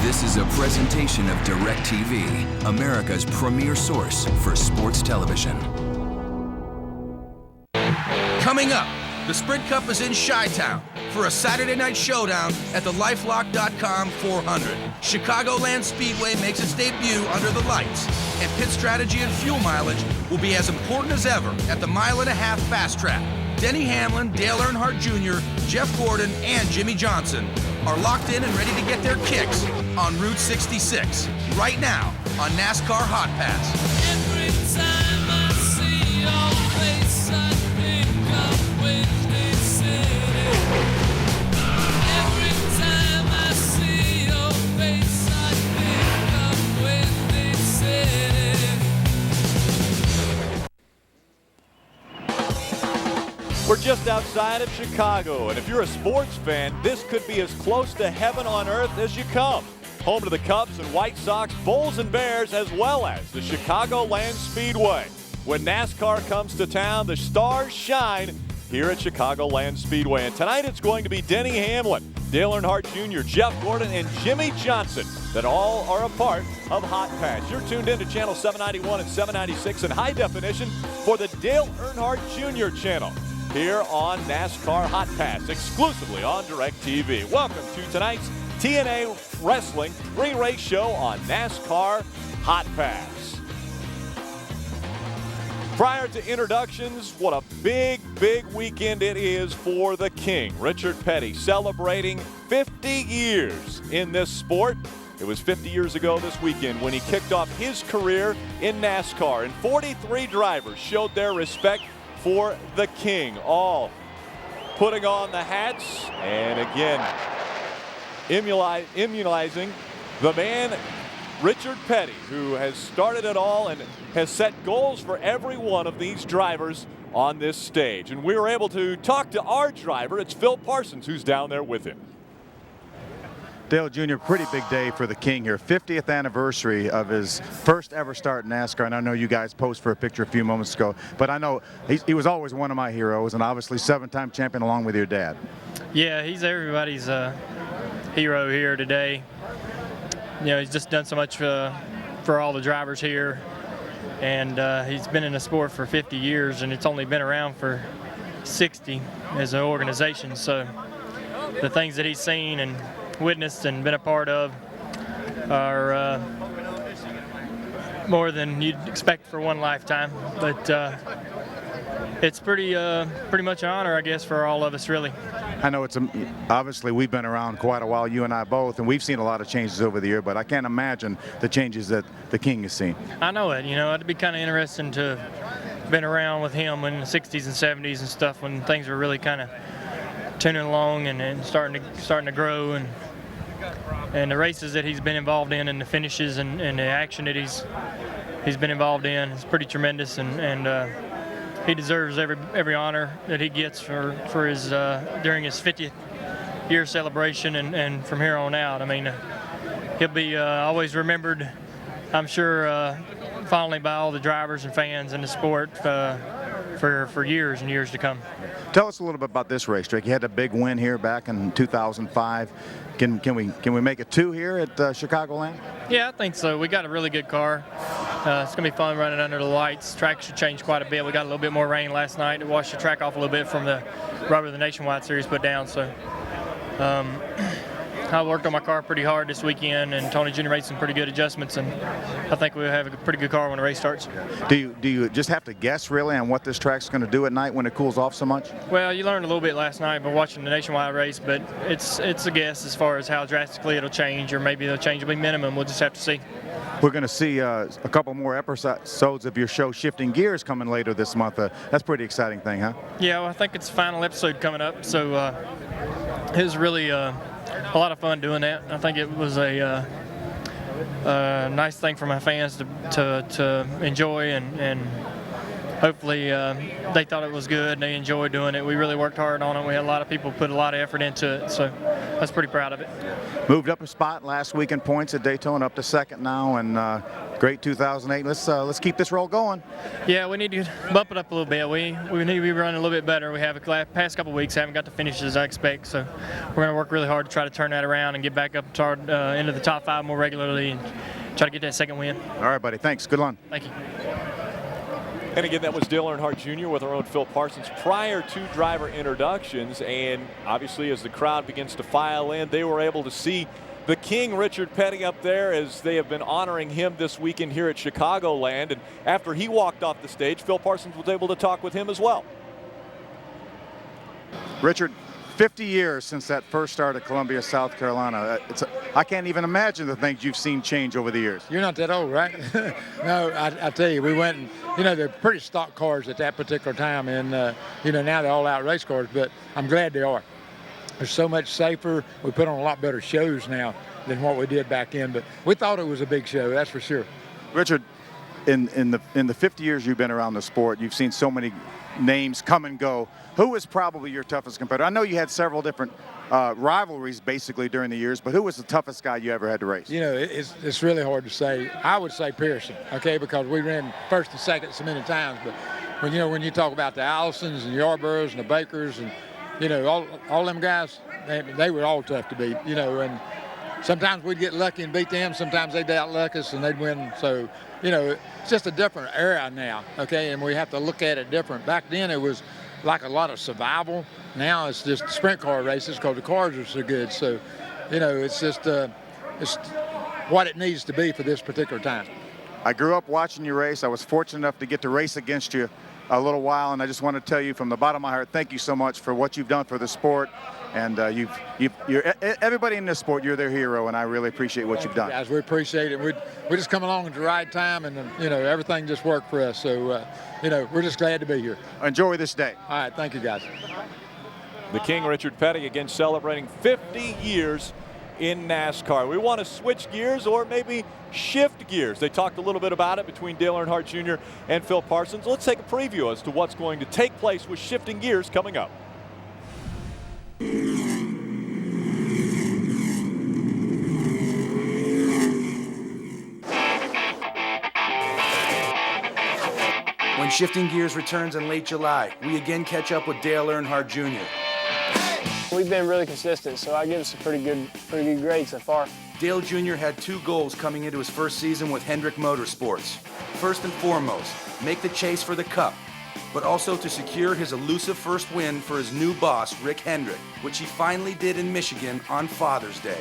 This is a presentation of DirecTV, America's premier source for sports television. Coming up, the Sprint Cup is in Chi-Town for a Saturday night showdown at the LifeLock.com 400. Chicagoland Speedway makes its debut under the lights, and pit strategy and fuel mileage will be as important as ever at the mile-and-a-half fast track. Denny Hamlin, Dale Earnhardt Jr., Jeff Gordon, and Jimmy Johnson are locked in and ready to get their kicks on Route 66 right now on NASCAR Hotpass. Every time I see your face, I think of Whitney City. Every time I see your face, I think of Whitney City. We're just outside of Chicago, and if you're a sports fan, this could be as close to heaven on earth as you come. Home to the Cubs and White Sox, Bulls and Bears, as well as the Chicagoland Speedway. When NASCAR comes to town, the stars shine here at Chicagoland Speedway. And tonight it's going to be Denny Hamlin, Dale Earnhardt Jr., Jeff Gordon, and Jimmy Johnson that all are a part of Hotpass. You're tuned in to channel 791 and 796 in high definition for the Dale Earnhardt Jr. channel here on NASCAR Hotpass, exclusively on DirecTV. Welcome to tonight's TNA Wrestling three-race show on NASCAR Hotpass. Prior to introductions, what a big, big weekend it is for the King. Richard Petty celebrating 50 years in this sport. It was 50 years ago this weekend when he kicked off his career in NASCAR, and 43 drivers showed their respect for the King, all putting on the hats and again immunizing the man Richard Petty, who has started it all and has set goals for every one of these drivers on this stage. And we were able to talk to our driver. It's Phil Parsons who's down there with him. Dale Jr., pretty big day for the King here. 50th anniversary of his first ever start in NASCAR. And I know you guys posed for a picture a few moments ago, but I know he was always one of my heroes, and obviously 7-time champion along with your dad. Yeah, he's everybody's hero here today. You know, he's just done so much for all the drivers here, and he's been in the sport for 50 years, and it's only been around for 60 as an organization. So the things that he's seen and witnessed and been a part of are more than you'd expect for one lifetime, but it's pretty much an honor, I guess, for all of us, really. I know it's obviously we've been around quite a while, you and I both, and we've seen a lot of changes over the year, but I can't imagine the changes that the King has seen. I know it. You know, it'd be kind of interesting to have been around with him in the 60s and 70s and stuff when things were really kind of tuning along and starting to grow, and the races that he's been involved in and the finishes and the action that he's been involved in is pretty tremendous, and he deserves every honor that he gets for his during his 50th year celebration and from here on out. I mean, he'll be always remembered, I'm sure, fondly by all the drivers and fans in the sport for years and years to come. Tell us a little bit about this racetrack. You had a big win here back in 2005. Can we make it 2 here at Chicagoland? Yeah, I think so. We got a really good car. It's going to be fun running under the lights. Track should change quite a bit. We got a little bit more rain last night to wash the track off a little bit from the rubber the Nationwide Series put down. So I worked on my car pretty hard this weekend, and Tony Jr. made some pretty good adjustments, and I think we'll have a pretty good car when the race starts. Do you just have to guess really on what this track's going to do at night when it cools off so much? Well, you learned a little bit last night by watching the Nationwide race, but it's a guess as far as how drastically it'll change, or maybe the change will be minimum. We'll just have to see. We're going to see a couple more episodes of your show Shifting Gears coming later this month. That's a pretty exciting thing, huh? Yeah, well, I think it's the final episode coming up, so it was really a lot of fun doing that. I think it was a nice thing for my fans to enjoy, and hopefully they thought it was good and they enjoyed doing it. We really worked hard on it. We had a lot of people put a lot of effort into it, so I was pretty proud of it. Moved up a spot last week in points at Daytona, up to second now, and Great 2008. Let's keep this roll going. Yeah, we need to bump it up a little bit. We need to be running a little bit better. We have the past couple of weeks haven't got the finishes I expect, so we're going to work really hard to try to turn that around and get back up to into the top 5 more regularly and try to get that second win. All right, buddy. Thanks. Good luck. Thank you. And again, that was Dale Earnhardt Jr. with our own Phil Parsons prior to driver introductions. And obviously, as the crowd begins to file in, they were able to see the King, Richard Petty, up there as they have been honoring him this weekend here at Chicagoland. And after he walked off the stage, Phil Parsons was able to talk with him as well. Richard, 50 years since that first start at Columbia, South Carolina. I can't even imagine the things you've seen change over the years. You're not that old, right? No, I tell you, we went and, they're pretty stock cars at that particular time. And, now they're all out race cars, but I'm glad they are. They're so much safer. We put on a lot better shows now than what we did back then. But we thought it was a big show, that's for sure. Richard, in the 50 years you've been around the sport, you've seen so many names come and go. Who was probably your toughest competitor? I know you had several different rivalries basically during the years, but who was the toughest guy you ever had to race? It's really hard to say. I would say Pearson, okay, because we ran first and second so many times. But when you talk about the Allisons and Yarboroughs and the Bakers and all them guys, they were all tough to beat, and sometimes we'd get lucky and beat them. Sometimes they'd outluck us and they'd win. So, it's just a different era now, okay, and we have to look at it different. Back then it was like a lot of survival. Now it's just sprint car races because the cars are so good. So, it's just it's what it needs to be for this particular time. I grew up watching you race. I was fortunate enough to get to race against you a little while, and I just want to tell you from the bottom of my heart, thank you so much for what you've done for the sport. And you're everybody in this sport, you're their hero, and I really appreciate what you've done. Guys, we appreciate it. We just come along at the right time, and everything just worked for us. So we're just glad to be here. Enjoy this day. All right, thank you, guys. The King, Richard Petty, again celebrating 50 years in NASCAR. We want to switch gears or maybe shift gears. They talked a little bit about it between Dale Earnhardt Jr. and Phil Parsons. Let's take a preview as to what's going to take place with shifting gears coming up. When Shifting Gears returns in late July, we again catch up with Dale Earnhardt Jr. We've been really consistent, so I give us a pretty good grade so far. Dale Jr. had 2 goals coming into his first season with Hendrick Motorsports. First and foremost, make the chase for the Cup, but also to secure his elusive first win for his new boss, Rick Hendrick, which he finally did in Michigan on Father's Day.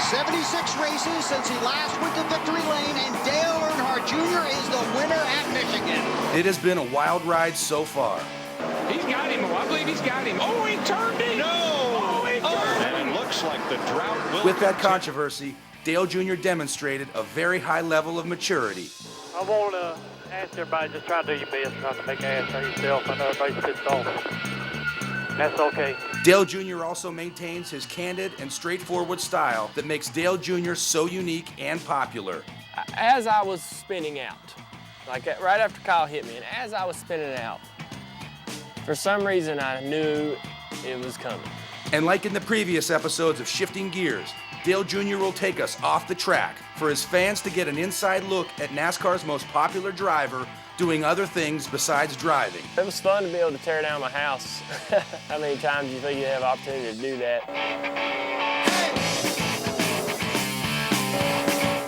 76 races since he last went to victory lane, and Dale Earnhardt Jr. is the winner at Michigan. It has been a wild ride so far. He's got him. I believe he's got him. Oh, he turned it. No. Oh, he turned it. And it looks like the drought will With that controversy, Dale Jr. demonstrated a very high level of maturity. I want to ask everybody, just try to do your best not to make an ass of yourself. I know everybody's pissed off. That's okay. Dale Jr. also maintains his candid and straightforward style that makes Dale Jr. so unique and popular. As I was spinning out, like right after Kyle hit me, and as I was spinning out, for some reason I knew it was coming. And like in the previous episodes of Shifting Gears, Dale Jr. will take us off the track for his fans to get an inside look at NASCAR's most popular driver doing other things besides driving. It was fun to be able to tear down my house. How many times do you think you have opportunity to do that?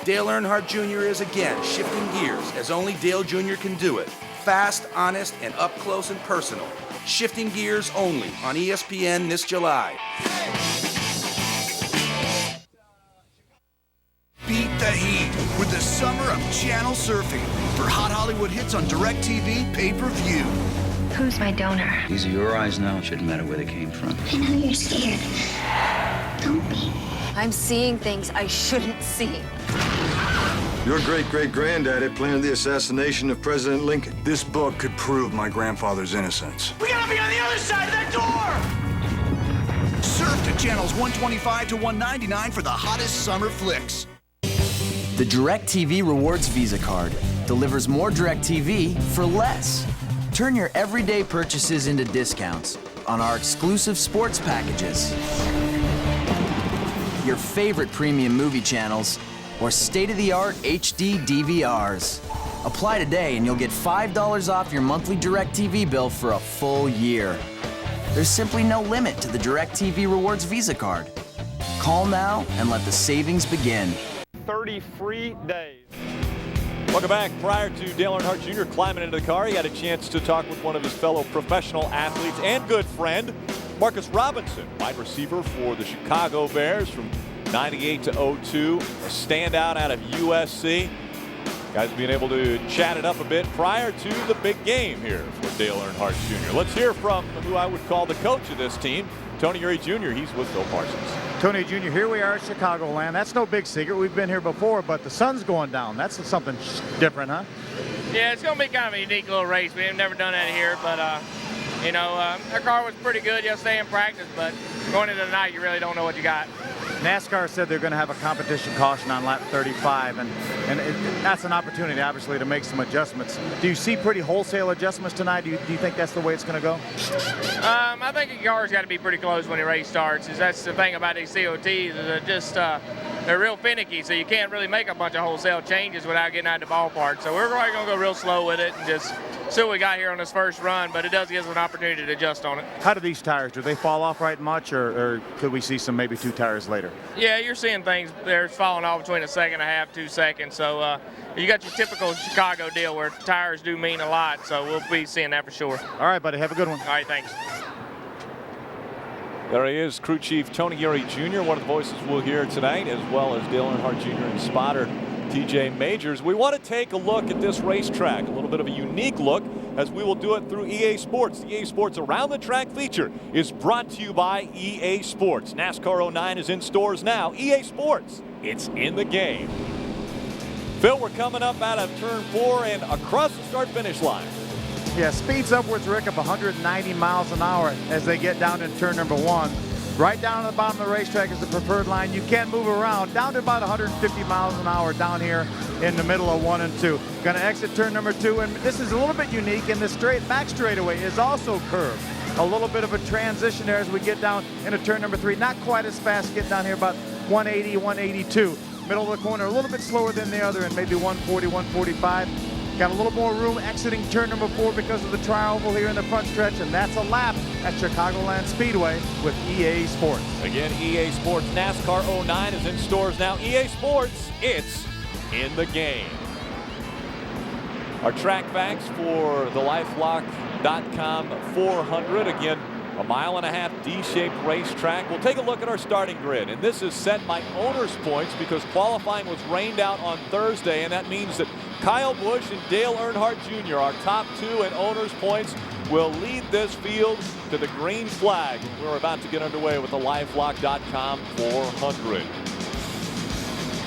Dale Earnhardt Jr. is again shifting gears as only Dale Jr. can do it. Fast, honest, and up close and personal. Shifting Gears only on ESPN this July. Beat the heat with the summer of channel surfing for hot Hollywood hits on DirecTV pay-per-view. Who's my donor? These are your eyes now. Shouldn't matter where they came from. I know you're scared. Don't be. I'm seeing things I shouldn't see. Your great-great-granddaddy planned the assassination of President Lincoln. This book could prove my grandfather's innocence. We gotta be on the other side of that door! Surf to channels 125 to 199 for the hottest summer flicks. The DirecTV Rewards Visa Card delivers more DirecTV for less. Turn your everyday purchases into discounts on our exclusive sports packages. your favorite premium movie channels or state-of-the-art HD DVRs. Apply today and you'll get $5 off your monthly DirecTV bill for a full year. There's simply no limit to the DirecTV Rewards Visa card. Call now and let the savings begin. 30 free days. Welcome back. Prior to Dale Earnhardt Jr. climbing into the car, he had a chance to talk with one of his fellow professional athletes and good friend, Marcus Robinson, wide receiver for the Chicago Bears from 98 to 02, a standout out of USC. Guys being able to chat it up a bit prior to the big game here for Dale Earnhardt Jr. Let's hear from who I would call the coach of this team, Tony Uri Jr. He's with Phil Parsons. Tony Jr., here we are at Chicagoland. That's no big secret. We've been here before, but the sun's going down. That's something different, huh? Yeah, it's going to be kind of a unique little race. We've never done that here, but, you know, our car was pretty good yesterday in practice, but going into the night, you really don't know what you got. NASCAR said they're going to have a competition caution on lap 35, and that's an opportunity, obviously, to make some adjustments. Do you see pretty wholesale adjustments tonight? Do you think that's the way it's going to go? I think the car's got to be pretty close when the race starts. That's the thing about these COTs, is they're just they're real finicky, so you can't really make a bunch of wholesale changes without getting out of the ballpark. So we're probably going to go real slow with it and just see what we got here on this first run, but it does give us an opportunity to adjust on it. How do these tires, do they fall off right much, or could we see some maybe 2 tires later? Yeah, you're seeing things there falling off between a second and a half, 2 seconds. So you got your typical Chicago deal where tires do mean a lot, so we'll be seeing that for sure. All right, buddy, have a good one. All right, thanks. There he is, crew chief Tony Uri Jr., one of the voices we'll hear tonight, as well as Dale Earnhardt Jr. and spotter TJ Majors. We want to take a look at this racetrack, a little bit of a unique look, as we will do it through EA Sports. The EA Sports Around the Track feature is brought to you by EA Sports. NASCAR 09 is in stores now. EA Sports, it's in the game. Phil, we're coming up out of turn 4 and across the start-finish line. Yeah, speeds upwards, Rick, of 190 miles an hour as they get down in turn number 1. Right down at the bottom of the racetrack is the preferred line. You can't move around. Down to about 150 miles an hour down here in the middle of 1 and 2. Going to exit turn number 2, and this is a little bit unique, and the back straightaway is also curved. A little bit of a transition there as we get down into turn number 3. Not quite as fast, getting down here about 180, 182. Middle of the corner, a little bit slower than the other, and maybe 140, 145. Got a little more room exiting turn number 4 because of the tri-oval here in the front stretch, and that's a lap at Chicagoland Speedway with EA Sports. Again, EA Sports NASCAR 09 is in stores now. EA Sports, it's in the game. Our track facts for the LifeLock.com 400. Again, a 1.5 mile D-shaped racetrack. We'll take a look at our starting grid, and this is set by owner's points because qualifying was rained out on Thursday, and that means that Kyle Busch and Dale Earnhardt Jr., our top 2 in owner's points, will lead this field to the green flag. We're about to get underway with the LifeLock.com 400.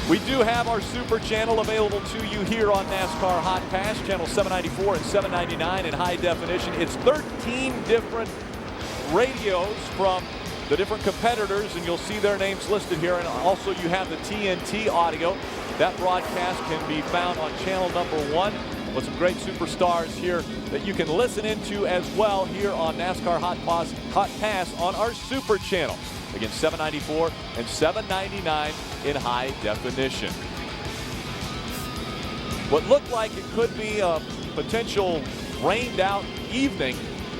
We do have our super channel available to you here on NASCAR Hotpass, channel 794 and 799 in high definition. It's 13 different radios from the different competitors, and you'll see their names listed here, and also you have the TNT audio. That broadcast can be found on channel number 1 with some great superstars here that you can listen into as well here on NASCAR Hotpass on our super channel. Again, 794 and 799 in high definition. What looked like it could be a potential rained out evening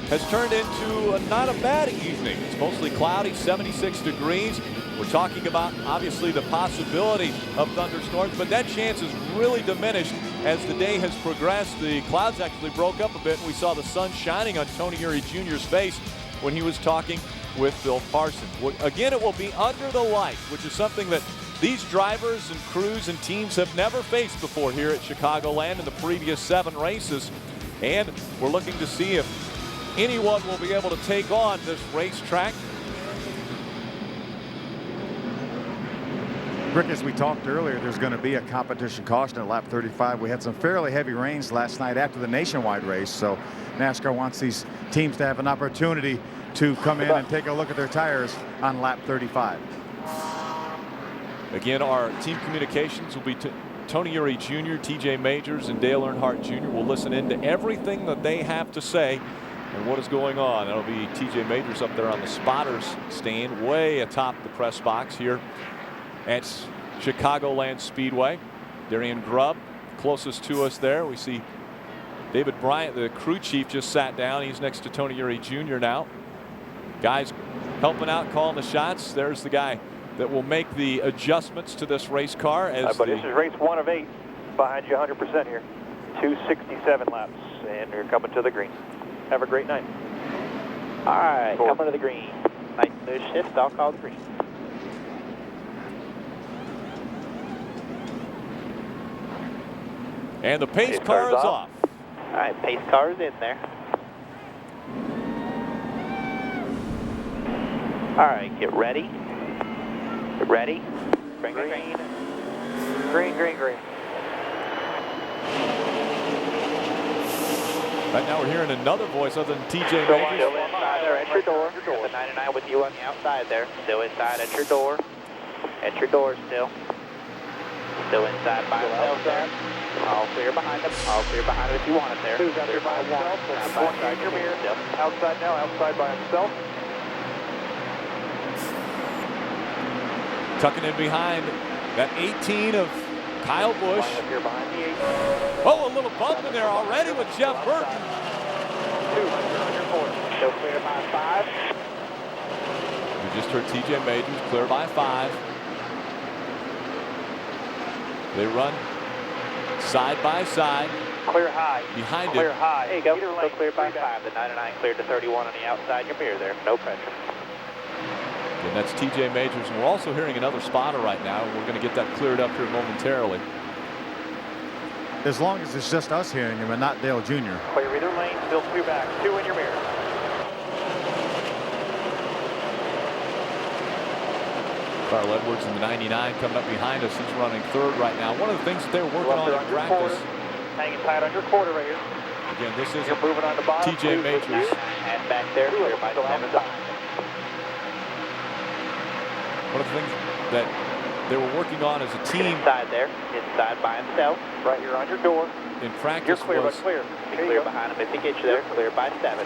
has turned into not a bad evening. It's mostly cloudy, 76 degrees. We're talking about, obviously, the possibility of thunderstorms, but that chance has really diminished as the day has progressed. The clouds actually broke up a bit, and we saw the sun shining on Tony Uri Jr.'s face when he was talking with Phil Parsons. Again, it will be under the lights, which is something that these drivers and crews and teams have never faced before here at Chicagoland in the previous 7 races. And we're looking to see if anyone will be able to take on this racetrack. Rick, as we talked earlier, there's going to be a competition caution at lap 35. We had some fairly heavy rains last night after the nationwide race, so NASCAR wants these teams to have an opportunity to come in and take a look at their tires on lap 35. Again, our team communications will be Tony Uri Jr., TJ Majors, and Dale Earnhardt Jr. will listen in to everything that they have to say and what is going on. That'll be TJ Majors up there on the spotters stand way atop the press box here at Chicagoland Speedway. Darian Grubb closest to us there. We see David Bryant, the crew chief, just sat down. He's next to Tony Eury Jr. now. Guys helping out, calling the shots. There's the guy that will make the adjustments to this race car. As but this is race 1 of 8. Behind you 100% here. 267 laps, and you're coming to the green. Have a great night. All right, coming to the green. Nice new shift, I'll call the green. And the pace car is off. All right, pace car is in there. All right, get ready. Get ready. Green, green, green. Green, green, green. Right now we're hearing another voice other than TJ Still Majors. inside there, enter door. The 99 with you on the outside there. Still inside, enter door. Enter door still. Still inside by himself there. All clear behind him. All clear behind him if you want it there. Who's out there by himself? Outside your mirror. Outside now, outside by himself. Tucking in behind that 18 of Kyle Busch. Here behind the 8. Oh, a little bump in there already with Jeff Burton. 200 Still clear by 5. We just heard TJ Majors clear by 5. They run side by side. Clear high. Behind clear it. high. There you go. Still clear by 5. The 99 cleared to 31 on the outside. Your mirror there. No pressure. And that's TJ Majors. And we're also hearing another spotter right now. We're going to get that cleared up here momentarily. As long as it's just us hearing him and not Dale Jr. Clear either lane. Still 2 back. 2 in your mirror. Carl Edwards in the 99 coming up behind us. He's running 3rd right now. One of the things that they're working on in practice. Hanging tight on your quarter right here. Again, this is moving on the bottom. TJ Majors. And back there, clear by 7. One of the things that they were working on as a team. Inside there, inside by himself. Right here on your door. In practice, you're clear, was but clear. Clear behind him if he gets you there. Clear by 7.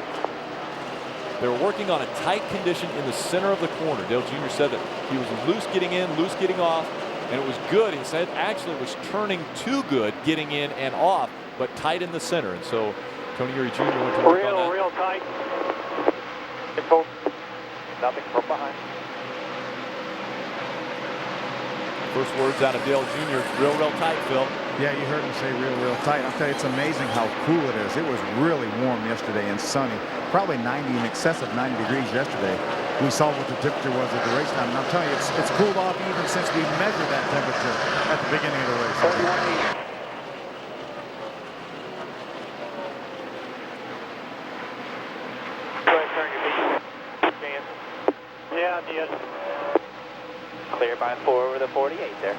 They were working on a tight condition in the center of the corner. Dale Jr. said that he was loose getting in, loose getting off, and it was good. He said actually it was turning too good getting in and off, but tight in the center. And so Tony Eury Jr. went to work on that. Real tight. Info. Nothing from behind. First words out of Dale Jr. Real tight, Phil. Yeah, you heard him say real tight. I'll tell you, it's amazing how cool it is. It was really warm yesterday and sunny. Probably 90, in excess of 90 degrees yesterday. We saw what the temperature was at the race time. And I'm telling you, it's cooled off even since we measured that temperature at the beginning of the race. 31.8. Go ahead, turn your beat. Yeah, yes. Clear by 4 over the 48 there.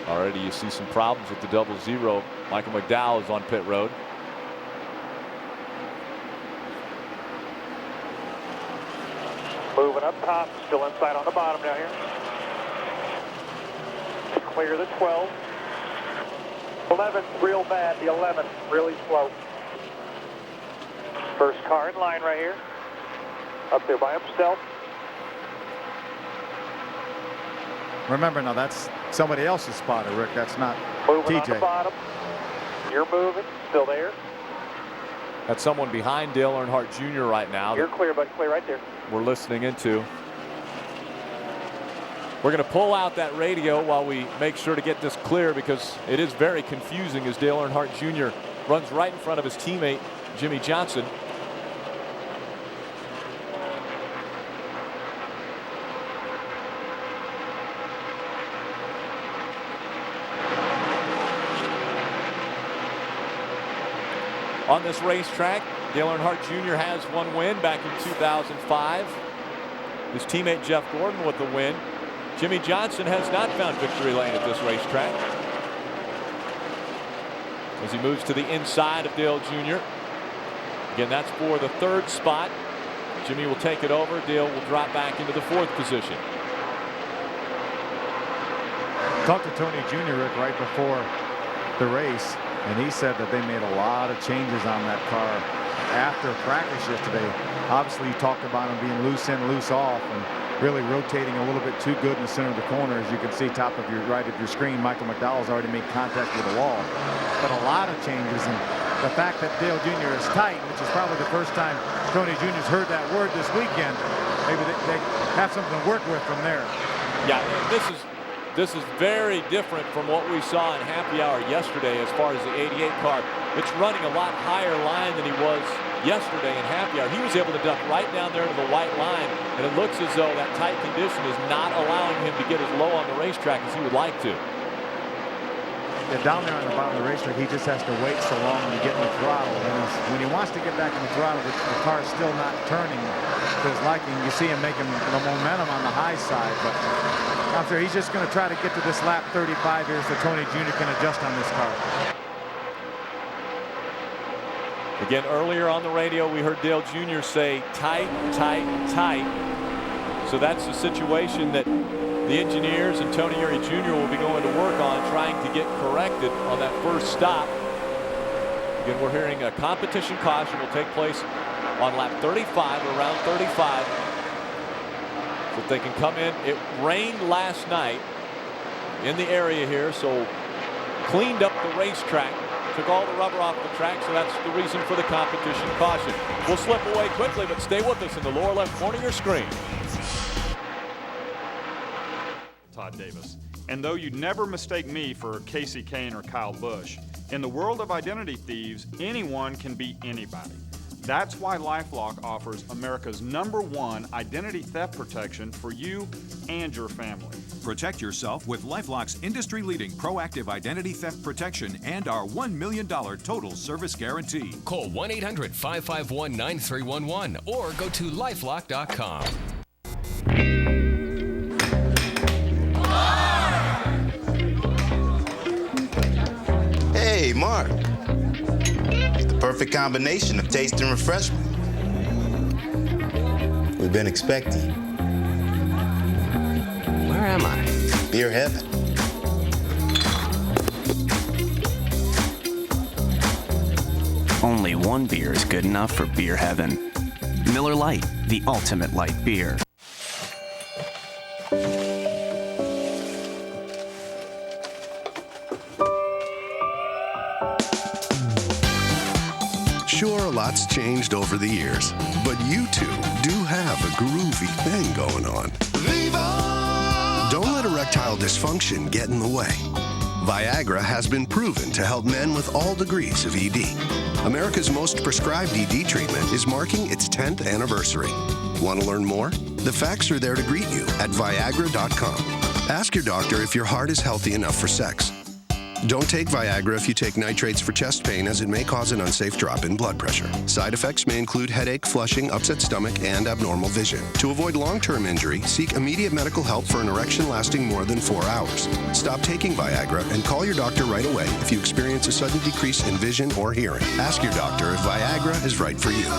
Already you see some problems with the 00. Michael McDowell is on pit road. Moving up top, still inside on the bottom down here. Clear the 12. 11, real bad. The 11, really slow. First car in line right here. Up there by himself. Remember now, that's somebody else's spotter, Rick. That's not Moving TJ. on the bottom. You're moving, still there. That's someone behind Dale Earnhardt Jr. right now. You're clear, but clear right there. We're listening into. We're going to pull out that radio while we make sure to get this clear, because it is very confusing as Dale Earnhardt Jr. runs right in front of his teammate Jimmy Johnson. On this racetrack, Dale Earnhardt Jr. has one win back in 2005. His teammate Jeff Gordon with the win. Jimmy Johnson has not found victory lane at this racetrack as he moves to the inside of Dale Jr. Again, that's for the 3rd spot. Jimmy will take it over. Dale will drop back into the 4th position. Talked to Tony Jr. Rick right before the race, and he said that they made a lot of changes on that car after practice yesterday. Obviously, you talked about him being loose in, loose off, and really rotating a little bit too good in the center of the corner. As you can see, top of your right of your screen, Michael McDowell's already made contact with the wall. But a lot of changes, and the fact that Dale Jr. is tight, which is probably the first time Tony Jr.'s heard that word this weekend, maybe they have something to work with from there. Yeah, this is very different from what we saw in happy hour yesterday as far as the 88 car. It's running a lot higher line than he was yesterday in happy hour. He was able to duck right down there to the white line, and it looks as though that tight condition is not allowing him to get as low on the racetrack as he would like to. Yeah, down there on the bottom of the racetrack, he just has to wait so long to get in the throttle. And when he wants to get back in the throttle, the car is still not turning to his liking. You see him making the momentum on the high side, but I'm sure he's just going to try to get to this lap 35 here so Tony Jr. can adjust on this car. Again, earlier on the radio, we heard Dale Jr. say tight, tight, tight. So that's the situation that the engineers and Tony Eury Jr. will be going to work on, trying to get corrected on that first stop. Again, we're hearing a competition caution will take place on lap 35, around 35. So if they can come in. It rained last night in the area here, so cleaned up the racetrack, took all the rubber off the track, so that's the reason for the competition caution. We'll slip away quickly, but stay with us in the lower left corner of your screen. Todd Davis. And though you'd never mistake me for Casey Kane or Kyle Busch, in the world of identity thieves, anyone can be anybody. That's why LifeLock offers America's #1 identity theft protection for you and your family. Protect yourself with LifeLock's industry-leading proactive identity theft protection and our $1 million total service guarantee. Call 1-800-551-9311 or go to lifelock.com. Hey, Mark. The perfect combination of taste and refreshment. We've been expecting. Where am I? Beer heaven. Only one beer is good enough for beer heaven. Miller Lite, the ultimate light beer. Sure, a lot's changed over the years, but you two do have a groovy thing going on. Don't let erectile dysfunction get in the way. Viagra has been proven to help men with all degrees of ED. America's most prescribed ED treatment is marking its 10th anniversary. Want to learn more? The facts are there to greet you at Viagra.com. Ask your doctor if your heart is healthy enough for sex. Don't take Viagra if you take nitrates for chest pain, as it may cause an unsafe drop in blood pressure. Side effects may include headache, flushing, upset stomach, and abnormal vision. To avoid long-term injury, seek immediate medical help for an erection lasting more than 4 hours. Stop taking Viagra and call your doctor right away if you experience a sudden decrease in vision or hearing. Ask your doctor if Viagra is right for you.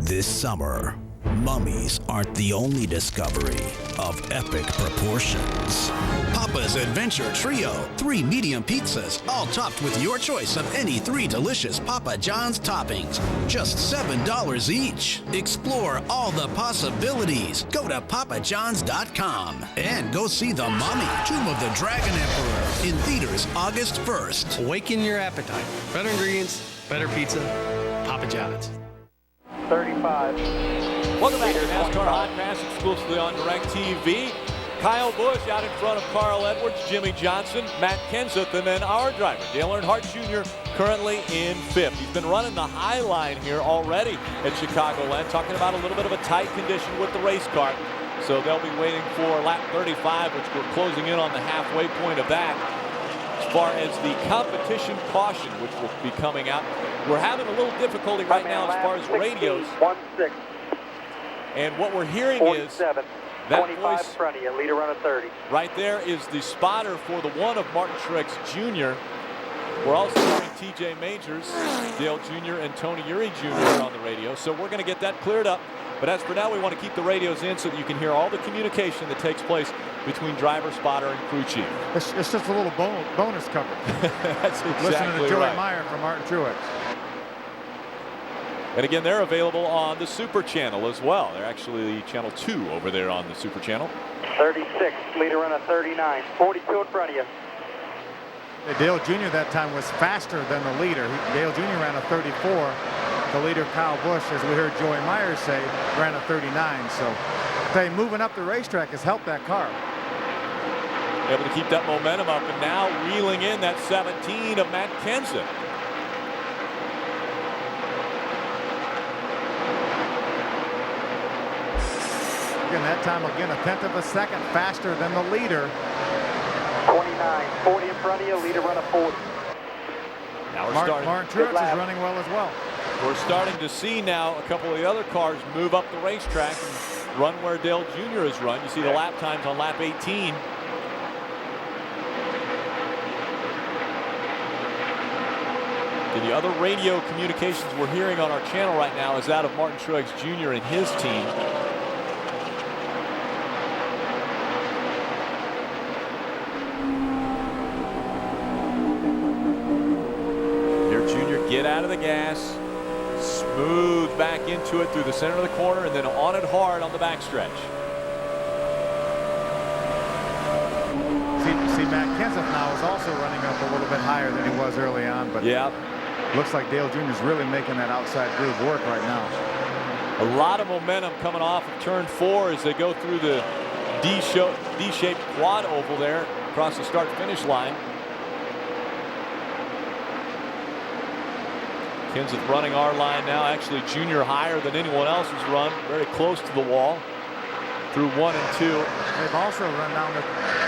This summer, mummies aren't the only discovery of epic proportions. Papa's Adventure Trio, 3 medium pizzas, all topped with your choice of any 3 delicious Papa John's toppings. Just $7 each. Explore all the possibilities. Go to papajohns.com and go see The Mummy, Tomb of the Dragon Emperor, in theaters August 1st. Awaken your appetite. Better ingredients, better pizza, Papa John's. 35. Welcome back to NASCAR Hotpass, exclusively on DirecTV. Kyle Busch out in front of Carl Edwards, Jimmy Johnson, Matt Kenseth, and then our driver, Dale Earnhardt Jr., currently in 5th. He's been running the high line here already at Chicagoland, talking about a little bit of a tight condition with the race car. So they'll be waiting for lap 35, which we're closing in on the halfway point of that. As far as the competition caution, which will be coming out, we're having a little difficulty right now as far as radios. 1-6. And what we're hearing 47, is that 25 voice in front of you, leader running 30. right there is the spotter for the one of Martin Truex Jr. We're also hearing TJ Majors, Dale Jr. and Tony Eury Jr. on the radio. So we're going to get that cleared up. But as for now, we want to keep the radios in so that you can hear all the communication that takes place between driver, spotter, and crew chief. It's just a little bonus coverage. That's exactly Listening to Joey right. Meyer from Martin Truex. And again, they're available on the Super Channel as well. They're actually Channel 2 over there on the Super Channel. 36, leader run a 39, 42 in front of you. Dale Jr. that time was faster than the leader. Dale Jr. ran a 34. The leader, Kyle Busch, as we heard Joey Myers say, ran a 39. So, moving up the racetrack has helped that car. Able to keep that momentum up, and now reeling in that 17 of Matt Kenseth. Again, that time, again, a tenth of a second faster than the leader. 29, 40 in front of you, leader run a 40. Now we're starting. Martin Truex is running well as well. We're starting to see now a couple of the other cars move up the racetrack and run where Dale Jr. has run. You see the lap times on lap 18. And the other radio communications we're hearing on our channel right now is that of Martin Truex Jr. and his team. Get out of the gas, smooth back into it through the center of the corner, and then on it hard on the backstretch. See, Matt Kenseth now is also running up a little bit higher than he was early on, but yeah, looks like Dale Jr. is really making that outside groove work right now. A lot of momentum coming off of turn 4 as they go through the D-shaped quad oval there across the start-finish line. Kenseth running our line now, actually Junior higher than anyone else has run, very close to the wall through 1 and 2. They've also run down to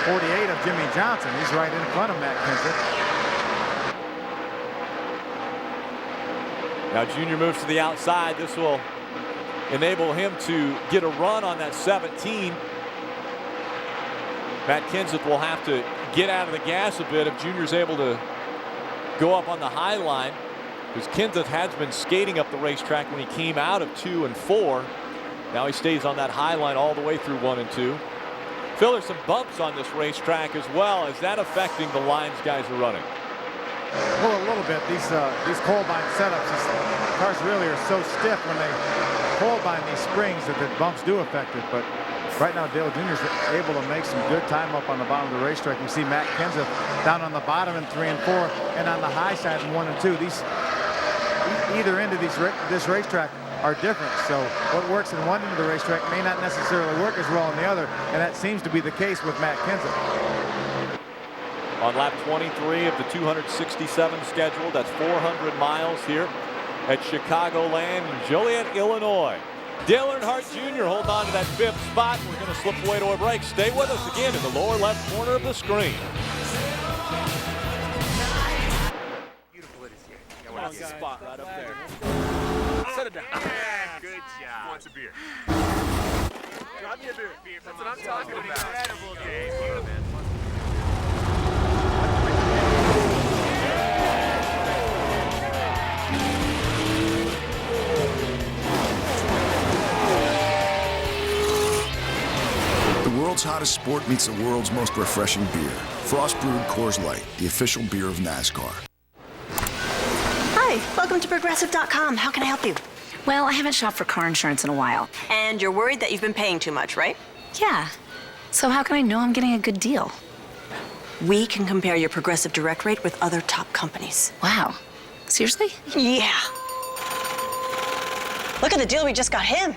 48 of Jimmy Johnson. He's right in front of Matt Kenseth. Now Junior moves to the outside. This will enable him to get a run on that 17. Matt Kenseth will have to get out of the gas a bit if Junior's able to go up on the high line, because Kenseth has been skating up the racetrack when he came out of 2 and 4. Now he stays on that high line all the way through 1 and 2. Phil, there's some bumps on this racetrack as well. Is that affecting the lines guys are running? Well, a little bit. These coal bind setups, these cars really are so stiff when they coal bind these springs that the bumps do affect it. But right now, Dale Jr. is able to make some good time up on the bottom of the racetrack. You see Matt Kenseth down on the bottom in 3 and 4, and on the high side in 1 and 2. Either end of this racetrack are different. So what works in one end of the racetrack may not necessarily work as well in the other, and that seems to be the case with Matt Kenseth. On lap 23 of the 267 scheduled, that's 400 miles here at Chicagoland in Joliet, Illinois. Dale Earnhardt Jr. holding on to that 5th spot. We're going to slip away to a break. Stay with us again in the lower left corner of the screen. Spot right up there. Set it down. Yeah, good job. Wants a beer. Drop me a beer. That's what I'm talking about. Incredible game. The world's hottest sport meets the world's most refreshing beer. Frost brewed Coors Light, the official beer of NASCAR. Hi, welcome to Progressive.com. How can I help you? Well, I haven't shopped for car insurance in a while. And you're worried that you've been paying too much, right? Yeah. So how can I know I'm getting a good deal? We can compare your Progressive Direct rate with other top companies. Wow. Seriously? Yeah. Look at the deal we just got him.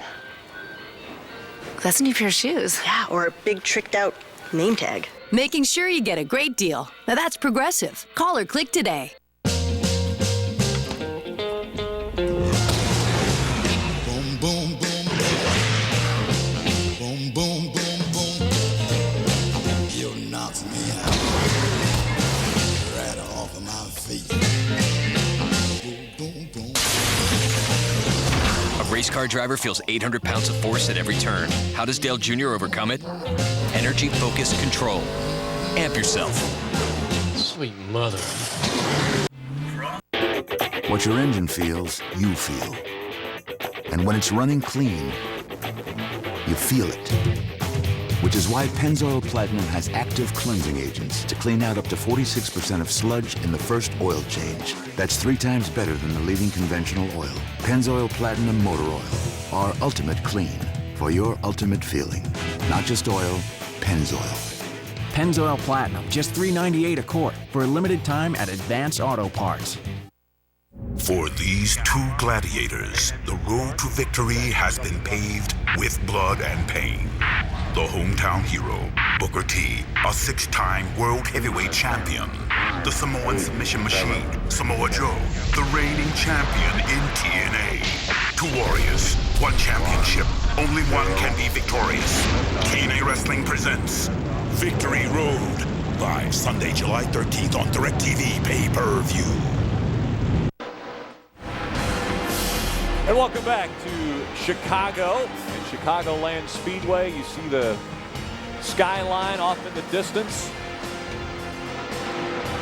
That's a new pair of shoes. Yeah, or a big tricked out name tag. Making sure you get a great deal. Now that's Progressive. Call or click today. Race car driver feels 800 pounds of force at every turn. How does Dale Jr. overcome it? Energy focused control. Amp yourself. Sweet mother. What your engine feels, you feel. And when it's running clean, you feel it. With which is why Pennzoil Platinum has active cleansing agents to clean out up to 46% of sludge in the first oil change. That's 3 times better than the leading conventional oil. Pennzoil Platinum Motor Oil, our ultimate clean for your ultimate feeling. Not just oil, Pennzoil. Pennzoil Platinum, just $3.98 a quart for a limited time at Advance Auto Parts. For these 2 gladiators, the road to victory has been paved with blood and pain. The hometown hero, Booker T, a 6-time world heavyweight champion. The Samoan submission machine, Samoa Joe, the reigning champion in TNA. 2 warriors, 1 championship, only one can be victorious. TNA Wrestling presents Victory Road, live Sunday, July 13th on DirecTV pay-per-view. And welcome back to Chicago and Chicagoland Speedway. You see the skyline off in the distance.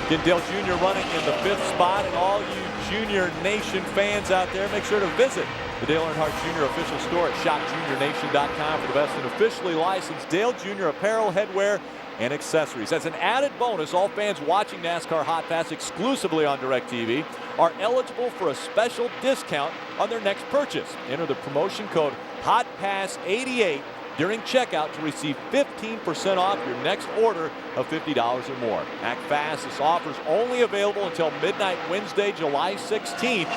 Again, Dale Jr. running in the 5th spot, and all you Junior Nation fans out there, make sure to visit the Dale Earnhardt Jr. official store at shopjuniornation.com for the best in officially licensed Dale Jr. apparel, headwear, and accessories. As an added bonus, all fans watching NASCAR Hotpass exclusively on DirecTV are eligible for a special discount on their next purchase. Enter the promotion code HOTPASS88 during checkout to receive 15% off your next order of $50 or more. Act fast. This offer is only available until midnight Wednesday, July 16th.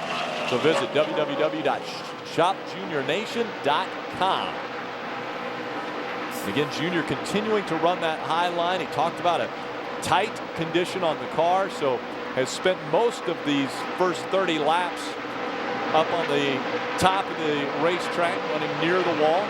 So visit www.shopjuniornation.com. And again, Junior continuing to run that high line. He talked about a tight condition on the car, so has spent most of these first 30 laps up on the top of the racetrack, running near the wall.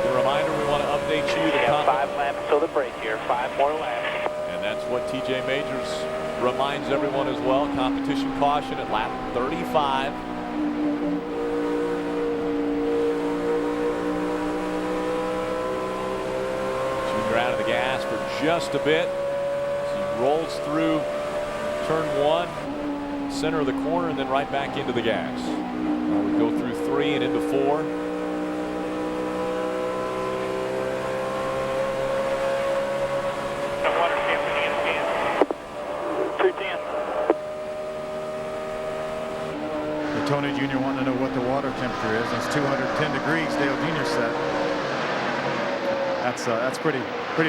A reminder, we want to update you. The 5 laps till the break here, 5 more laps. And that's what TJ Majors reminds everyone as well. Competition caution at lap 35. Junior out of the gas for just a bit as he rolls through turn 1, center of the corner, and then right back into the gas. We go through 3 and into 4. Tony Jr. wanting to know what the water temperature is. It's 210 degrees, Dale Jr. said. That's pretty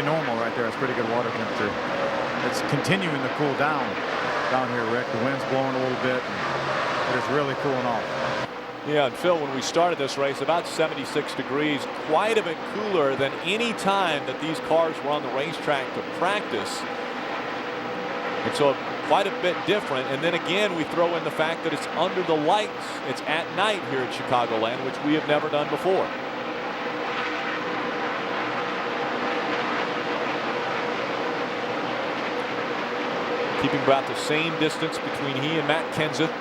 normal right there. That's pretty good water temperature. It's continuing to cool down here, Rick. The wind's blowing a little bit. But it's really cooling off. Yeah, and Phil, when we started this race, about 76 degrees, quite a bit cooler than any time that these cars were on the racetrack to practice. And so quite a bit different. And then again, we throw in the fact that it's under the lights. It's at night here at Chicagoland, which we have never done before. Keeping about the same distance between he and Matt Kenseth.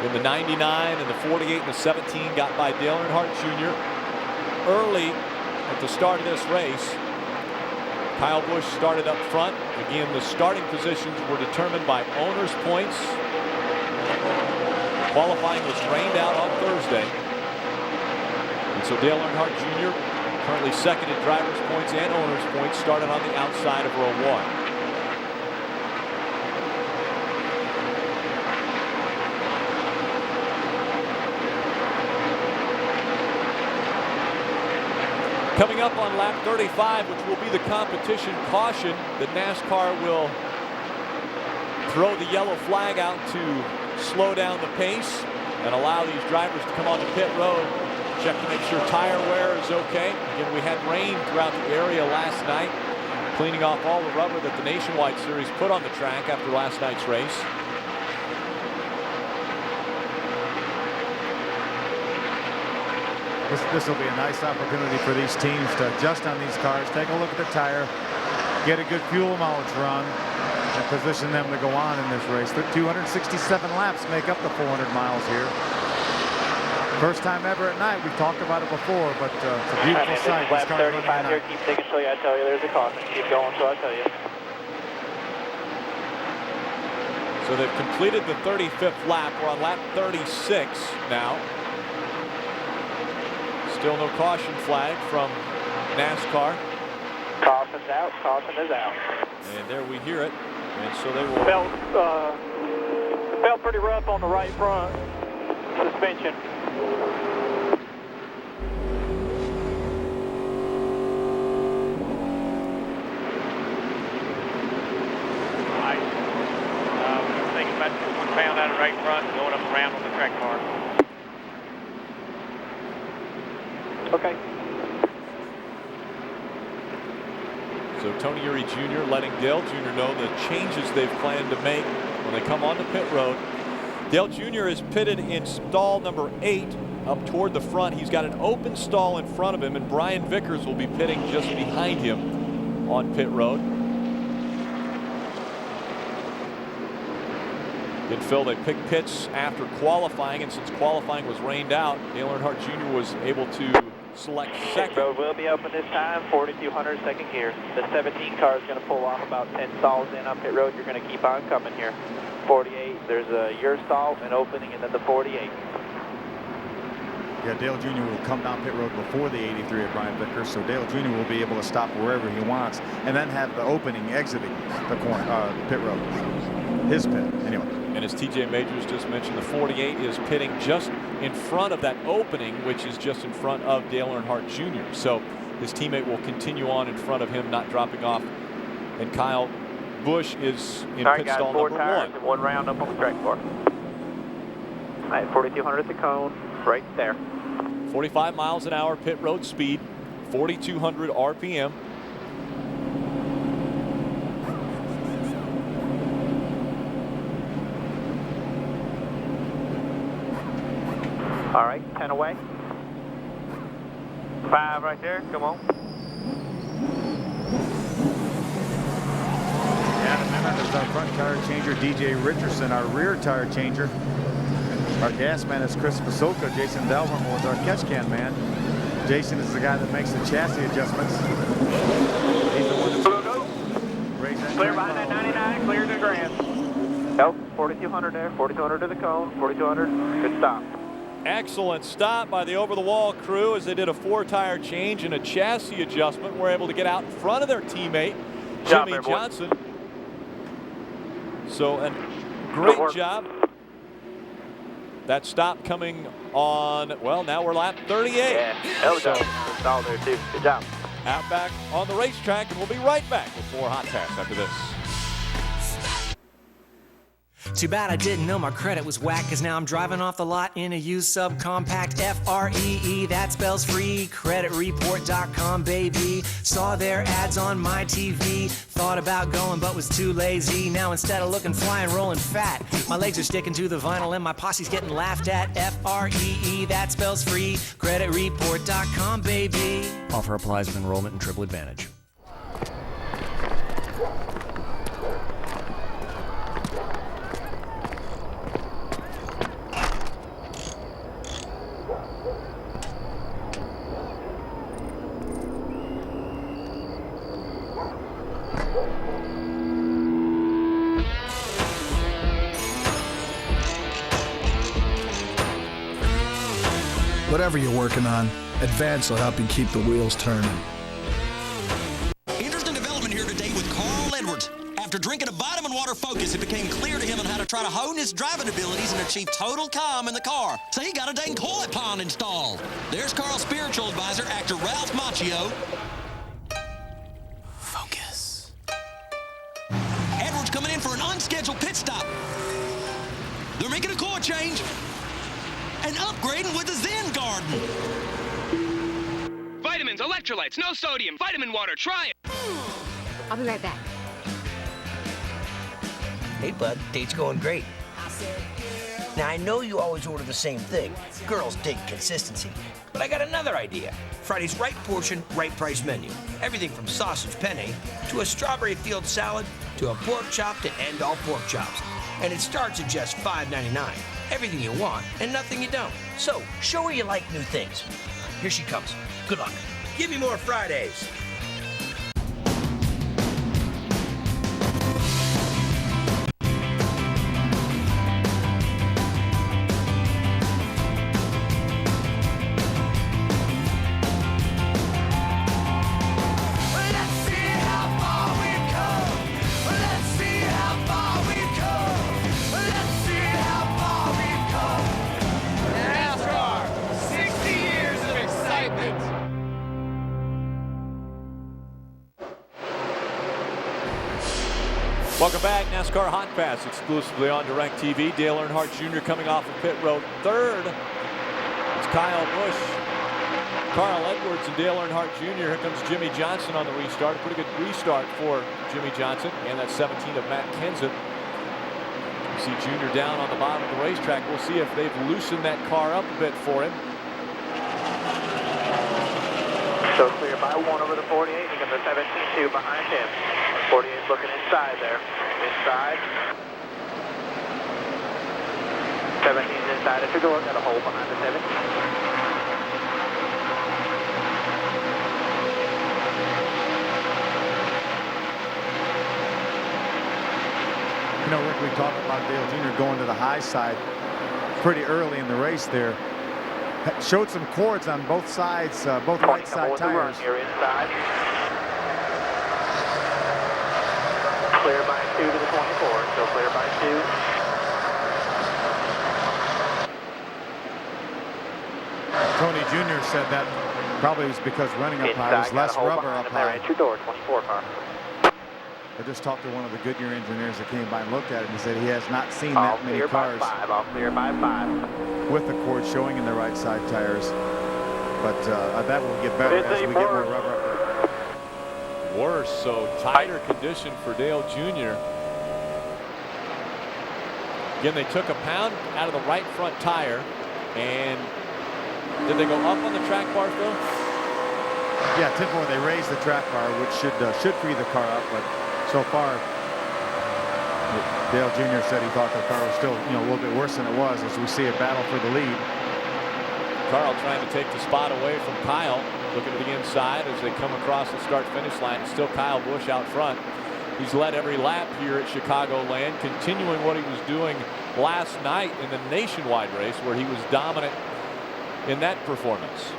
In the 99 and the 48 and the 17 got by Dale Earnhardt Jr. Early at the start of this race, Kyle Busch started up front. Again, the starting positions were determined by owner's points. Qualifying was rained out on Thursday. And so Dale Earnhardt Jr., currently second in driver's points and owner's points, started on the outside of row 1. Coming up on lap 35, which will be the competition caution, that NASCAR will throw the yellow flag out to slow down the pace and allow these drivers to come on the pit road, check to make sure tire wear is okay. Again, we had rain throughout the area last night, cleaning off all the rubber that the Nationwide Series put on the track after last night's race. This will be a nice opportunity for these teams to adjust on these cars, take a look at the tire, get a good fuel mileage run, and position them to go on in this race. 267 laps make up the 400 miles here. First time ever at night. We've talked about it before, but it's a beautiful sight. Lap 35 here. Keep taking so I tell you there's a caution. Keep going so I tell you. So they've completed the 35th lap. We're on lap 36 now. Still no caution flag from NASCAR. Caution's out. Caution is out. And there we hear it. And so they will. Felt pretty rough on the right front suspension. We're thinking about 1 pound out of right front and going up around on the track car. Okay. So Tony Eury Jr. letting Dale Jr. know the changes they've planned to make when they come onto pit road. Dale Jr. is pitted in stall number 8 up toward the front. He's got an open stall in front of him, and Brian Vickers will be pitting just behind him on pit road. Did Phil, they picked pits after qualifying, and since qualifying was rained out, Dale Earnhardt Jr. was able to select second. Road will be open this time, 4,200 second gear. The 17 car is going to pull off about 10 stalls in on pit road. You're going to keep on coming here. 48, there's your stall, an opening, and then the 48. Yeah, Dale Jr. will come down pit road before the 83 of Brian Vickers, so Dale Jr. will be able to stop wherever he wants and then have the opening exiting the corner, pit road. His pit, anyway. And as TJ Majors just mentioned, the 48 is pitting just in front of that opening, which is just in front of Dale Earnhardt Jr. So his teammate will continue on in front of him, not dropping off. And Kyle Busch is in pit stall number 1. And 1 round up on the track car. All right, 4,200 at the cone, right there. 45 miles an hour pit road speed, 4,200 RPM. All right, 10 away. 5 right there, come on. Adam Emmett is our front tire changer. DJ Richardson, our rear tire changer. Our gas man is Chris Pasolka. Jason Dalrymple is our catch can man. Jason is the guy that makes the chassis adjustments. He's the one that's Clear behind that 99, clear to the grand. Nope, 4,200 there, 4,200 to the cone, 4,200, good stop. Excellent stop by the over-the-wall crew as they did a 4-tire change and a chassis adjustment. We're able to get out in front of their teammate, Jimmy Johnson. So a great job. That stop coming on, well, now we're lap 38. Yeah, hell of a job. Stall there too, good job. Out back on the racetrack, and we'll be right back with more Hot Pass after this. Too bad I didn't know my credit was whack, cause now I'm driving off the lot in a used subcompact. F-R-E-E, that spells free. Creditreport.com, baby. Saw their ads on my TV. Thought about going but was too lazy. Now instead of looking fly and rolling fat, my legs are sticking to the vinyl and my posse's getting laughed at. F-R-E-E, that spells free. Creditreport.com, baby. Offer applies with enrollment and Triple Advantage. Whatever you're working on, Advance will help you keep the wheels turning. Interesting development here today with Carl Edwards. After drinking a vitamin water Focus, it became clear to him on how to try to hone his driving abilities and achieve total calm in the car. So he got a dang koi pond installed. There's Carl's spiritual advisor, actor Ralph Macchio. Focus. Edwards coming in for an unscheduled pit stop. They're making a core change and upgrading with the Zen Garden. Vitamins, electrolytes, no sodium, vitamin water, try it. I'll be right back. Hey, bud, date's going great. Now, I know you always order the same thing. Girls dig consistency. But I got another idea. Friday's right portion, right price menu. Everything from sausage penne to a strawberry field salad to a pork chop to end all pork chops. And it starts at just $5.99. Everything you want and nothing you don't. So, show her you like new things. Here she comes. Good luck. Give me more Fridays. Welcome back. NASCAR Hotpass exclusively on DirecTV. Dale Earnhardt Jr. coming off of pit road third. It's Kyle Busch, Carl Edwards, and Dale Earnhardt Jr. Here comes Jimmy Johnson on the restart. A pretty good restart for Jimmy Johnson and that 17 of Matt Kenseth. You see Jr. down on the bottom of the racetrack. We'll see if they've loosened that car up a bit for him. So clear by 1 over the 48. You got the 17-2 behind him. 48's looking inside there. Inside. 17's inside at your door. Got a hole behind the 17. You know, Rick, we talked about Dale Jr. going to the high side pretty early in the race there. Showed some cords on both sides, both right side tires. Here inside. Clear by 2 to the 24. So clear by 2. Tony Jr. said that probably was because running up high, there's less rubber up high. At your door, 24 car. I just talked to one of the Goodyear engineers that came by and looked at it, and he said he has not seen that many cars I'll clear by 5. with the cord showing in the right side tires. But that will get better as we get more rubber up. Worse, so tighter condition for Dale Jr. Again, they took a pound out of the right front tire, and did they go up on the track bar, Phil? Yeah, typically they raise the track bar, which should free the car up, but so far Dale Jr. said he thought the car was still, a little bit worse than it was, as we see a battle for the lead. Carl trying to take the spot away from Kyle, looking to the inside as they come across the start-finish line. It's still Kyle Busch out front. He's led every lap here at Chicagoland, continuing what he was doing last night in the nationwide race, where he was dominant in that performance.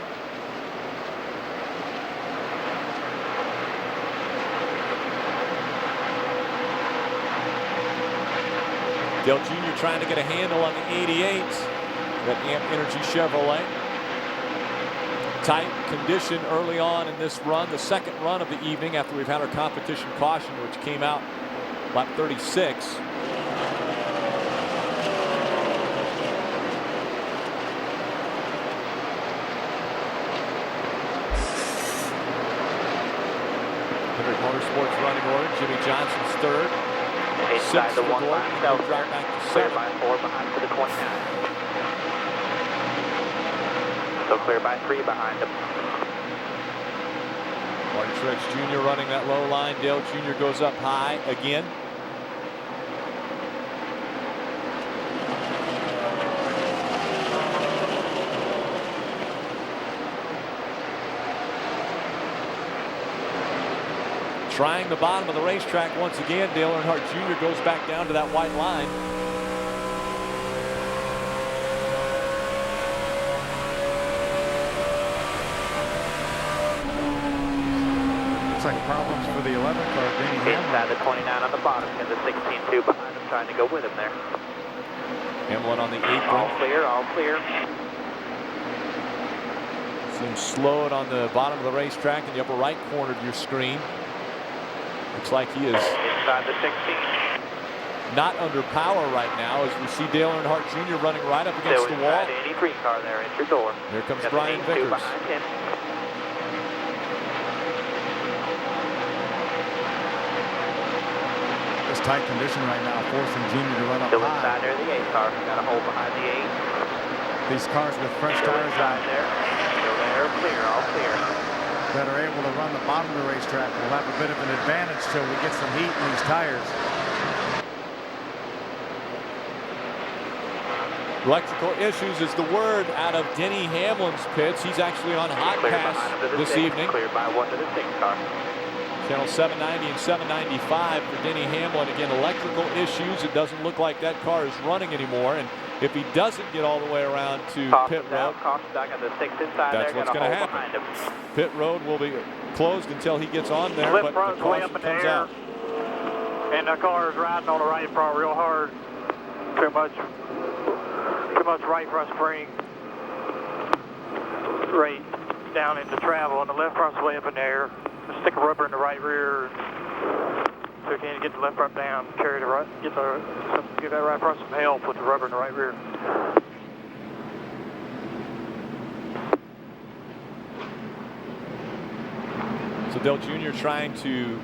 Dale Jr. trying to get a handle on the 88, that Amp Energy Chevrolet. Tight condition early on in this run, the second run of the evening after we've had our competition caution, which came out lap 36. Hendrick Motorsports running order. Jimmy Johnson's third. Inside the 1 by himself. Drop back to Clear 7. by 4 behind for the 29. So clear by 3 behind him. Martin Truex Jr. running that low line. Dale Jr. goes up high again. Trying the bottom of the racetrack once again. Dale Earnhardt Jr. goes back down to that white line. Looks like problems for the 11 car. Denny Hamlin. Inside the 29 on the bottom, and the 16-2 behind him, trying to go with him there. Hamlin on the apron. All clear, all clear. Seems slowed on the bottom of the racetrack in the upper right corner of your screen. Looks like he is inside the 16. Not under power right now, as we see Dale Earnhardt Jr. running right up against the wall. Any green car there at your door. Here comes Brian Vickers. Behind him. This tight condition right now forcing Junior to run up Still high. inside there, the 8 car. Got a hole behind the 8. These cars with fresh Still tires inside there. Still there, clear, all clear. that are able to run the bottom of the racetrack will have a bit of an advantage till we get some heat in these tires. Electrical issues is the word out of Denny Hamlin's pits. He's actually on Hotpass this evening. Cleared by 1 to the 6 car. Channel 790 and 795 for Denny Hamlin. Again, electrical issues. It doesn't look like that car is running anymore. And if he doesn't get all the way around to pit road, that's what's going to happen. Pit road will be closed until he gets on there, but the caution comes out. And the car is riding on the right front real hard. Too much right front spring rate down into travel, and the left front's way up in the air. A stick of rubber in the right rear. So you can get the left front down, carry the right, give that right front some help with the rubber in the right rear. So Dale Jr. trying to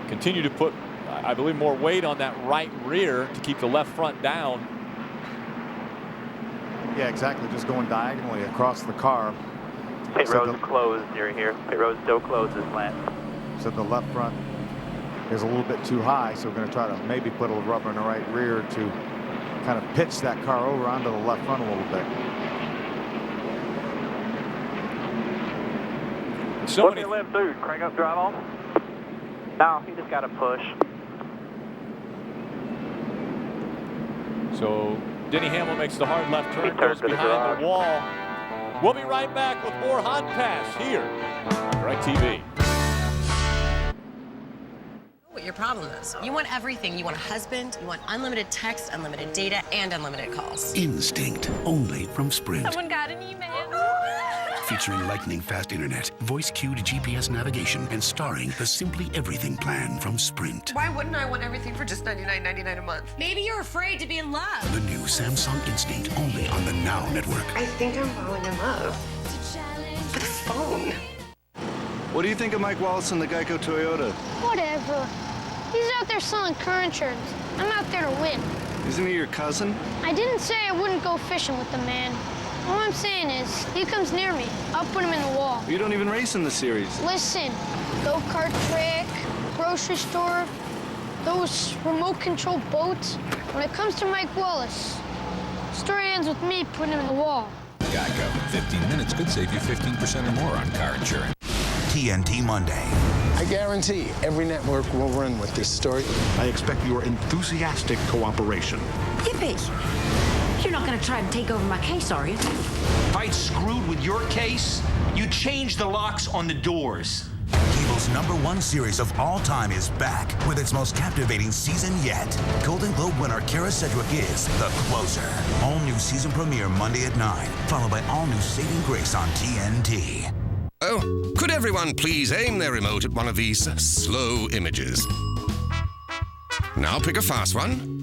continue to put, I believe, more weight on that right rear to keep the left front down. Yeah, exactly. Just going diagonally across the car. Pit road's closed near here. Pit road's still closed this lap. So the left front is a little bit too high, so we're going to try to maybe put a little rubber in the right rear to kind of pitch that car over onto the left front a little bit. So What's your left do? Crank up, drive off? No, he just got to push. So Denny Hamlin makes the hard left turn, goes behind the wall. We'll be right back with more Hotpass here on DirecTV. What your problem is. You want everything. You want a husband, you want unlimited text, unlimited data, and unlimited calls. Instinct, only from Sprint. Someone got an email. Featuring lightning-fast internet, voice-cued GPS navigation, and starring the Simply Everything plan from Sprint. Why wouldn't I want everything for just $99.99 a month? Maybe you're afraid to be in love. The new Samsung Instinct, only on the Now Network. I think I'm falling in love. With a phone. What do you think of Mike Wallace and the Geico Toyota? Whatever. He's out there selling car insurance. I'm out there to win. Isn't he your cousin? I didn't say I wouldn't go fishing with the man. All I'm saying is, he comes near me, I'll put him in the wall. You don't even race in the series. Listen, go-kart track, grocery store, those remote-controlled boats. When it comes to Mike Wallace, the story ends with me putting him in the wall. Geico. 15 minutes could save you 15% or more on car insurance. TNT Monday. I guarantee every network will run with this story. I expect your enthusiastic cooperation. Yippee! You're not going to try to take over my case, are you? If I'd screwed with your case, you'd change the locks on the doors. Cable's #1 series of all time is back with its most captivating season yet. Golden Globe winner Kara Sedgwick is The Closer. All new season premiere Monday at 9, followed by all new Saving Grace on TNT. Oh, could everyone please aim their remote at one of these slow images? Now pick a fast one.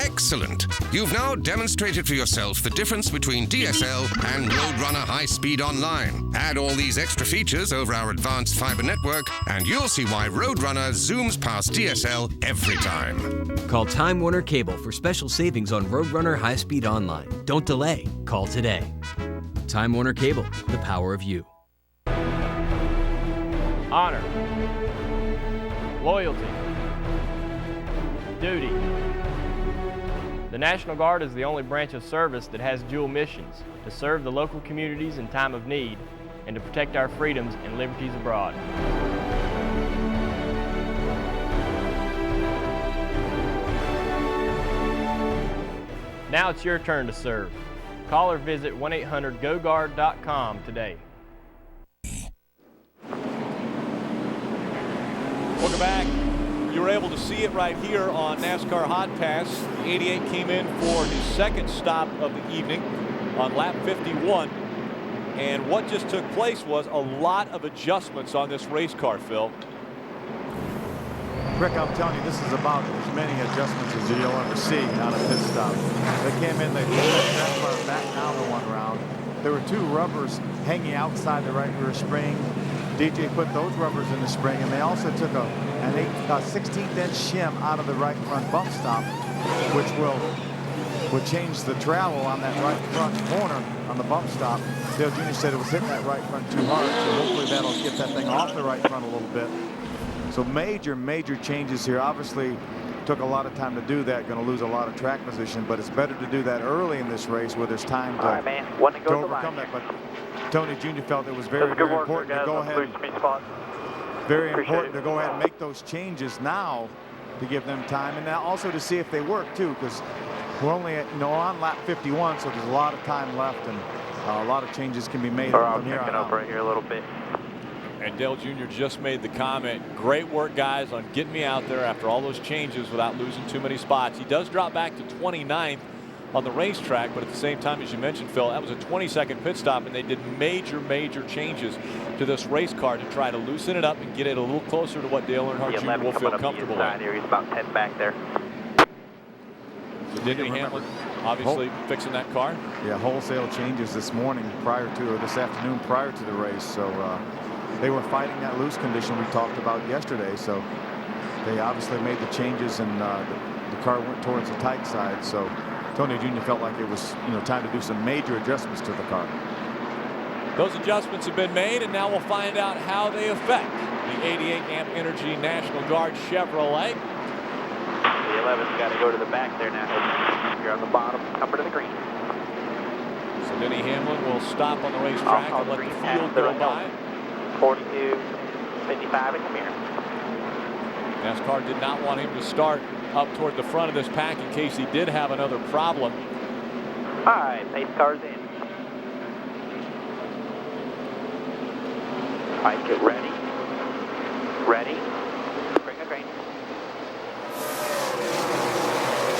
Excellent. You've now demonstrated for yourself the difference between DSL and Roadrunner High-Speed Online. Add all these extra features over our advanced fiber network, and you'll see why Roadrunner zooms past DSL every time. Call Time Warner Cable for special savings on Roadrunner High-Speed Online. Don't delay. Call today. Time Warner Cable, the power of you. Honor, loyalty, duty. The National Guard is the only branch of service that has dual missions: to serve the local communities in time of need and to protect our freedoms and liberties abroad. Now it's your turn to serve. Call or visit 1-800-GO-GUARD.com today. Welcome back. You were able to see it right here on NASCAR Hotpass. 88 came in for his second stop of the evening on lap 51. And what just took place was a lot of adjustments on this race car, Phil. Rick, I'm telling you, this is about as many adjustments as you'll ever see on a pit stop. They came in, they pulled that car back down to one round. There were two rubbers hanging outside the right rear spring. DJ put those rubbers in the spring, and they also took a 16th inch shim out of the right front bump stop, which will change the travel on that right front corner on the bump stop. Dale Jr. said it was hitting that right front too hard, so hopefully that'll get that thing off the right front a little bit. So major changes here. Obviously took a lot of time to do that, going to lose a lot of track position, but it's better to do that early in this race where there's time to, to overcome that. But Tony Jr. felt it was very important to go ahead. Very important to go ahead and make those changes now to give them time, and now also to see if they work too, because we're only on lap 51, so there's a lot of time left, and a lot of changes can be made from here on out. Right here a little bit. And Dale Jr. just made the comment, great work, guys, on getting me out there after all those changes without losing too many spots. He does drop back to 29th, on the racetrack, but at the same time, as you mentioned, Phil, that was a 20-second pit stop, and they did major changes to this race car to try to loosen it up and get it a little closer to what Dale Earnhardt Jr. will feel comfortable with. He's about 10 back there. So Denny Hamlin obviously fixing that car. Yeah, wholesale changes this morning prior to, or this afternoon prior to the race. So they were fighting that loose condition we talked about yesterday. So they obviously made the changes, and the car went towards the tight side. So Tony Jr. felt like it was, time to do some major adjustments to the car. Those adjustments have been made, and now we'll find out how they affect the 88 Amp Energy National Guard Chevrolet. The 11's got to go to the back there now. You're on the bottom, number to the green. So Denny Hamlin will stop on the racetrack and let the field go by. 42-55 and come here. NASCAR did not want him to start up toward the front of this pack in case he did have another problem. All right, pace car's in. All right, get ready. Ready. Bring a green.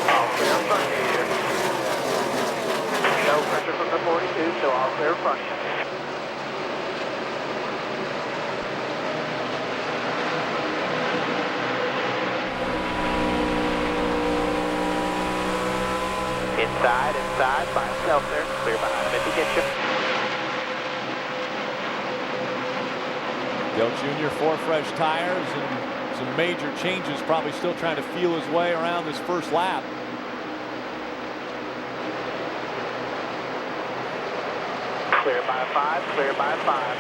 All clear in front of you. No pressure from the 42, so all clear in front of you. Inside, by himself there. Clear behind him if he gets you. Dale Jr. 4 fresh tires and some major changes, probably still trying to feel his way around this first lap. Clear by 5, clear by 5.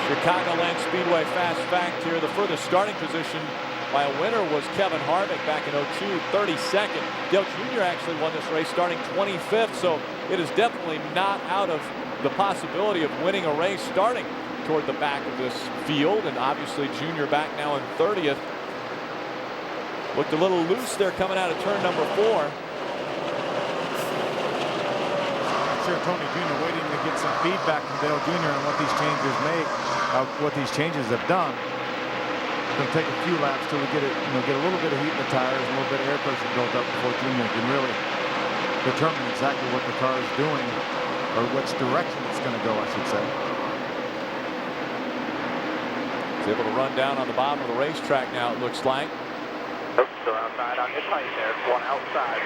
Chicagoland Speedway fast fact here. The furthest starting position by a winner was Kevin Harvick back in 02, 32nd. Dale Jr. actually won this race starting 25th, so it is definitely not out of the possibility of winning a race starting toward the back of this field. And obviously Jr. back now in 30th. Looked a little loose there coming out of turn number 4. I'm sure Tony Jr. waiting to get some feedback from Dale Jr. on what these changes make. What these changes have done. It's going to take a few laps till we get it, get a little bit of heat in the tires, a little bit of air pressure built up before Junior can really determine exactly what the car is doing, or which direction it's going to go, I should say. He's able to run down on the bottom of the racetrack now, it looks like. Still outside on your tight there. One outside.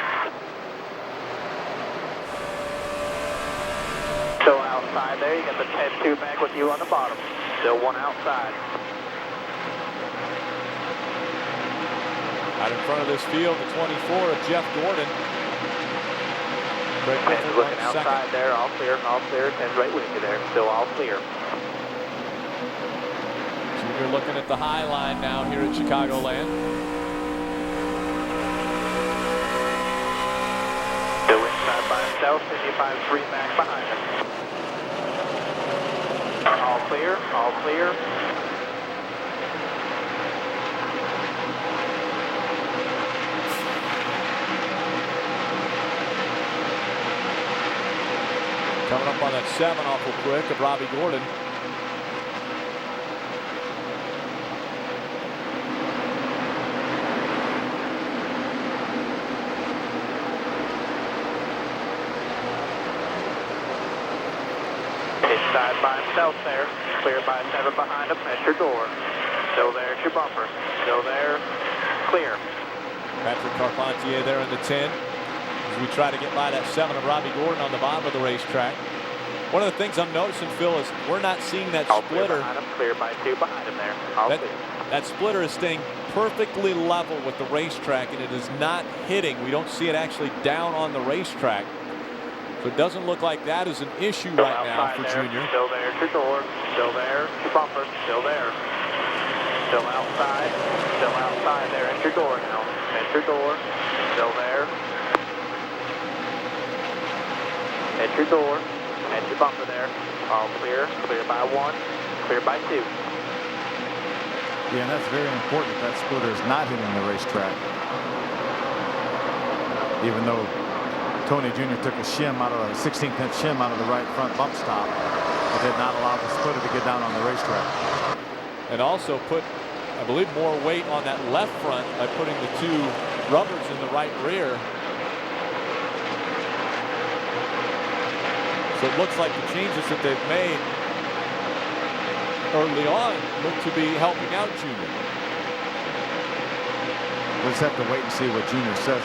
Still outside there. You got the 10-2 back with you on the bottom. Still one outside. Out in front of this field, the 24 of Jeff Gordon. Ten's looking outside there. All clear, all clear. 10's right with you there. Still all clear. Junior looking at the high line now here at Chicagoland. Still inside by himself. 55 back behind him. All clear, all clear. Coming up on that 7 awful quick of Robbie Gordon. Inside by himself there. Clear by 7 behind him. That's your door. Still there at your bumper. Still there. Clear. Patrick Carpentier there in the 10. As we try to get by that 7 of Robbie Gordon on the bottom of the racetrack. One of the things I'm noticing, Phil, is we're not seeing that splitter. Clear by 2 behind him there. That splitter is staying perfectly level with the racetrack, and it is not hitting. We don't see it actually down on the racetrack. So it doesn't look like that is an issue right now for Junior. Still there at your door. Still there at your bumper. Still there. Still outside. Still outside there at your door now. At your door. Still there. At your door. At your bumper there. All clear. Clear by 1. Clear by 2. Yeah, and that's very important that splitter is not hitting the racetrack. Even though Tony Jr. took a shim out of a 16th-inch shim out of the right front bump stop, it did not allow the splitter to get down on the racetrack. and also put, I believe, more weight on that left front by putting the two rubbers in the right rear. So it looks like the changes that they've made early on look to be helping out Junior. We'll just have to wait and see what Junior says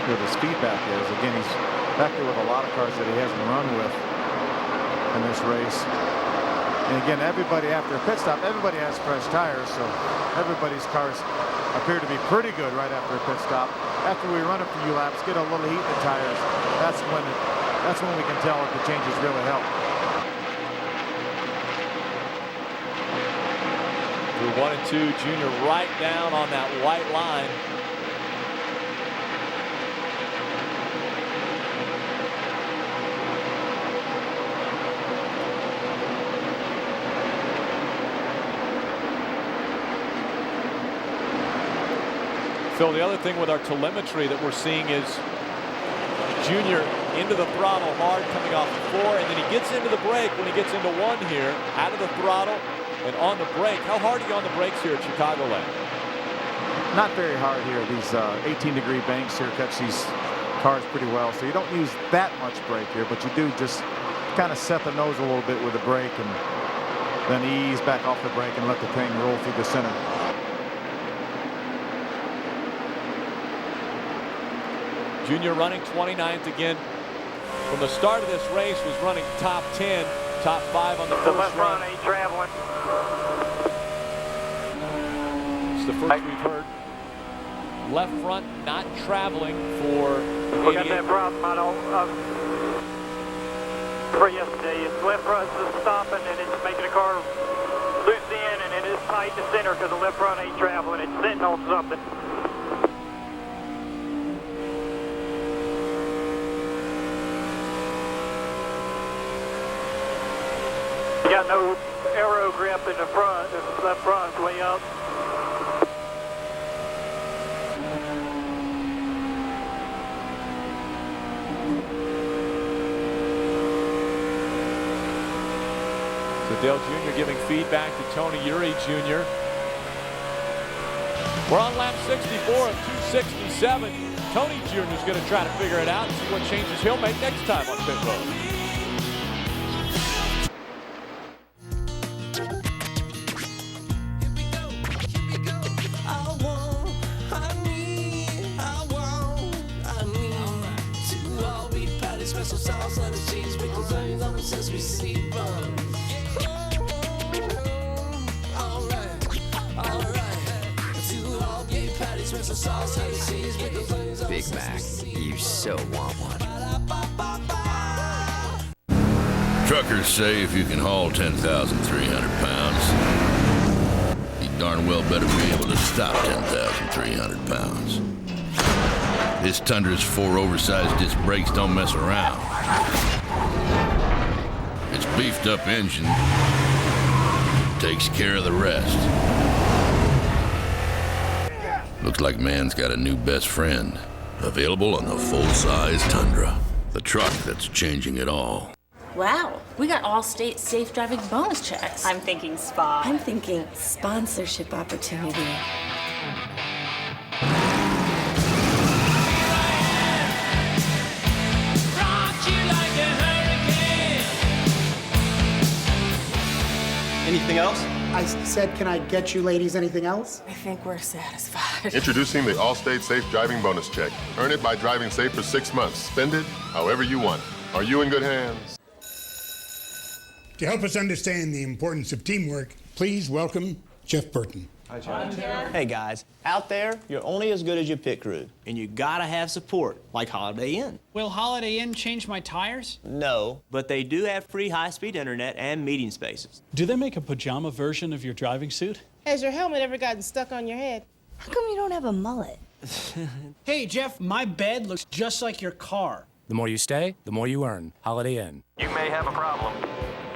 what his feedback is. Again, he's back there with a lot of cars that he hasn't run with in this race. And again, everybody after a pit stop, everybody has fresh tires, so everybody's cars appear to be pretty good right after a pit stop. After we run a few laps, get a little heat in the tires, that's when we can tell if the changes really help. Through 1 and 2, Junior right down on that white line. Phil, the other thing with our telemetry that we're seeing is Junior into the throttle hard coming off the 4, and then he gets into the brake when he gets into 1 here, out of the throttle and on the brake. How hard are you on the brakes here at Chicagoland? Not very hard here. These 18-degree banks here catch these cars pretty well, so you don't use that much brake here, but you do just kind of set the nose a little bit with the brake and then ease back off the brake and let the train roll through the center. Junior running 29th again. From the start of this race was running top 10, top 5 on the first left run. front ain't traveling. It's the first we've heard. Left front not traveling for We got that problem for yesterday. It's left front is stopping and it's making the car loose in, and it is tight in the center because the left front ain't traveling. It's sitting on something. You got no aero grip in the front. The left front's way up. So Dale Jr. giving feedback to Tony Uri Jr. We're on lap 64 of 267. Tony Jr. is going to try to figure it out and see what changes he'll make next time on pit road. Big Mac, you so want one. Truckers say if you can haul 10,300 pounds, you darn well better be able to stop 10,300 pounds. This Tundra's 4 oversized disc brakes don't mess around. Its beefed up engine takes care of the rest. Looks like man's got a new best friend. Available on the full-size Tundra. The truck that's changing it all. Wow, we got all state safe driving bonus checks. I'm thinking spa. I'm thinking sponsorship opportunity. Anything else? I said, can I get you ladies anything else? I think we're satisfied. Introducing the Allstate Safe Driving Bonus Check. Earn it by driving safe for 6 months. Spend it however you want. Are you in good hands? To help us understand the importance of teamwork, please welcome Jeff Burton. Hi, Jeff. Hey, guys. Out there, you're only as good as your pit crew. And you gotta have support, like Holiday Inn. Will Holiday Inn change my tires? No, but they do have free high-speed internet and meeting spaces. Do they make a pajama version of your driving suit? Has your helmet ever gotten stuck on your head? How come you don't have a mullet? Hey, Jeff, my bed looks just like your car. The more you stay, the more you earn. Holiday Inn. You may have a problem.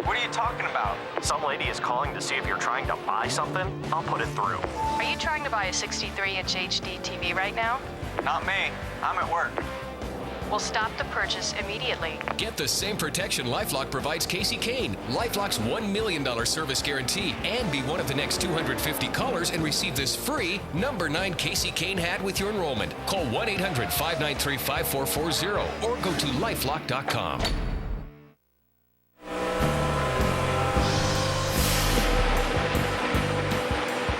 What are you talking about? Some lady is calling to see if you're trying to buy something? I'll put it through. Are you trying to buy a 63-inch HD TV right now? Not me. I'm at work. will stop the purchase immediately. Get the same protection LifeLock provides Casey Kane. LifeLock's $1 million service guarantee, and be one of the next 250 callers and receive this free number 9 Casey Kane hat with your enrollment. Call 1-800-593-5440 or go to lifelock.com.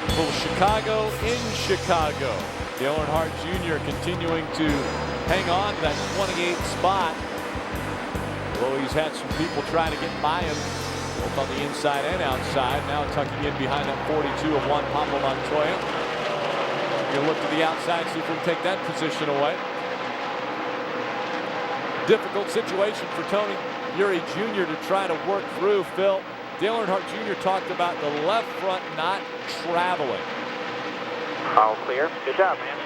Little Chicago in Chicago. Dale Earnhardt Jr. continuing to hang on to that 28th spot. Well, he's had some people trying to get by him, both on the inside and outside. Now tucking in behind that 42 of Juan Pablo Montoya. Going to look to the outside, see if we can take that position away. Difficult situation for Tony Eury Jr. to try to work through. Phil, Dale Earnhardt Jr. talked about the left front not traveling. All clear. Good job, man.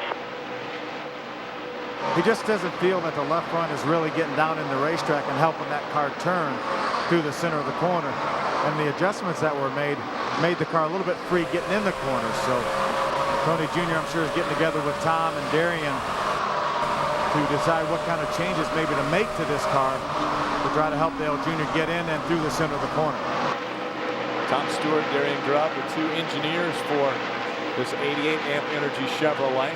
He just doesn't feel that the left front is really getting down in the racetrack and helping that car turn through the center of the corner. And the adjustments that were made the car a little bit free getting in the corner. So Tony Jr., I'm sure, is getting together with Tom and Darian to decide what kind of changes maybe to make to this car to try to help Dale Jr. get in and through the center of the corner. Tom Stewart, Darian Grubb, the two engineers for this 88 amp energy Chevrolet.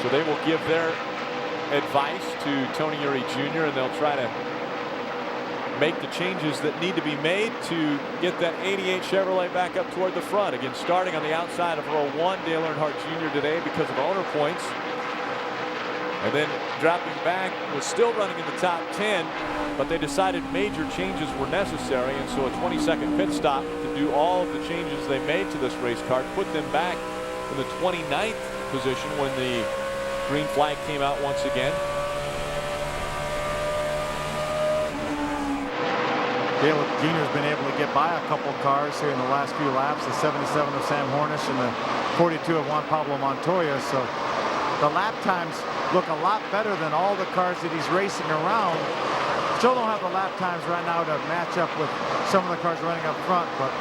So they will give their advice to Tony Eury Jr. and they'll try to make the changes that need to be made to get that 88 Chevrolet back up toward the front. Again, starting on the outside of row 1, Dale Earnhardt Jr. today because of owner points. And then dropping back, was still running in the top 10, but they decided major changes were necessary, and so a 20-second pit stop to do all of the changes they made to this race car put them back in the 29th position when the green flag came out once again. Dale Jr. has been able to get by a couple cars here in the last few laps, the 77 of Sam Hornish and the 42 of Juan Pablo Montoya. So the lap times look a lot better than all the cars that he's racing around. Still don't have the lap times right now to match up with some of the cars running up front, but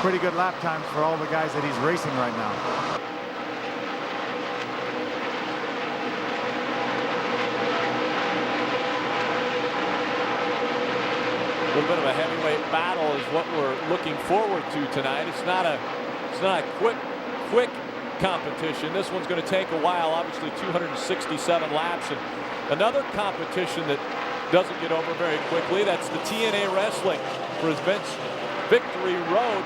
pretty good lap times for all the guys that he's racing right now. A little bit of a heavyweight battle is what we're looking forward to tonight. It's not a quick competition. This one's going to take a while. Obviously 267 laps, and another competition that doesn't get over very quickly. That's the TNA Wrestling Presents Victory Road.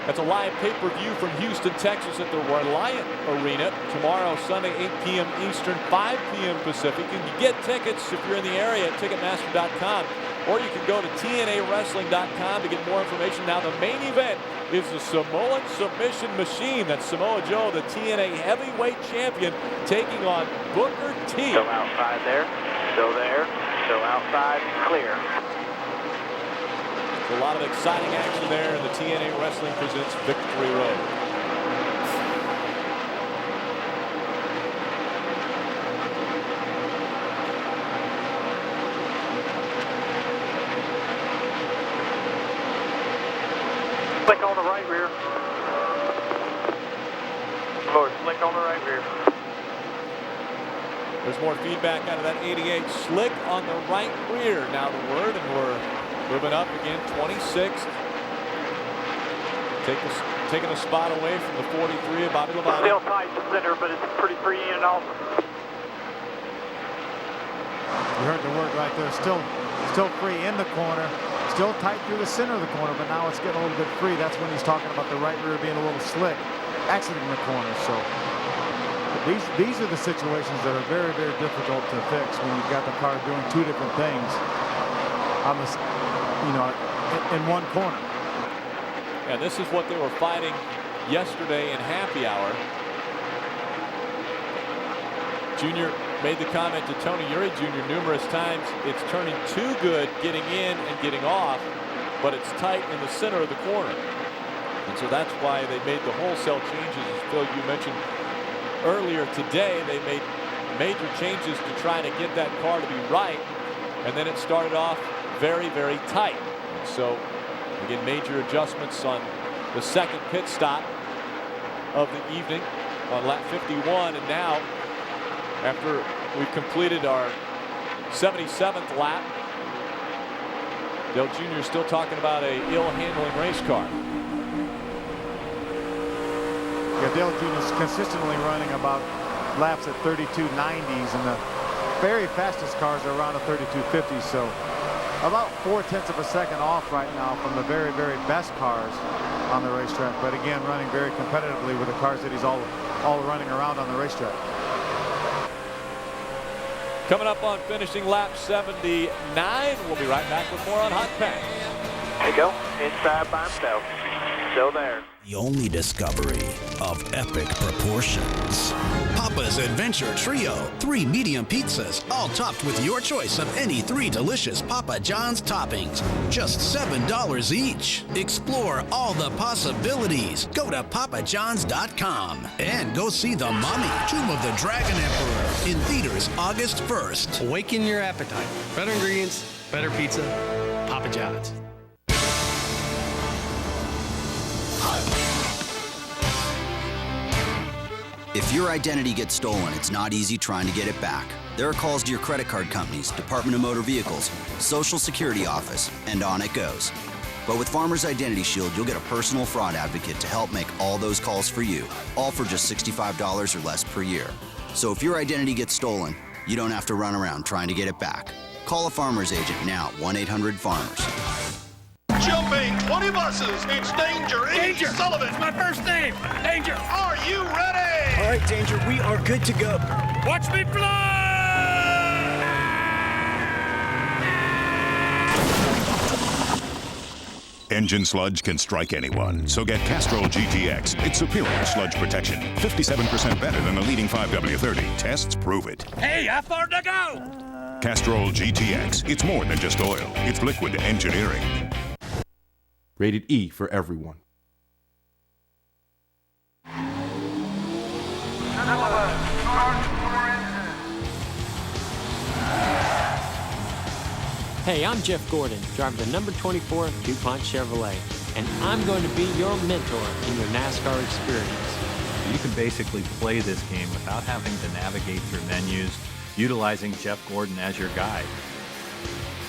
That's a live pay-per-view from Houston, Texas at the Reliant Arena tomorrow, Sunday, 8 p.m. Eastern, 5 p.m. Pacific. You can get tickets if you're in the area at Ticketmaster.com, or you can go to TNAWrestling.com to get more information. Now, the main event is the Samoan Submission Machine. That's Samoa Joe, the TNA Heavyweight Champion, taking on Booker T. Still outside there. Still there. Still outside. Clear. A lot of exciting action there in the TNA Wrestling Presents Victory Road. Slick on the right rear. Lord, slick on the right rear. There's more feedback out of that 88. Slick on the right rear. Now the word, and we're moving up again, 26th. Taking a spot away from the 43 of Bobby Labonte. Still tight to center, but it's pretty free in and also. You heard the word right there. Still free in the corner. Still tight through the center of the corner, but now it's getting a little bit free. That's when he's talking about the right rear being a little slick, exiting the corner. So these are the situations that are very, very difficult to fix when you've got the car doing two different things on this, in one corner. And this is what they were fighting yesterday in happy hour. Junior made the comment to Tony Eury Jr. numerous times, it's turning too good getting in and getting off, but it's tight in the center of the corner. And so that's why they made the wholesale changes. As Phil, you mentioned earlier today, they made major changes to try to get that car to be right. And then it started off very, very tight. And so, again, major adjustments on the second pit stop of the evening on lap 51, and now after we've completed our 77th lap, Dale Jr. is still talking about a ill-handling race car. Yeah, Dale Jr. is consistently running about laps at 32.90s, and the very fastest cars are around a 32.50, so about 0.4 of a second off right now from the very, very best cars on the racetrack. But again, running very competitively with the cars that he's all running around on the racetrack. Coming up on finishing lap 79, we'll be right back with more on Hotpass. There you go, inside by himself, still there. The only discovery of epic proportions. Papa's Adventure Trio. 3 medium pizzas, all topped with your choice of any 3 delicious Papa John's toppings. Just $7 each. Explore all the possibilities. Go to papajohns.com and go see The Mummy, Tomb of the Dragon Emperor, in theaters August 1st. Awaken your appetite. Better ingredients, better pizza, Papa John's. If your identity gets stolen, it's not easy trying to get it back. There are calls to your credit card companies, Department of Motor Vehicles, Social Security Office, and on it goes. But with Farmers Identity Shield, you'll get a personal fraud advocate to help make all those calls for you, all for just $65 or less per year. So if your identity gets stolen, you don't have to run around trying to get it back. Call a Farmers agent now, 1-800-FARMERS. Jumping 20 buses, it's Danger! Danger! Sullivan! It's my first name! Danger! Are you ready? All right, Danger, we are good to go. Watch me fly! Engine sludge can strike anyone, so get Castrol GTX. It's superior sludge protection. 57% better than the leading 5W30. Tests prove it. Hey, how far to go? Castrol GTX. It's more than just oil. It's liquid engineering. Rated E for everyone. Hey, I'm Jeff Gordon, driving the number 24 DuPont Chevrolet, and I'm going to be your mentor in your NASCAR experience. You can basically play this game without having to navigate through menus, utilizing Jeff Gordon as your guide.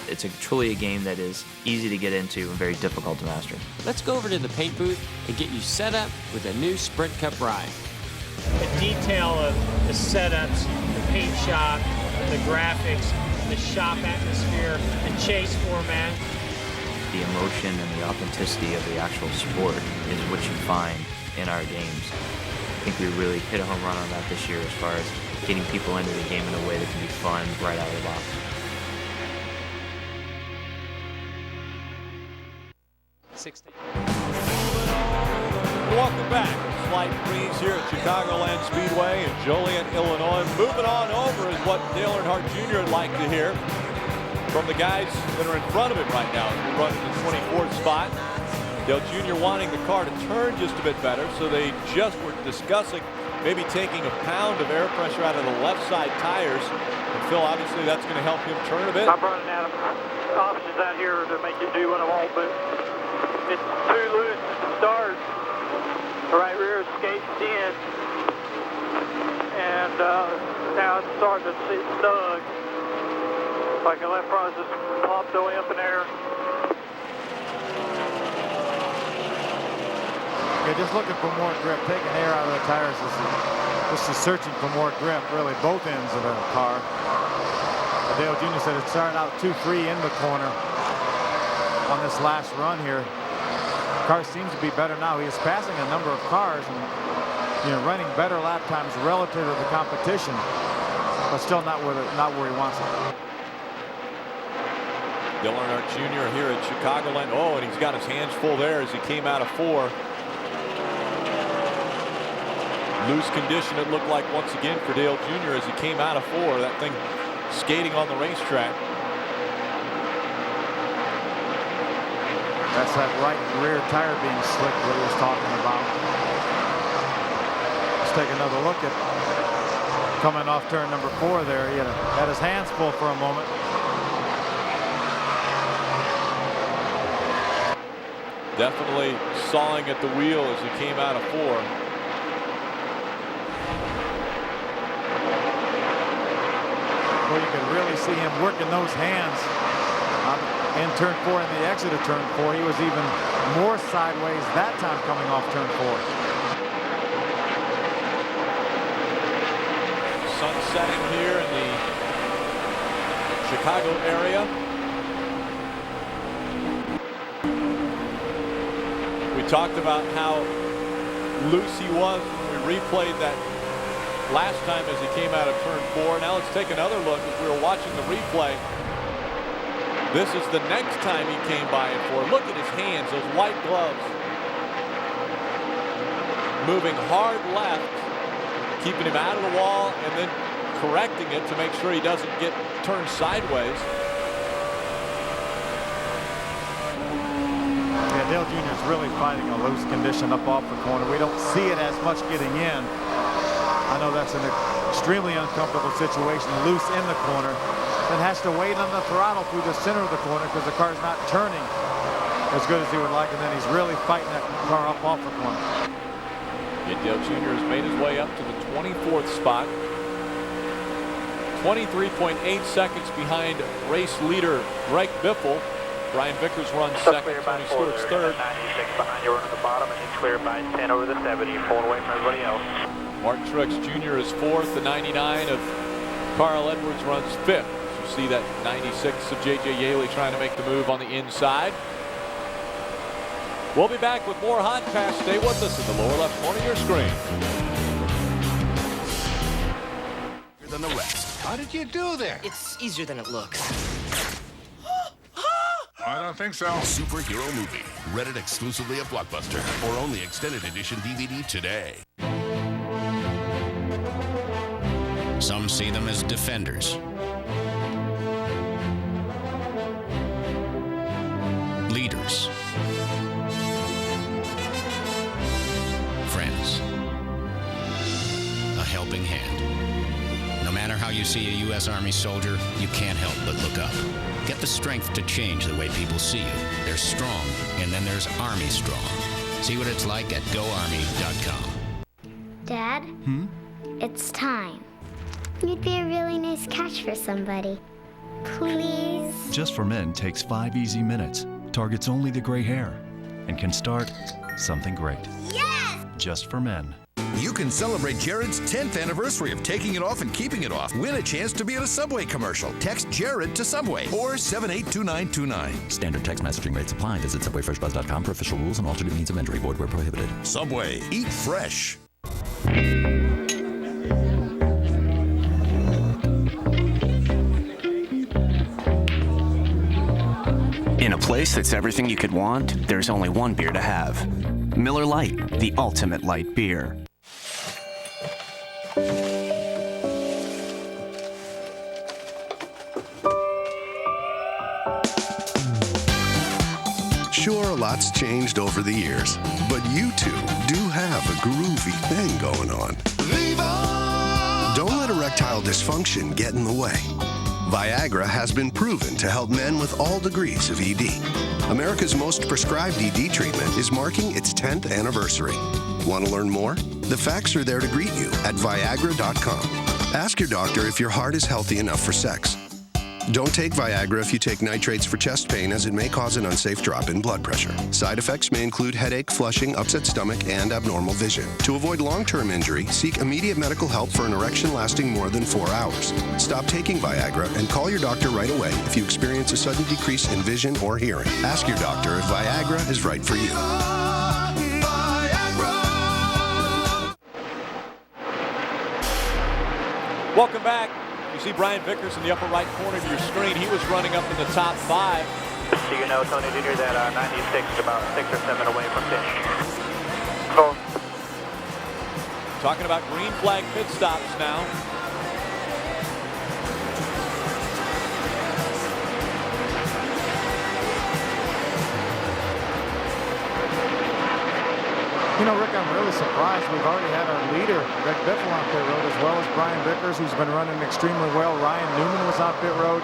It's truly a game that is easy to get into and very difficult to master. Let's go over to the paint booth and get you set up with a new Sprint Cup ride. The detail of the setups, the paint shop, the graphics, the shop atmosphere, the chase format. The emotion and the authenticity of the actual sport is what you find in our games. I think we really hit a home run on that this year as far as getting people into the game in a way that can be fun right out of the box. Welcome back. Slight breeze here at Chicagoland Speedway in Joliet, Illinois. Moving on over is what Dale Earnhardt Jr. would like to hear from the guys that are in front of him right now. As we run to the 24th spot. Dale Jr. wanting the car to turn just a bit better, so they just were discussing maybe taking a pound of air pressure out of the left side tires. And Phil, obviously that's going to help him turn a bit. I'm running out of options out here to make it do what I want, but it's too loose to start. The right rear is skating in, and now it's starting to see snug. Like the left front just popped the way up in there. Yeah, just looking for more grip, taking air out of the tires. This is searching for more grip, really, both ends of the car. Dale Jr. said it started out 2-3 in the corner on this last run here. Car seems to be better now. He is passing a number of cars and running better lap times relative to the competition, but still not where he wants it. Dale Earnhardt Jr. here at Chicagoland. Oh, and he's got his hands full there as he came out of 4. Loose condition it looked like once again for Dale Jr. as he came out of 4. That thing skating on the racetrack. That's that right rear tire being slicked that he was talking about. Let's take another look at coming off turn number 4 there. He had his hands full for a moment. Definitely sawing at the wheel as he came out of 4. Chicago, you could really see him working those hands in turn 4 and the exit of turn 4. He was even more sideways that time coming off turn 4. Sun setting here in the Chicago area. We talked about how loose he was when we replayed that last time as he came out of turn 4. Now let's take another look as we were watching the replay. This is the next time he came by in 4. Look at his hands, those white gloves. Moving hard left, keeping him out of the wall, and then correcting it to make sure he doesn't get turned sideways. Yeah, Dale Jr. is really fighting a loose condition up off the corner. We don't see it as much getting in. I know that's an extremely uncomfortable situation, loose in the corner. Then has to wait on the throttle through the center of the corner because the car's not turning as good as he would like, and then he's really fighting that car up off the corner. Yeah, Dale Jr. has made his way up to the 24th spot. 23.8 seconds behind race leader Greg Biffle. Brian Vickers runs second, Tony Stewart's third. 96 behind you, running the bottom, and he's cleared by 10 over the 70, pulling away from everybody else. Mark Truex Jr. is fourth. The 99 of Carl Edwards runs fifth. You see that 96 of J.J. Yaley trying to make the move on the inside. We'll be back with more Hot Pass. Stay with us in the lower left corner of your screen. Than the rest. How did you do there? It's easier than it looks. I don't think so. Superhero movie. Rented exclusively at Blockbuster or only extended edition DVD today. Some see them as defenders, leaders, friends, a helping hand. No matter how you see a U.S. Army soldier, you can't help but look up. Get the strength to change the way people see you. There's strong, and then there's Army Strong. See what it's like at GoArmy.com. Dad? It's time. You'd be a really nice catch for somebody. Please? Just for Men takes 5 easy minutes, targets only the gray hair, and can start something great. Yes! Just for Men. You can celebrate Jared's 10th anniversary of taking it off and keeping it off. Win a chance to be in a Subway commercial. Text Jared to Subway or 782929. Standard text messaging rates apply. Visit SubwayFreshBuzz.com for official rules and alternate means of entry. Void where prohibited. Subway. Eat fresh. In a place that's everything you could want, there's only one beer to have. Miller Lite, the ultimate light beer. Sure, a lot's changed over the years, but you two do have a groovy thing going on. Don't let erectile dysfunction get in the way. Viagra has been proven to help men with all degrees of ED. America's most prescribed ED treatment is marking its 10th anniversary. Want to learn more? The facts are there to greet you at Viagra.com. Ask your doctor if your heart is healthy enough for sex. Don't take Viagra if you take nitrates for chest pain, as it may cause an unsafe drop in blood pressure. Side effects may include headache, flushing, upset stomach, and abnormal vision. To avoid long-term injury, seek immediate medical help for an erection lasting more than 4 hours. Stop taking Viagra and call your doctor right away if you experience a sudden decrease in vision or hearing. Ask your doctor if Viagra is right for you. Welcome back. You see Brian Vickers in the upper right corner of your screen. He was running up in the top 5. So you know, Tony Jr., that 96 is about 6 or 7 away from finish. Cool. Talking about green flag pit stops now. You know, Rick, I'm really surprised we've already had our leader, Greg Biffle, on pit road, as well as Brian Vickers, who's been running extremely well. Ryan Newman was on pit road.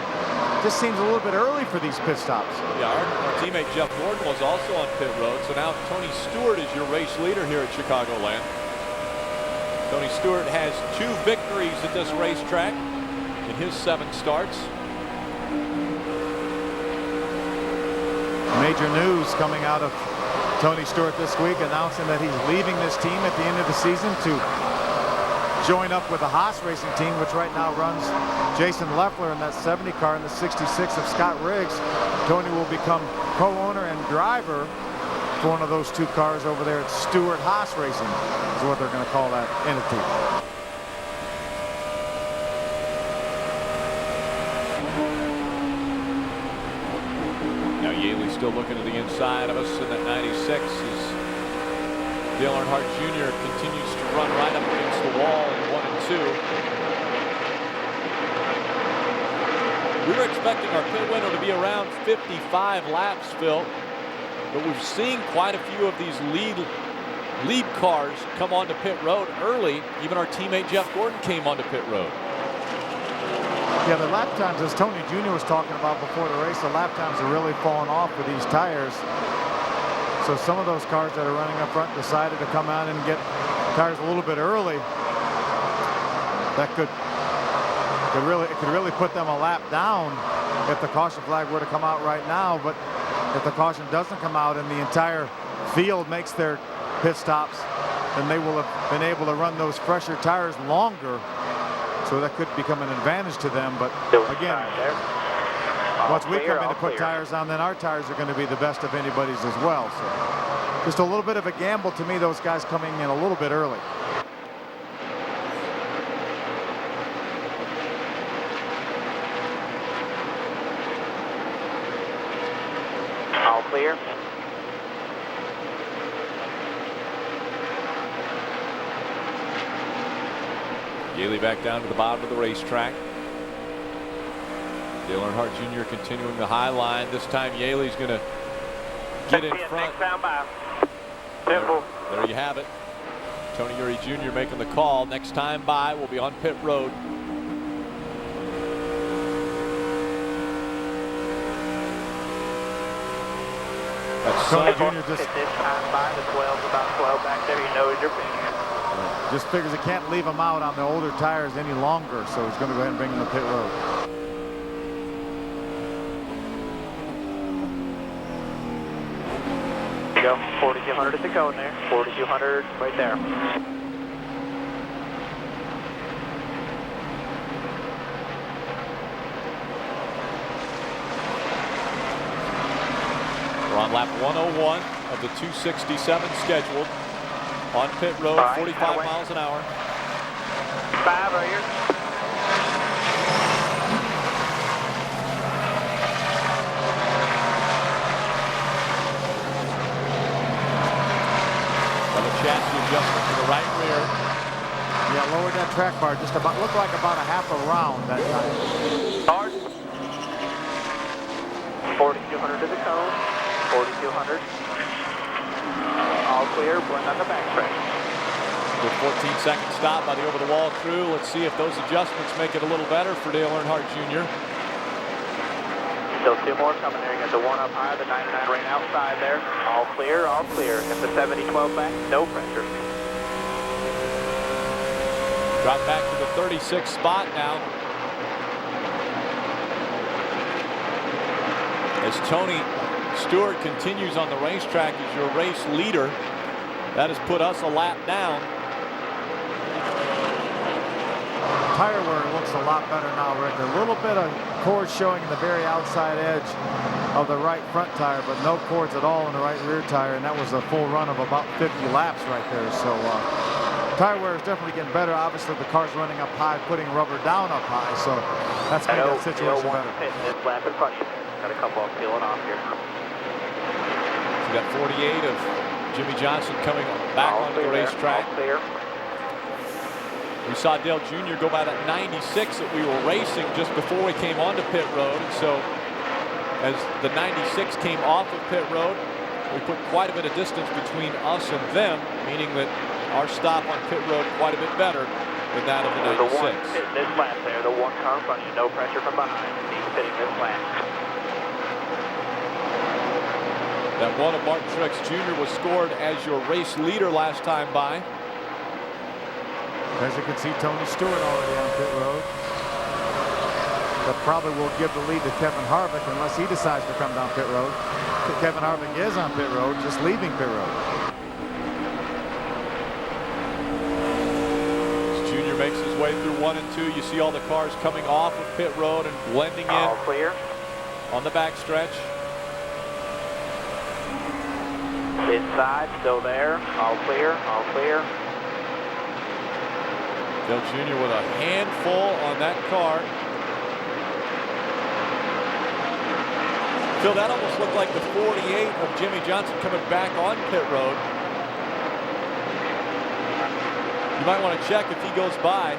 Just seems a little bit early for these pit stops. Yeah, our teammate Jeff Gordon was also on pit road. So now Tony Stewart is your race leader here at Chicagoland. Tony Stewart has 2 victories at this racetrack. in his 7 starts. Major news coming out of Tony Stewart this week, announcing that he's leaving this team at the end of the season to join up with the Haas racing team, which right now runs Jason Leffler in that 70 car and the 66 of Scott Riggs. Tony will become co-owner and driver for one of those 2 cars over there at Stewart Haas Racing, is what they're going to call that entity. Now Yaley's still looking to the inside of us in that 96 as Dale Earnhardt Jr. continues to run right up against the wall in 1 and 2. We were expecting our pit window to be around 55 laps, Phil, but we've seen quite a few of these lead cars come onto pit road early. Even our teammate Jeff Gordon came onto pit road. Yeah, the lap times, as Tony Jr. was talking about before the race, the lap times are really falling off with these tires. So some of those cars that are running up front decided to come out and get tires a little bit early. That could really put them a lap down if the caution flag were to come out right now. But if the caution doesn't come out and the entire field makes their pit stops, then they will have been able to run those fresher tires longer. So that could become an advantage to them. But again, once we come in to put tires on, then our tires are going to be the best of anybody's as well. So just a little bit of a gamble to me, those guys coming in a little bit early. All clear. Yaley back down to the bottom of the racetrack. Dale Earnhardt Jr. continuing the high line. This time Yaley's going to get in front. There you have it. Tony Uri Jr. making the call. Next time by will be on pit road. That's Tony Jr. just this time by the 12's about 12 back there. You know your finish. Just figures he can't leave them out on the older tires any longer, so he's going to go ahead and bring them to pit road. Go 4,200 at the cone there. 4,200 right there. We're on lap 101 of the 267 scheduled. On pit road, 45 miles an hour. 5 right here. Another chassis adjustment to the right rear. Yeah, lowered that track bar just about, looked like about a half a round that time. Hard. 4,200 to the cone. 4,200. All clear, blend on the backstretch. Good 14-second stop by the over-the-wall crew. Let's see if those adjustments make it a little better for Dale Earnhardt Jr. Still 2 more coming there. You got the 1 up high, the 99 right outside there. All clear, all clear. Got the 70-12 back, no pressure. Drop back to the 36th spot now. As Tony Stewart continues on the racetrack as your race leader, that has put us a lap down. Tire wear looks a lot better now, Rick. A little bit of cords showing in the very outside edge of the right front tire, but no cords at all in the right rear tire, and that was a full run of about 50 laps right there. So tire wear is definitely getting better. Obviously, the car's running up high, putting rubber down up high, so that's made that situation better. This lap in front. Got a couple of peeling off here. We got 48 of Jimmy Johnson coming back onto the racetrack. We saw Dale Jr. go by that 96 that we were racing just before we came onto pit road. And so as the 96 came off of pit road, we put quite a bit of distance between us and them, meaning that our stop on pit road quite a bit better than that of the 96. The one hitting this lap there, the 1 car in front of you, no pressure from behind. He's hitting this lap. That one of Martin Truex Jr. was scored as your race leader last time by. As you can see, Tony Stewart already on pit road. but probably will give the lead to Kevin Harvick unless he decides to come down pit road. Kevin Harvick is on pit road, just leaving pit road. Junior makes his way through 1 and 2. You see all the cars coming off of pit road and blending in. All clear. On the back stretch. Inside, still there. All clear, all clear. Dale Jr. with a handful on that car. Phil, that almost looked like the 48 of Jimmy Johnson coming back on pit road. You might want to check if he goes by.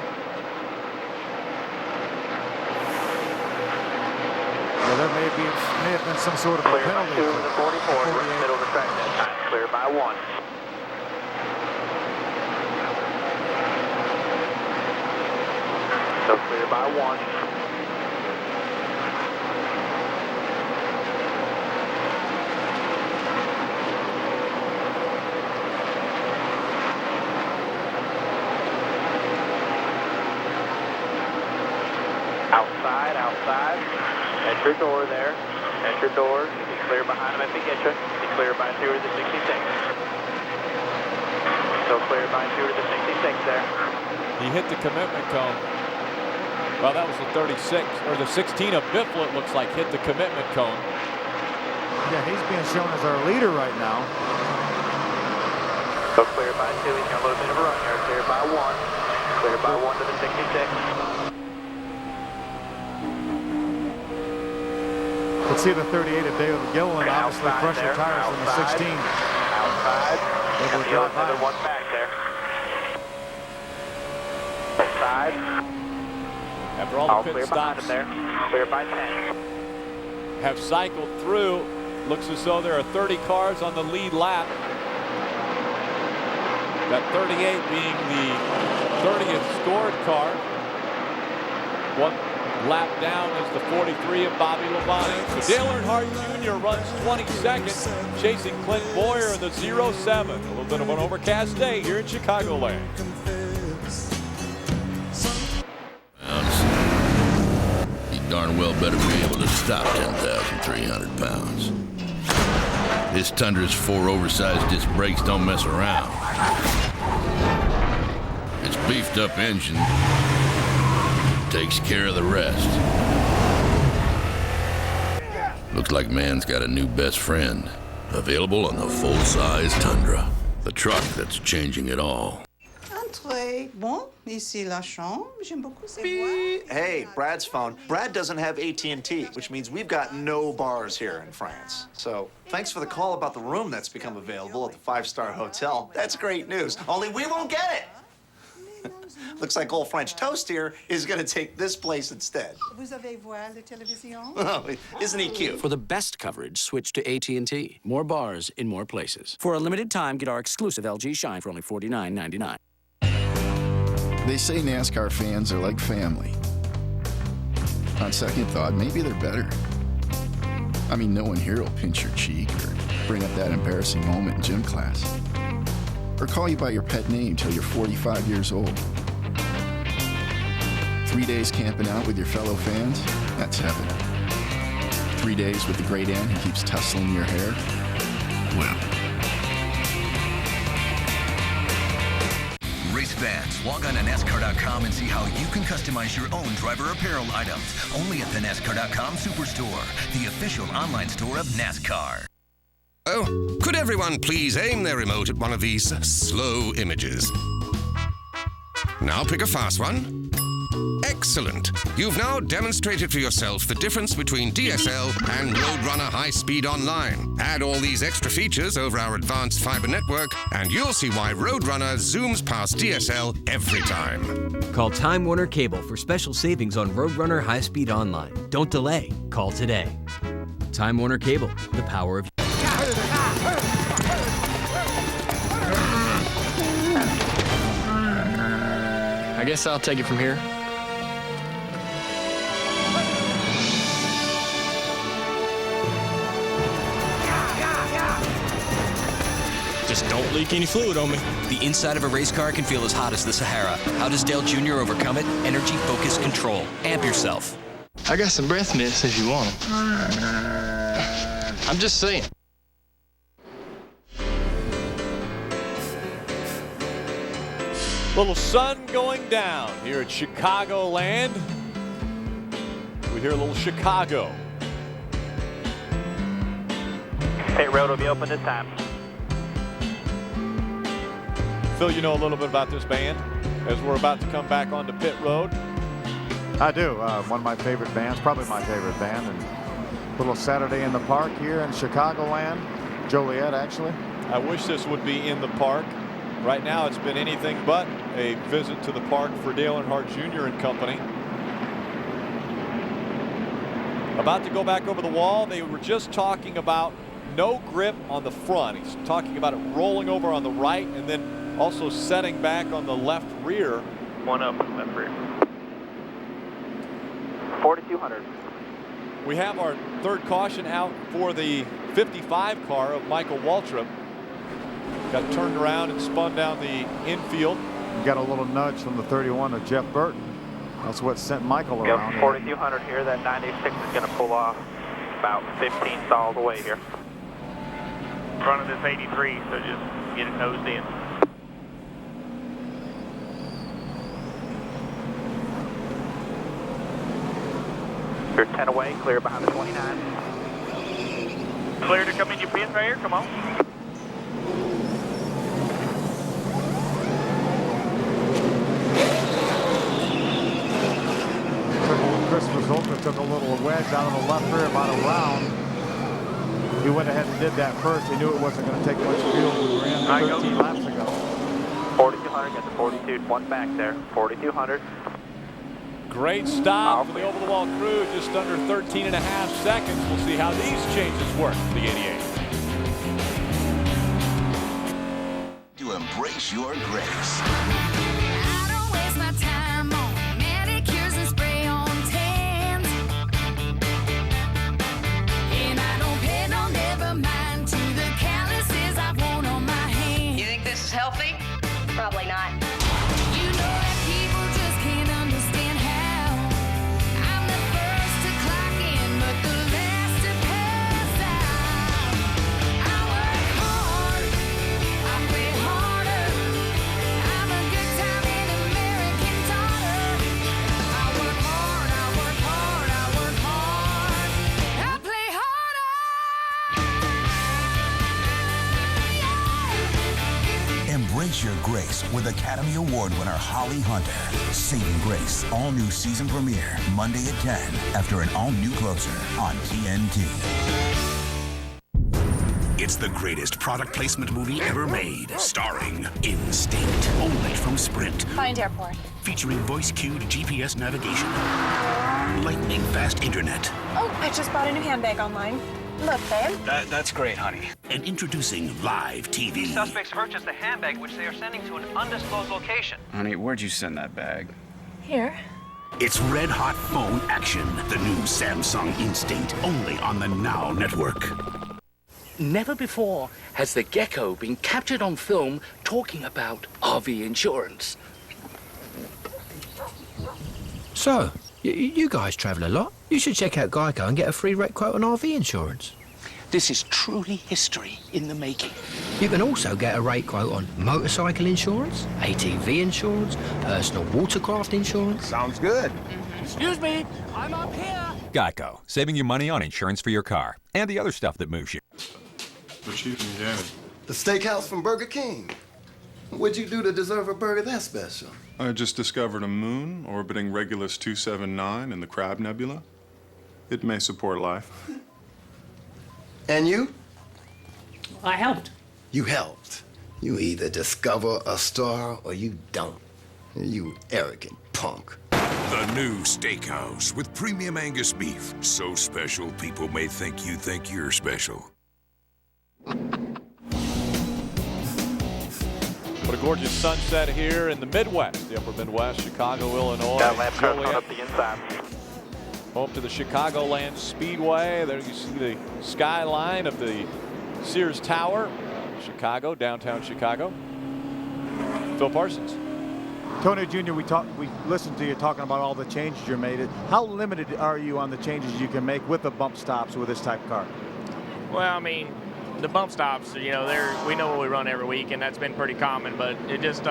Yeah, there may have been some sort of a Clear penalty. by 2 in the 44. We're in the middle of the track that time. Clear by 1. So clear by 1. Outside, outside. Enter door there. Enter door. Be clear behind him if he gets you. Be clear by 2 to the 66. So clear by 2 to the 66 there. He hit the commitment cone. Well, that was the 36, or the 16 of Biffle, it looks like, hit the commitment cone. Yeah, he's being shown as our leader right now. So clear by 2. He's got a little bit of a run here. Clear by 1. Clear by 1 to the 66. Let's see the 38 of David Gilliland, obviously fresher tires than the 16. Outside. And the other one back there. Outside. After all the pit stops there. Clear by 10. Have cycled through, looks as though there are 30 cars on the lead lap. That 38 being the 30th scored car. 1 lap down is the 43 of Bobby Labonte. So Dale Earnhardt Jr. runs 22nd, chasing Clint Boyer in the 07. A little bit of an overcast day here in Chicagoland. He darn well better be able to stop 10,300 pounds. This Tundra's 4 oversized disc brakes don't mess around. Its beefed up engine takes care of the rest. Looks like man's got a new best friend. Available on the full-size Tundra. The truck that's changing it all. Entrez. Bon, ici la chambre. J'aime beaucoup ces Beep. Hey, Brad's phone. Brad doesn't have AT&T, which means we've got no bars here in France. So, thanks for the call about the room that's become available at the 5-star hotel. That's great news. Only we won't get it. Looks like old French Toast here is going to take this place instead. Vous avez vu la télévision? Oh, isn't he cute? For the best coverage, switch to AT&T. More bars in more places. For a limited time, get our exclusive LG Shine for only $49.99. They say NASCAR fans are like family. On second thought, maybe they're better. I mean, no one here will pinch your cheek or bring up that embarrassing moment in gym class. Or call you by your pet name till you're 45 years old. 3 days camping out with your fellow fans? That's heaven. 3 days with the great aunt who keeps tussling your hair? Well. Race fans, log on to NASCAR.com and see how you can customize your own driver apparel items. Only at the NASCAR.com Superstore, the official online store of NASCAR. Oh, could everyone please aim their remote at one of these slow images? Now pick a fast one. Excellent. You've now demonstrated for yourself the difference between DSL and Roadrunner High-Speed Online. Add all these extra features over our advanced fiber network, and you'll see why Roadrunner zooms past DSL every time. Call Time Warner Cable for special savings on Roadrunner High-Speed Online. Don't delay. Call today. Time Warner Cable, the power of... I guess I'll take it from here. Just don't leak any fluid on me. The inside of a race car can feel as hot as the Sahara. How does Dale Jr. overcome it? Energy Focus Control. Amp yourself. I got some breath mints if you want them. I'm just saying. Little sun going down here at Chicagoland. We hear a little Chicago. Pit road will be open this time. Phil, you know a little bit about this band as we're about to come back onto pit road. I do. One of my favorite bands, probably my favorite band. And little Saturday in the Park here in Chicagoland. Joliet, actually. I wish this would be in the park. Right now it's been anything but a visit to the park for Dale Earnhardt Jr. and company. About to go back over the wall. They were just talking about no grip on the front. He's talking about it rolling over on the right and then also setting back on the left rear. One up left rear. 4,200. We have our third caution out for the 55 car of Michael Waltrip. Got turned around and spun down the infield. You got a little nudge from the 31 of Jeff Burton. That's what sent Michael around. Yep, 4,200 here. That 96 is going to pull off about 15 stalls away here. Front of this 83, so just get it nosed in. You're 10 away, clear behind the 29. Clear to come in your pits right here, come on. Christmas Ultra took a little wedge out of the left rear about a round. He went ahead and did that first. He knew it wasn't going to take much fuel. We were in 13 laps ago. 4,200, got the 42, one back there, 4,200. Great stop for the over-the-wall crew, just under 13.5 seconds. We'll see how these changes work for the 88. To embrace your grace. I don't waste my time on manicures and spray on tans. And I don't pay no never mind to the calluses I've worn on my hands. You think this is healthy? Probably not. You know that people just can't understand how I'm the first to clock in, but the last to pass out. I work hard, I play harder. I'm a good time in American daughter. I work hard, I work hard, I work hard. I play harder. Embrace your grace with Academy Award winner Holly Hunter. Saving Grace, all new season premiere, Monday at 10 after an all-new closer on TNT. It's the greatest product placement movie ever made, starring Instinct, only from Sprint. Find airport. Featuring voice-cued GPS navigation, lightning-fast internet, Oh, I just bought a new handbag online. Look, babe. That's great, honey. And introducing live TV. Suspects purchased a handbag which they are sending to an undisclosed location. Honey, where'd you send that bag? Here. It's red-hot phone action. The new Samsung Instinct, only on the Now Network. Never before has the gecko been captured on film talking about RV insurance. So, you guys travel a lot. You should check out Geico and get a free rate quote on RV insurance. This is truly history in the making. You can also get a rate quote on motorcycle insurance, ATV insurance, personal watercraft insurance. Sounds good. Excuse me, I'm up here. Geico, saving you money on insurance for your car and the other stuff that moves you. The Chief and Janet. The steakhouse from Burger King. What'd you do to deserve a burger that special? I just discovered a moon orbiting Regulus 279 in the Crab Nebula. It may support life. And you? I helped. You helped. You either discover a star or you don't. You arrogant punk. The new steakhouse with premium Angus beef. So special, people may think you think you're special. What a gorgeous sunset here in the Midwest, the upper Midwest, Chicago, Illinois. Got lap car Joliet. up the inside. Home to the Chicagoland Speedway. There you see the skyline of the Sears Tower, Chicago, downtown Chicago. Phil Parsons. Tony Jr., we listened to you talking about all the changes you made. How limited are you on the changes you can make with the bump stops with this type of car? Well, I mean, the bump stops, you know, we know what we run every week, and that's been pretty common. But it just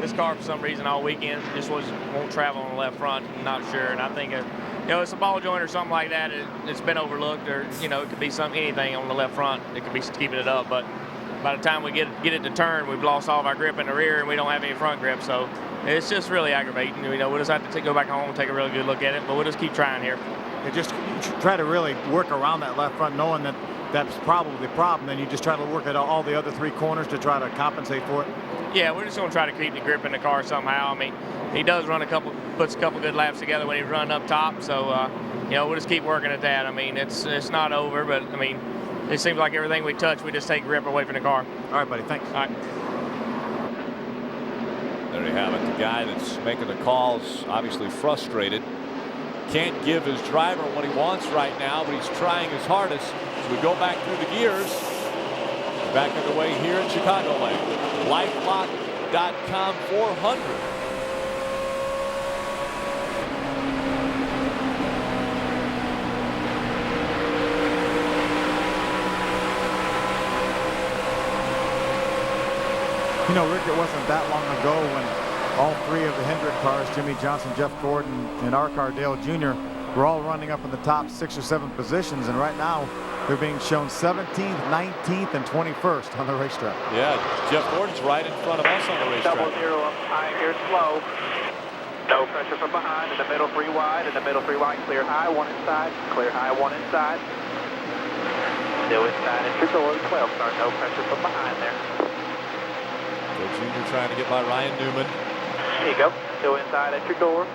this car for some reason all weekend just won't travel on the left front. I'm not sure, and I think you know, it's a ball joint or something like that. It's been overlooked, or you know, it could be anything on the left front. It could be keeping it up, but by the time we get it to turn, we've lost all of our grip in the rear, and we don't have any front grip. So it's just really aggravating. You know, we'll just have to go back home and take a really good look at it, but we'll just keep trying here. You just try to really work around that left front, knowing that that's probably the problem. Then you just try to work at all the other three corners to try to compensate for it. Yeah, we're just going to try to keep the grip in the car somehow. I mean, he does puts a couple good laps together when he's running up top. So, you know, we'll just keep working at that. I mean, it's not over, but I mean, it seems like everything we touch, we just take grip away from the car. All right, buddy. Thanks. All right. There you have it. The guy that's making the calls, obviously frustrated. Can't give his driver what he wants right now, but he's trying his hardest. As we go back through the gears, back underway here in Chicagoland. LifeLock.com 400. You know, Rick, it wasn't that long ago when all three of the Hendrick cars, Jimmy Johnson, Jeff Gordon, and our car, Dale Jr., were all running up in the top 6 or 7 positions, and right now they're being shown 17th, 19th, and 21st on the racetrack. Yeah, Jeff Gordon's right in front of us on the racetrack. 00 up high here, slow. No pressure from behind. In the middle, 3 wide. In the middle, 3 wide. Clear high, 1 inside. Clear high, 1 inside. Still inside. Enter door, 12 car. No pressure from behind there. Junior trying to get by Ryan Newman. There you go. Still inside at your door.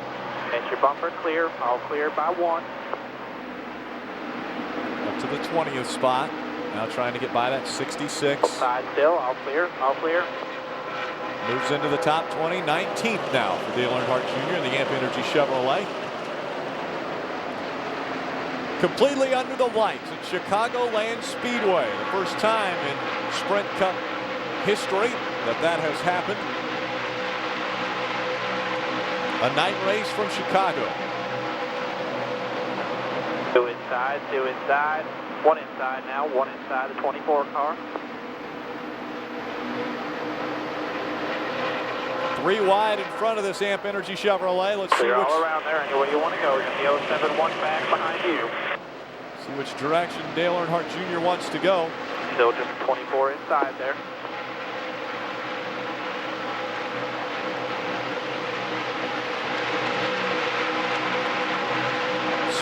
At your bumper, clear. All clear by 1. Up to the 20th spot. Now trying to get by that 66. Side still. All clear. All clear. Moves into the top 20. 19th now for Dale Earnhardt Jr. in the Amp Energy Chevrolet. Completely under the lights at Chicagoland Speedway. The first time in Sprint Cup history that has happened. A night race from Chicago. 2 inside, 2 inside. 1 inside now, 1 inside the 24 car. 3 wide in front of this Amp Energy Chevrolet. Let's see Clear all around there, any way you want to go. The 07 1 back behind you. See which direction Dale Earnhardt Jr. wants to go. Still just 24 inside there.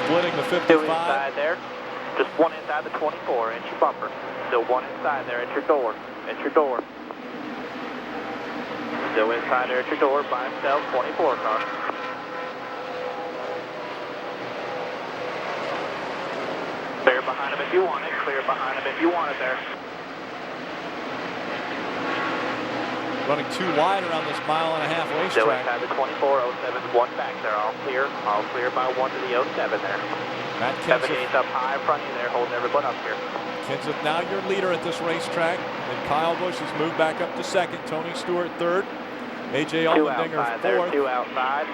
Splitting the 55. 2 inside there. Just 1 inside the 24. Inch your bumper. Still 1 inside there at your door. At your door. Still inside there at your door by himself. 24 car. Clear behind him if you want it. Clear behind him if you want it there. Running 2 wide around this 1.5 mile racetrack. Still inside the 24, 07's 1 back there, all clear by 1 to the 07 there. Matt Kenseth. 7 gates up high in front of you there, holding everyone up here. Kenseth now your leader at this racetrack. And Kyle Busch has moved back up to 2nd. Tony Stewart 3rd. AJ Allmendinger 4th. There, 2 outside.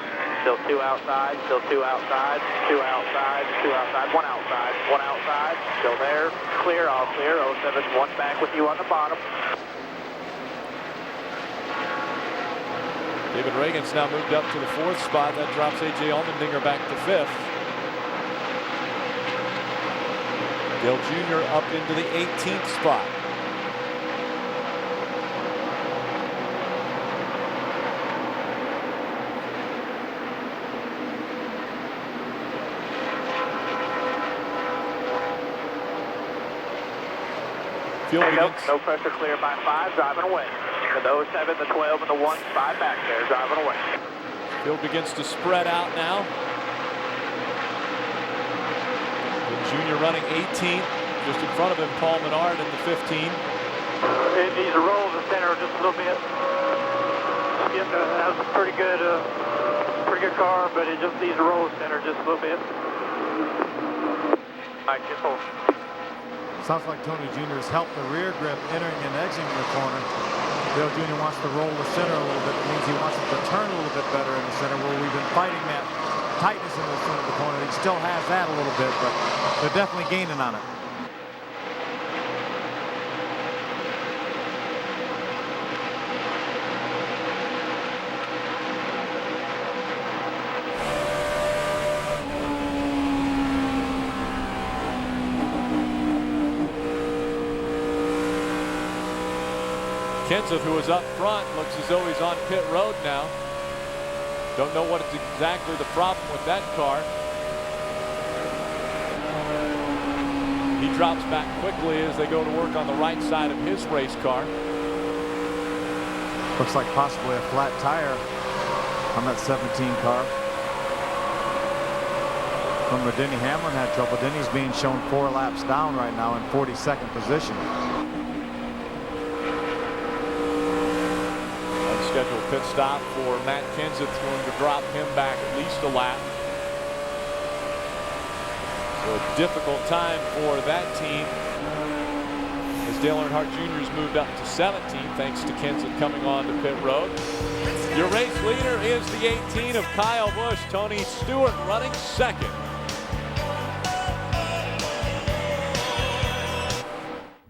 Still 2 outside. Still 2 outside. 2 outside. 2 outside. 1 outside. 1 outside. Still there. Clear. All clear. 07's 1 back with you on the bottom. David Reagan's now moved up to the 4th spot. That drops AJ Allmendinger back to 5th. Dale Jr. up into the 18th spot. There you go. No pressure, clear by 5, driving away. The 07, the 12, and the 1 5 back there, driving away. Field begins to spread out now. The junior running 18th, just in front of him, Paul Menard in the 15. It needs to roll the center just a little bit. That's a pretty good car, but it just needs to roll the center just a little bit. All right, get full. Sounds like Tony Jr. has helped the rear grip entering and exiting the corner. Dale Jr. wants to roll the center a little bit. That means he wants it to turn a little bit better in the center, where we've been fighting that tightness in the center of the corner. He still has that a little bit, but they're definitely gaining on it. Kenseth, who was up front, looks as though he's on pit road now. Don't know what is exactly the problem with that car. He drops back quickly as they go to work on the right side of his race car. Looks like possibly a flat tire on that 17 car. Remember, Denny Hamlin had trouble. Denny's being shown 4 laps down right now in 42nd position. Scheduled pit stop for Matt Kenseth, going to drop him back at least a lap. So a difficult time for that team as Dale Earnhardt Jr. has moved up to 17th thanks to Kenseth coming on to pit road. Your race leader is the 18 of Kyle Busch. Tony Stewart running second.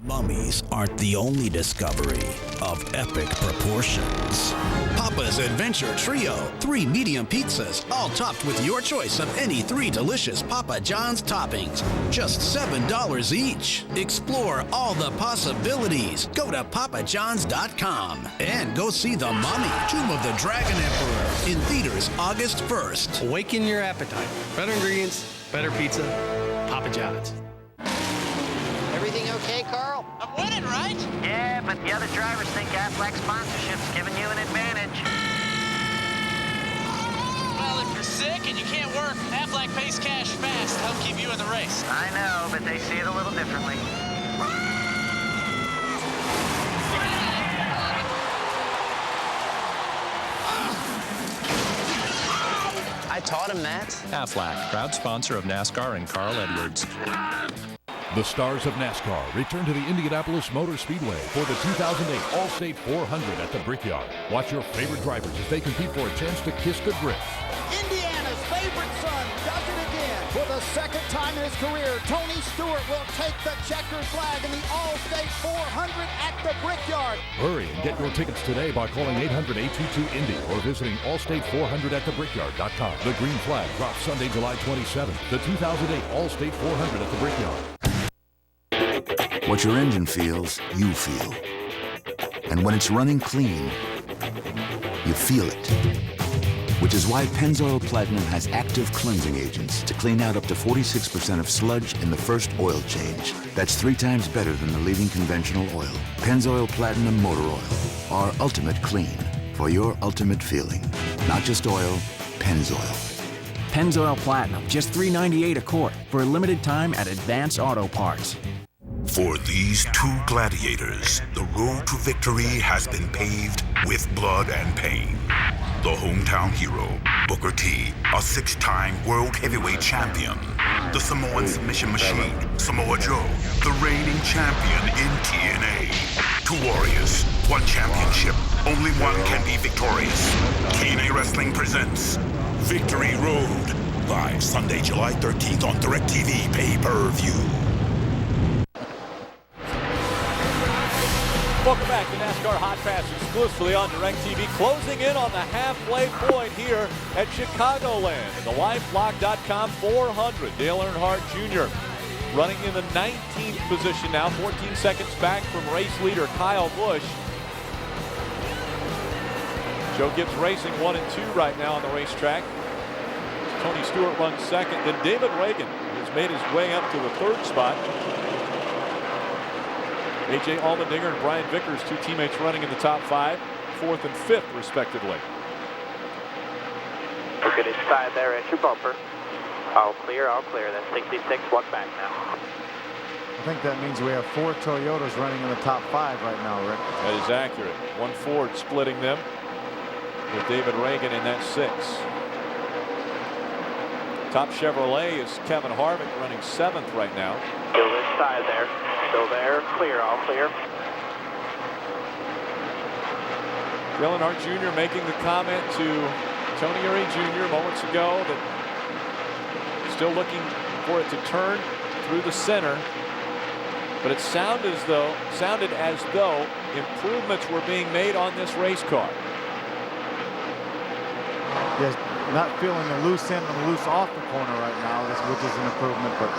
Mummies aren't the only discovery of epic proportions. Papa's Adventure Trio. 3 medium pizzas, all topped with your choice of any 3 delicious Papa John's toppings. Just $7 each. Explore all the possibilities. Go to papajohns.com and go see The Mummy, Tomb of the Dragon Emperor, in theaters August 1st. Awaken your appetite. Better ingredients, better pizza, Papa John's. Everything okay, Carl? I'm winning, right? Yeah, but the other drivers think Aflac sponsorship's giving you an advantage. Well, if you're sick and you can't work, Aflac pays cash fast to help keep you in the race. I know, but they see it a little differently. I taught him that. Aflac, proud sponsor of NASCAR and Carl Edwards. The stars of NASCAR return to the Indianapolis Motor Speedway for the 2008 Allstate 400 at the Brickyard. Watch your favorite drivers as they compete for a chance to kiss the grits. Indiana's favorite son does it again. For the second time in his career, Tony Stewart will take the checkered flag in the Allstate 400 at the Brickyard. Hurry and get your tickets today by calling 800-822-INDY or visiting allstate400atthebrickyard.com. The green flag drops Sunday, July 27th. The 2008 Allstate 400 at the Brickyard. What your engine feels, you feel. And when it's running clean, you feel it. Which is why Pennzoil Platinum has active cleansing agents to clean out up to 46% of sludge in the first oil change. That's 3 times better than the leading conventional oil. Pennzoil Platinum Motor Oil. Our ultimate clean for your ultimate feeling. Not just oil, Pennzoil. Pennzoil Platinum, just $3.98 a quart for a limited time at Advance Auto Parts. For these 2 gladiators, the road to victory has been paved with blood and pain. The hometown hero, Booker T, a 6-time world heavyweight champion. The Samoan submission machine, Samoa Joe, the reigning champion in TNA. 2 warriors, 1 championship, only one can be victorious. TNA Wrestling presents Victory Road, live Sunday, July 13th on DirecTV pay-per-view. Welcome back to NASCAR Hotpass exclusively on DirecTV. Closing in on the halfway point here at Chicagoland in the LifeLock.com 400. Dale Earnhardt Jr. running in the 19th position now, 14 seconds back from race leader Kyle Busch. Joe Gibbs Racing 1 and 2 right now on the racetrack. Tony Stewart runs second. Then David Reagan has made his way up to the 3rd spot. A.J. Allmendinger and Brian Vickers, 2 teammates running in the top 5, 4th and 5th respectively. Look at inside there at your bumper. All clear, all clear. That's 66, 1 back now. I think that means we have 4 Toyotas running in the top 5 right now, Rick. That is accurate. 1 Ford splitting them with David Reagan in that 6. Top Chevrolet is Kevin Harvick running 7th right now. Still inside there. Still there. Clear, all clear. Dale Earnhardt Jr. making the comment to Tony Eury Jr. moments ago that still looking for it to turn through the center, but it sounded as though improvements were being made on this race car. Yes, not feeling the loose end and loose off the corner right now, which is an improvement, but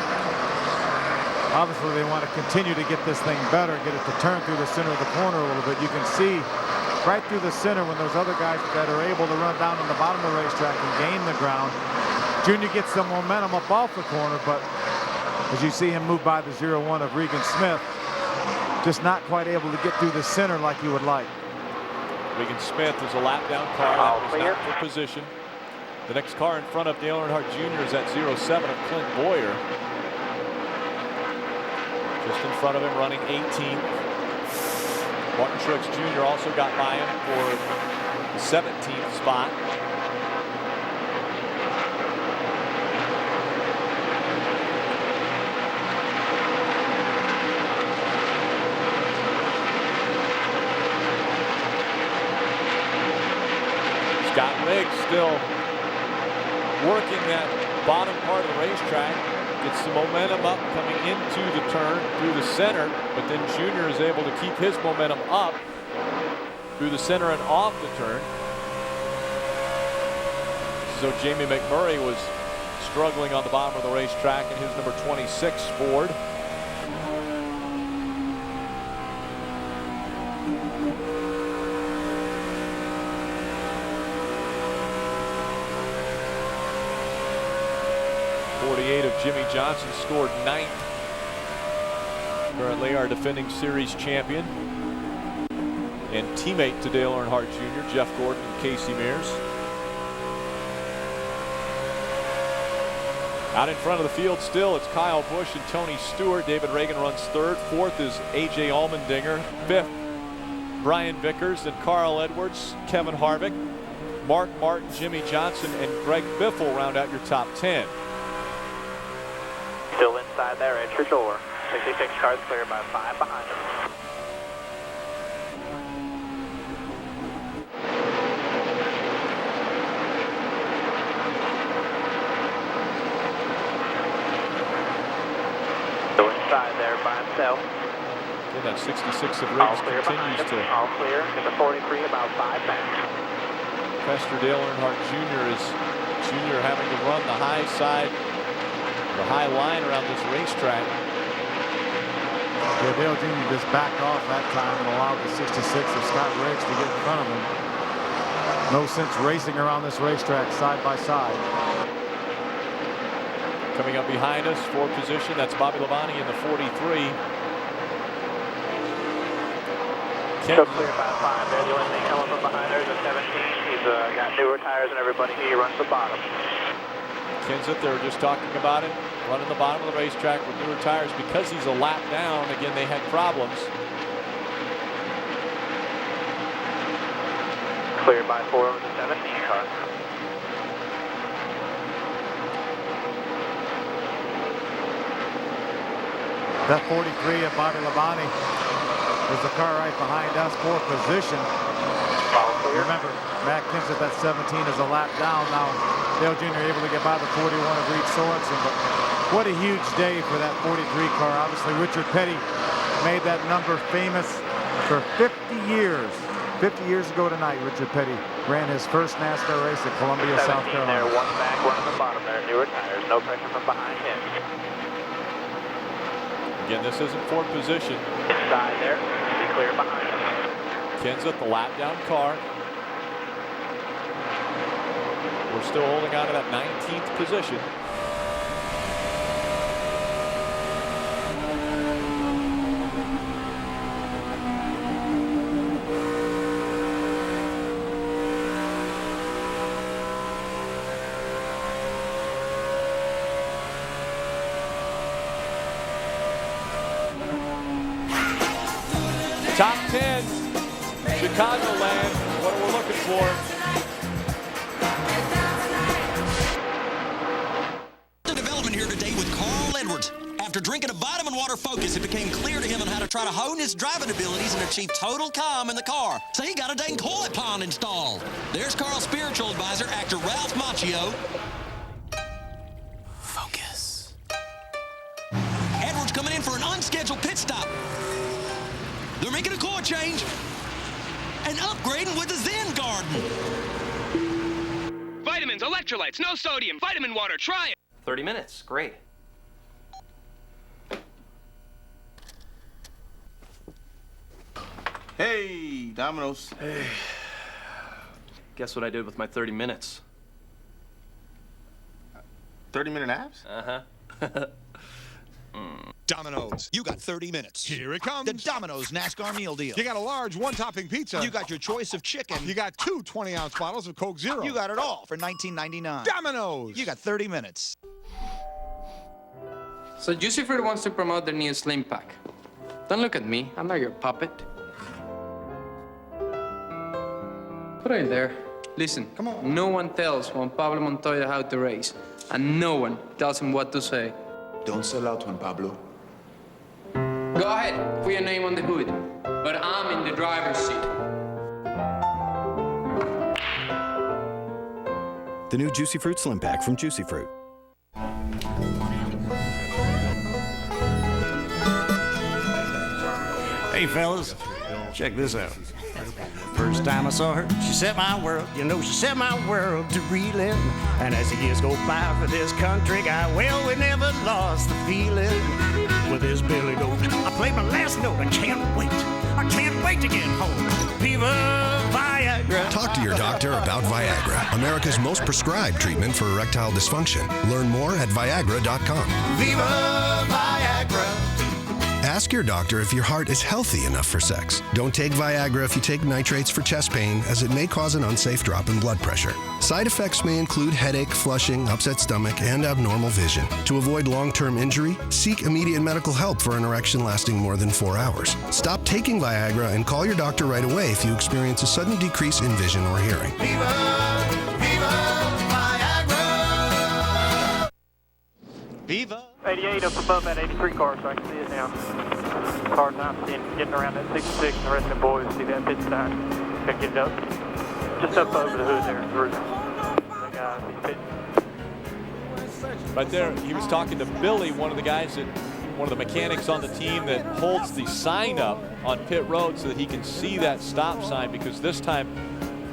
obviously they want to continue to get this thing better, get it to turn through the center of the corner a little bit. You can see right through the center when those other guys that are able to run down on the bottom of the racetrack and gain the ground. Junior gets some momentum up off the corner, but as you see him move by the 0-1 of Regan Smith, just not quite able to get through the center like you would like. Regan Smith is a lap down car. That was not for position. The next car in front of Dale Earnhardt Jr. is that 0-7 of Clint Boyer. Just in front of him, running 18th. Martin Truex Jr. also got by him for the 17th spot. Scott Riggs still working that bottom part of the racetrack. Gets the momentum up coming into the turn through the center, but then Junior is able to keep his momentum up through the center and off the turn. So Jamie McMurray was struggling on the bottom of the racetrack in his number 26 Ford. Of Jimmy Johnson scored 9th. Currently our defending series champion and teammate to Dale Earnhardt Jr., Jeff Gordon and Casey Mears. Out in front of the field still, it's Kyle Busch and Tony Stewart. David Reagan runs 3rd. 4th is A.J. Allmendinger. 5th, Brian Vickers and Carl Edwards, Kevin Harvick, Mark Martin, Jimmy Johnson, and Greg Biffle round out your top 10. Still inside there, entry door. 66 cars clear by 5 behind him. Still inside there by himself. Yeah, that 66 of Riggs continues to. All clear. Get the 43 about 5 back. Pester Dale Earnhardt Jr. is having to run the high side. The high line around this racetrack. Yeah, Dale Jr. just backed off that time and allowed the 66 of Scott Riggs to get in front of him. No sense racing around this racetrack side by side. Coming up behind us for position, that's Bobby Labonte in the 43. Still clear by 5 there. The only thing coming from behind there is a 17. He's got newer tires and everybody. He runs the bottom. Kenseth, they were just talking about it, running the bottom of the racetrack with newer tires because he's a lap down. Again, they had problems. Cleared by 4 over the 17 car. That 43 of Bobby Labonte is the car right behind us for position. Remember, Matt Kenseth, that 17 is a lap down now. Dale Jr. able to get by the 41 of Reed Sorensen, but what a huge day for that 43 car. Obviously, Richard Petty made that number famous for 50 years. 50 years ago tonight, Richard Petty ran his first NASCAR race at Columbia, South Carolina. There, 1 back, 1 on the bottom there, newer tires, no pressure from behind him. Again, this isn't for position. Inside there, be clear behind him. Kenseth, the lap down car. We're still holding on to that 19th position. Top 10, Chicagoland, what we're looking for. Development here today with Carl Edwards. After drinking a vitamin water Focus, it became clear to him on how to try to hone his driving abilities and achieve total calm in the car. So he got a dang toilet pond installed. There's Carl's spiritual advisor, actor Ralph Macchio. Focus. Edwards coming in for an unscheduled pit stop. They're making a core change and upgrading with the Zen Garden. Vitamins, electrolytes, no sodium, vitamin water, try it. 30 minutes, great. Hey, Domino's. Hey. Guess what I did with my 30 minutes? 30-minute naps? Uh-huh. Domino's, you got 30 minutes. Here it comes. The Domino's NASCAR meal deal. You got a large one-topping pizza. You got your choice of chicken. You got 2 20-ounce bottles of Coke Zero. You got it all for $19.99. Domino's. You got 30 minutes. So Juicy Fruit wants to promote their new Slim Pack. Don't look at me. I'm not your puppet. Put it in there. Listen, come on. No one tells Juan Pablo Montoya how to race, and no one tells him what to say. Don't sell out, Juan Pablo. Go ahead, put your name on the hood, but I'm in the driver's seat. The new Juicy Fruit Slim Pack from Juicy Fruit. Hey, fellas, check this out. First time I saw her, she set my world, she set my world to reeling. And as the years go by for this country guy, well, we never lost the feeling. With this Billy Goat, I played my last note, I can't wait to get home. Viva Viagra. Talk to your doctor about Viagra, America's most prescribed treatment for erectile dysfunction. Learn more at Viagra.com. Viva Viagra. Ask your doctor if your heart is healthy enough for sex. Don't take Viagra if you take nitrates for chest pain, as it may cause an unsafe drop in blood pressure. Side effects may include headache, flushing, upset stomach, and abnormal vision. To avoid long-term injury, seek immediate medical help for an erection lasting more than 4 hours. Stop taking Viagra and call your doctor right away if you experience a sudden decrease in vision or hearing. Viva! 88 up above that 83 car, so I can see it now. Car 19 getting around that 66, and the rest of the boys see that pit sign. Gotta get it up. Just up over the hood there, the roof. That guy, he's pitting. Right there, he was talking to Billy, one of the mechanics on the team that holds the sign up on pit road so that he can see that stop sign, because this time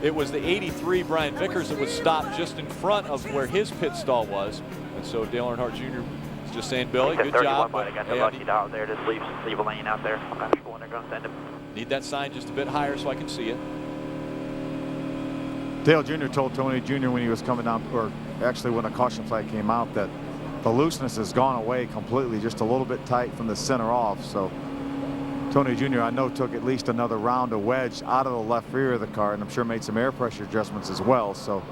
it was the 83 Brian Vickers that was stopped just in front of where his pit stall was. And so Dale Earnhardt Jr. is just saying, Billy, good job. Might have got the lucky dot there. Just leave a lane out there. I'm not sure when they're going to send him. Need that sign just a bit higher so I can see it. Dale Jr. told Tony Jr. when he was coming down, or actually when a caution flag came out, that the looseness has gone away completely, just a little bit tight from the center off. So Tony Jr. I know took at least another round of wedge out of the left rear of the car, and I'm sure made some air pressure adjustments as well. So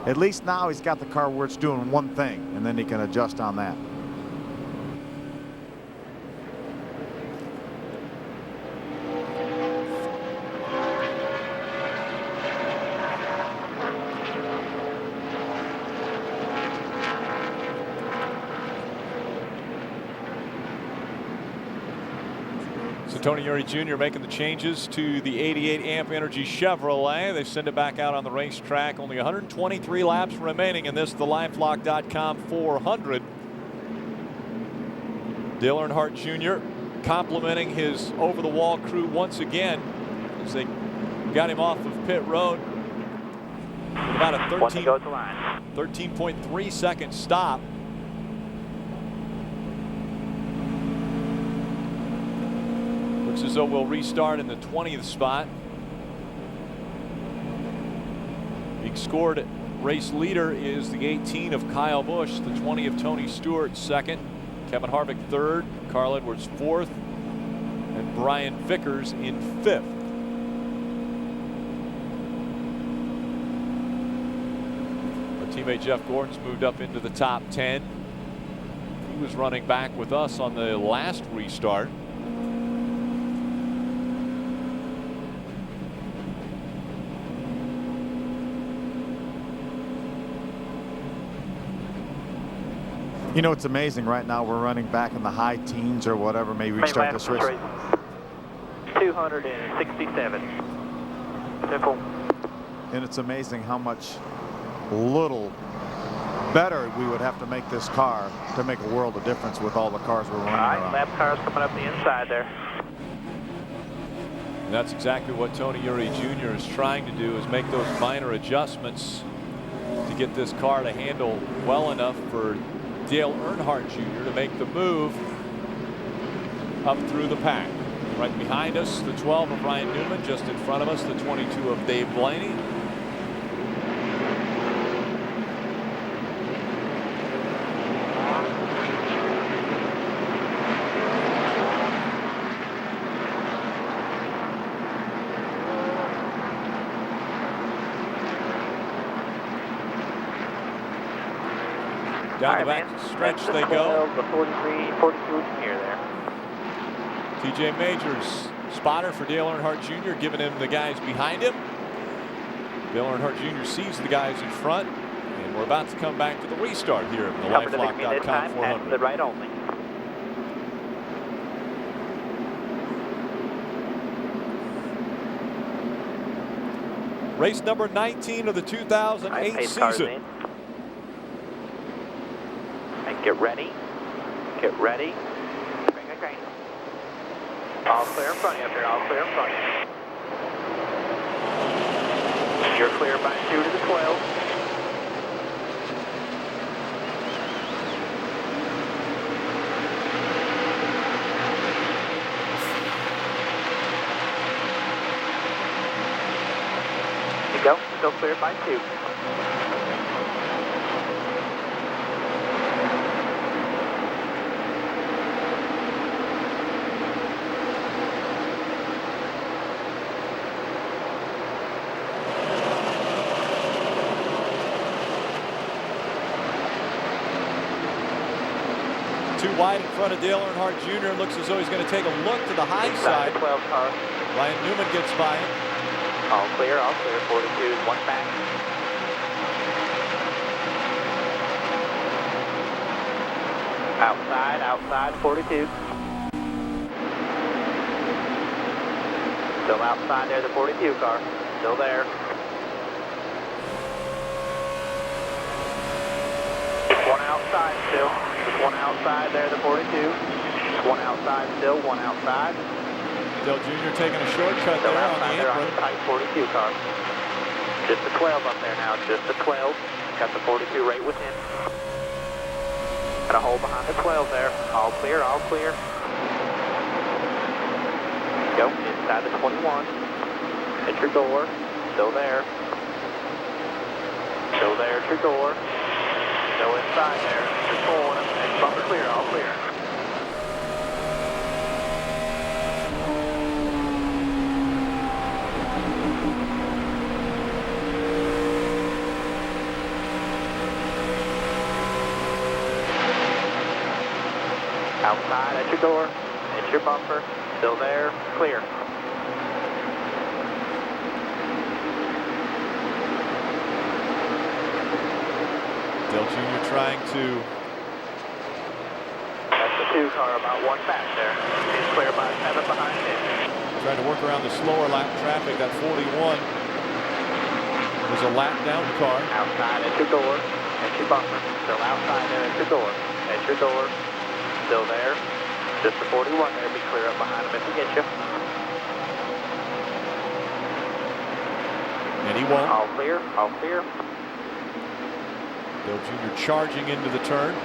at least now he's got the car where it's doing one thing, and then he can adjust on that. So Tony Eury Jr. making the changes to the 88 amp energy Chevrolet. They send it back out on the racetrack. Only 123 laps remaining in this, the LifeLock.com 400. Dale Earnhardt Jr. complimenting his over-the-wall crew once again as they got him off of pit road with about a 13.3 second stop. Looks as though we'll restart in the 20th spot. Being scored race leader is the 18 of Kyle Busch, the 20 of Tony Stewart second, Kevin Harvick third, Carl Edwards fourth, and Brian Vickers in fifth. Our teammate Jeff Gordon's moved up into the top 10. He was running back with us on the last restart. You know, it's amazing right now we're running back in the high teens or whatever, maybe we start this race. 267. Simple. And it's amazing how much little better we would have to make this car to make a world of difference with all the cars we're running around. All right, lap cars coming up the inside there. And that's exactly what Tony Eury Jr. is trying to do, is make those minor adjustments to get this car to handle well enough for Dale Earnhardt Jr. to make the move up through the pack. Right behind us, the 12 of Ryan Newman. Just in front of us, the 22 of Dave Blaney. Down the back stretch they go. The 43, 42 here there. TJ Majors, spotter for Dale Earnhardt Jr., giving him the guys behind him. Dale Earnhardt Jr. sees the guys in front, and we're about to come back to the restart here in the LifeLock.com 400. The right only. Race number 19 of the 2008 season. And get ready. Get ready. Bring a crane. All clear in front of you up here. All clear in front of you. You're clear by 2 to the 12. You go. Still clear by 2. Too wide in front of Dale Earnhardt Jr. Looks as though he's going to take a look to the high side. 12 car. Ryan Newman gets by him. All clear, 42, one back. Outside, 42. Still outside there, the 42 car. Still there. One outside still. Just one outside there, the 42. One outside still, one outside. Dale Jr. taking a shortcut there on the apron. On the tight 42 car. Just the 12 up there now, just the 12. Got the 42 right within. Got a hole behind the 12 there. All clear, all clear. Go inside the 21. Hit your door. Still there. Still there at your door. Go inside there. Just pulling them. And bumper clear, all clear. Outside at your door, hit your bumper, still there, clear. Dale Jr. trying to... That's the 2 car, about one back there. He's clear by 7 behind him. Trying to work around the slower lap traffic. That 41 was a lap down car. Outside at your door, at your bumper, still outside there at your door, at your door. Still there. Just the 41 there. Be clear up behind him if he gets you. And he won't. All clear. All clear. Dale Jr. charging into the turn.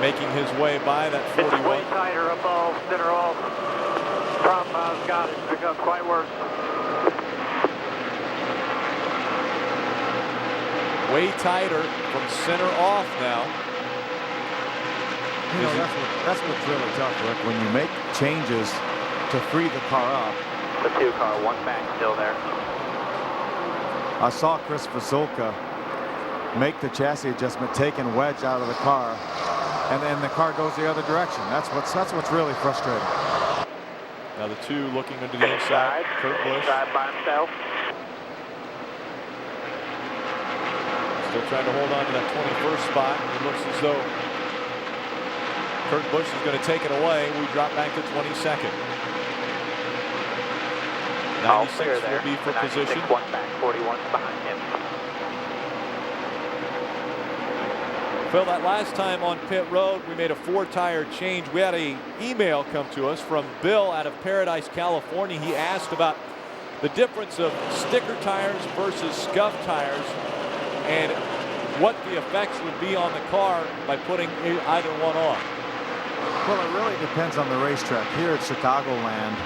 Making his way by that 41. It's way tighter above, center off. Problem got it. It got quite worse. Way tighter from center off now. You know, that's what's really tough, Rick, when you make changes to free the car up. The 2 car, one back, still there. I saw Chris Fasulka make the chassis adjustment, taking wedge out of the car, and then the car goes the other direction. That's what's really frustrating. Now the 2 looking into the inside. Kurt Busch. Inside by himself. Still Still trying to hold on to that 21st spot. It looks as though Kurt Busch is going to take it away. We drop back to 22nd. 96 will be for position. 1 back, 41 behind him. Phil, that last time on pit road, we made a 4-tire change. We had an email come to us from Bill out of Paradise, California. He asked about the difference of sticker tires versus scuff tires and what the effects would be on the car by putting either one on. Well, it really depends on the racetrack. Here at Chicagoland,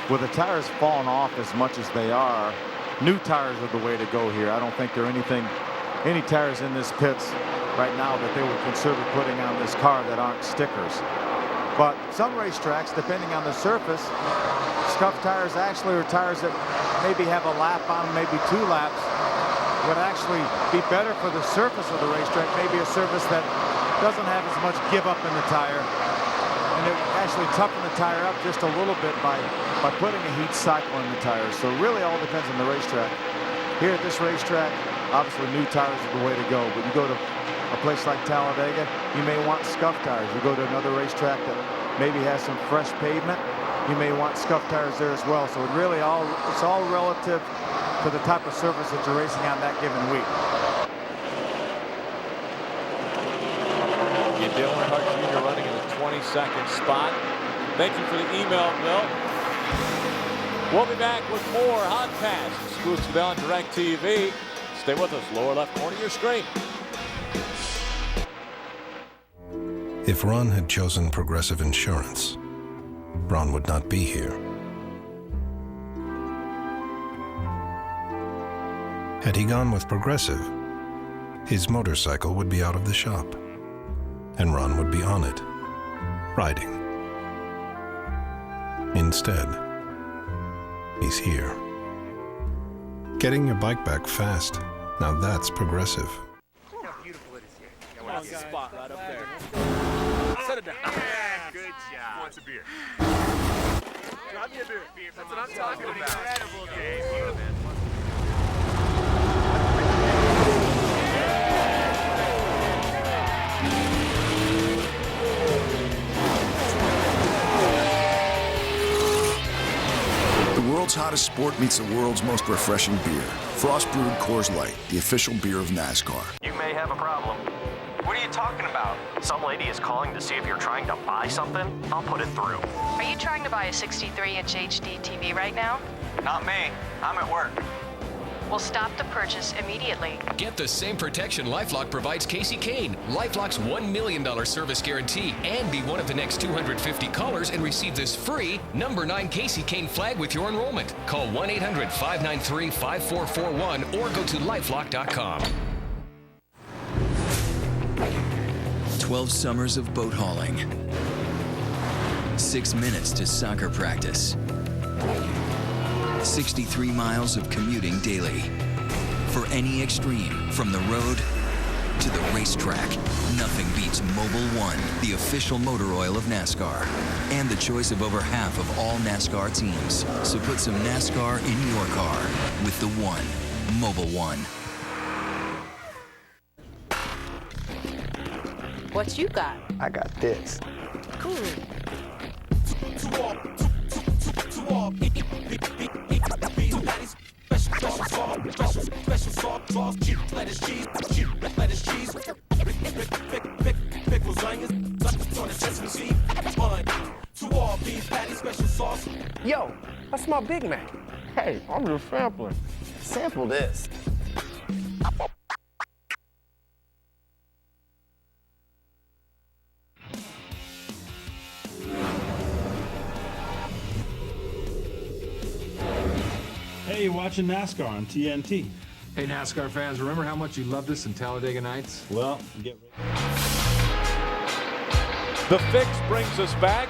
with the tires falling off as much as they are, new tires are the way to go here. I don't think there are any tires in this pits right now that they would consider putting on this car that aren't stickers. But some racetracks, depending on the surface, scuff tires actually are tires that maybe have a lap on, maybe 2 laps, would actually be better for the surface of the racetrack, maybe a surface that doesn't have as much give up in the tire. And it would actually toughen the tire up just a little bit by putting a heat cycle in the tires. So it really all depends on the racetrack. Here at this racetrack, obviously new tires are the way to go. But you go to a place like Talladega, you may want scuff tires. You go to another racetrack that maybe has some fresh pavement, you may want scuff tires there as well. So it really it's all relative to the type of surface that you're racing on that given week. Dale Earnhardt Jr. running in the 22nd spot. Thank you for the email, Bill. We'll be back with more Hotpass exclusive on DirecTV. Stay with us, lower left corner of your screen. If Ron had chosen Progressive Insurance, Ron would not be here. Had he gone with Progressive, his motorcycle would be out of the shop, and Ron would be on it, riding. Instead, he's here. Getting your bike back fast, now that's Progressive. Look how beautiful it is here. Come on, spot right up there. Set it down. Yeah, good job. Who wants a beer? Drop me a beer. That's what I'm talking about. Incredible game. The world's hottest sport meets the world's most refreshing beer. Frost brewed Coors Light, the official beer of NASCAR. You may have a problem. What are you talking about? Some lady is calling to see if you're trying to buy something. I'll put it through. Are you trying to buy a 63-inch HD TV right now? Not me. I'm at work. We'll stop the purchase immediately. Get the same protection LifeLock provides Casey Kane. LifeLock's $1 million service guarantee, and be one of the next 250 callers and receive this free number 9 Casey Kane flag with your enrollment. Call 1-800-593-5441 or go to lifelock.com. 12 summers of boat hauling. 6 minutes to soccer practice. 63 miles of commuting daily. For any extreme, from the road to the racetrack, nothing beats Mobil 1, the official motor oil of NASCAR, and the choice of over half of all NASCAR teams. So put some NASCAR in your car with the One, Mobil 1. What you got? I got this. Cool. Yo, that's my Big Mac. Hey, I'm just sampling. Sample this. Hey, you're watching NASCAR on TNT. Hey, NASCAR fans, remember how much you loved us in Talladega Nights? Well, get ready. The fix brings us back.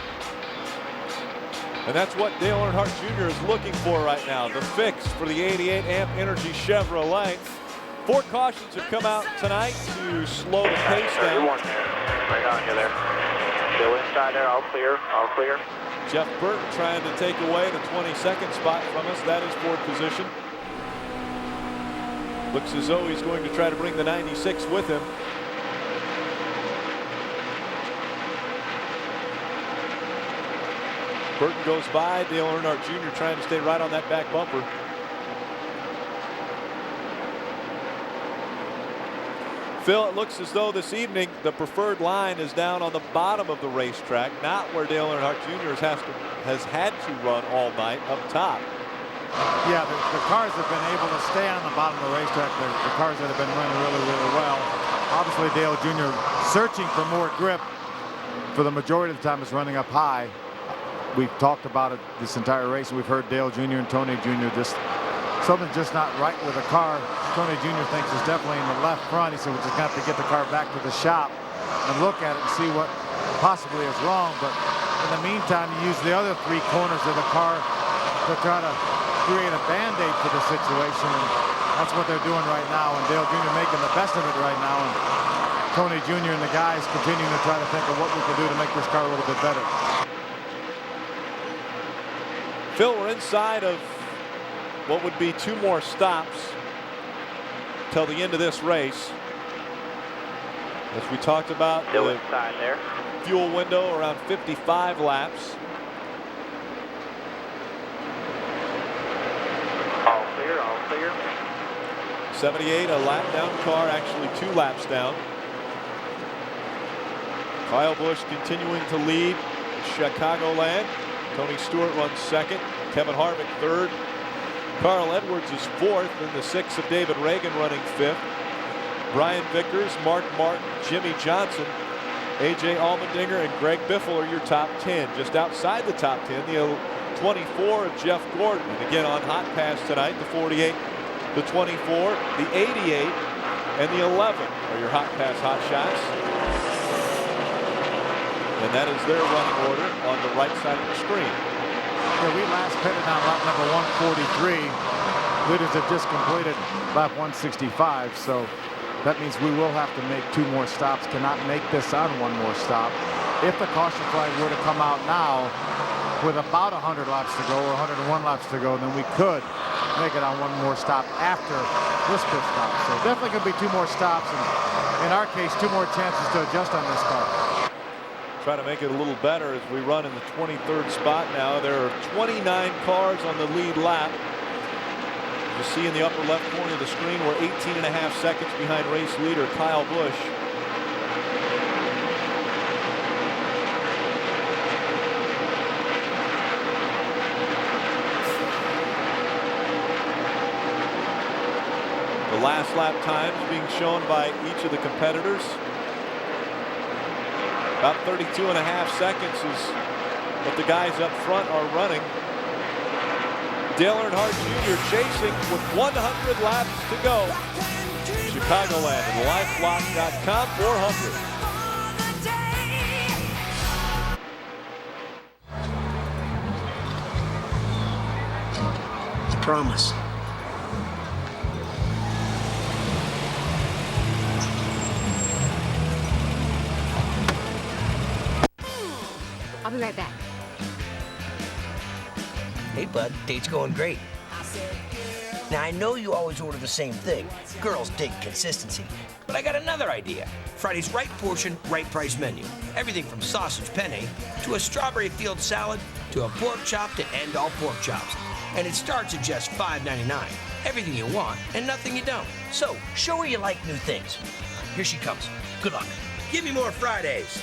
And that's what Dale Earnhardt Jr. is looking for right now. The fix for the 88 Amp Energy Chevrolet. 4 cautions have come out tonight to slow the pace down. Right on you there. Still inside there, all clear, all clear. Jeff Burton trying to take away the 22nd spot from us. That is for position. Looks as though he's going to try to bring the 96 with him. Burton goes by. Dale Earnhardt Jr. trying to stay right on that back bumper. Phil, it looks as though this evening the preferred line is down on the bottom of the racetrack, not where Dale Earnhardt Jr. has had to run all night up top. Yeah, the cars have been able to stay on the bottom of the racetrack. The cars that have been running really, really well. Obviously, Dale Jr. searching for more grip for the majority of the time is running up high. We've talked about it this entire race, and we've heard Dale Jr. and Tony Jr. just something's just not right with the car. Tony Jr. thinks it's definitely in the left front. He said we're just going to have to get the car back to the shop and look at it and see what possibly is wrong. But in the meantime, you use the other three corners of the car to try to create a Band-Aid for the situation. And that's what they're doing right now. And Dale Jr. making the best of it right now. And Tony Jr. and the guys continuing to try to think of what we can do to make this car a little bit better. Phil, we're inside of what would be 2 more stops till the end of this race. As we talked about, still inside there. Fuel window around 55 laps. All clear, all clear. 78, a lap down car, actually 2 laps down. Kyle Busch continuing to lead Chicagoland. Tony Stewart runs second. Kevin Harvick third. Carl Edwards is fourth, and the 6 of David Reagan running fifth. Brian Vickers, Mark Martin, Jimmy Johnson, A.J. Allmendinger, and Greg Biffle are your top 10. Just outside the top 10, the 24 of Jeff Gordon. And again on Hotpass tonight, the 48, the 24, the 88, and the 11 are your Hotpass hot shots. And that is their running order on the right side of the screen. Yeah, we last pitted on lap number 143. Leaders have just completed lap 165, so that means we will have to make 2 more stops. Cannot make this on 1 more stop. If the caution flag were to come out now with about 100 laps to go or 101 laps to go, then we could make it on 1 more stop after this pit stop. So definitely going to be 2 more stops, and in our case, 2 more chances to adjust on this car. Try to make it a little better as we run in the 23rd spot now. There are 29 cars on the lead lap. You see in the upper left corner of the screen, we're 18.5 seconds behind race leader Kyle Busch. The last lap times being shown by each of the competitors. About 32.5 seconds is what the guys up front are running. Dale Earnhardt Jr. chasing with 100 laps to go. Chicagoland and LifeLock.com 400. Promise. I'll be right back. Hey, bud, date's going great. Now, I know you always order the same thing. Girls dig consistency. But I got another idea. Friday's right portion, right price menu. Everything from sausage penne to a strawberry field salad to a pork chop to end all pork chops. And it starts at just $5.99. Everything you want and nothing you don't. So, show her you like new things. Here she comes. Good luck. Give me more Fridays.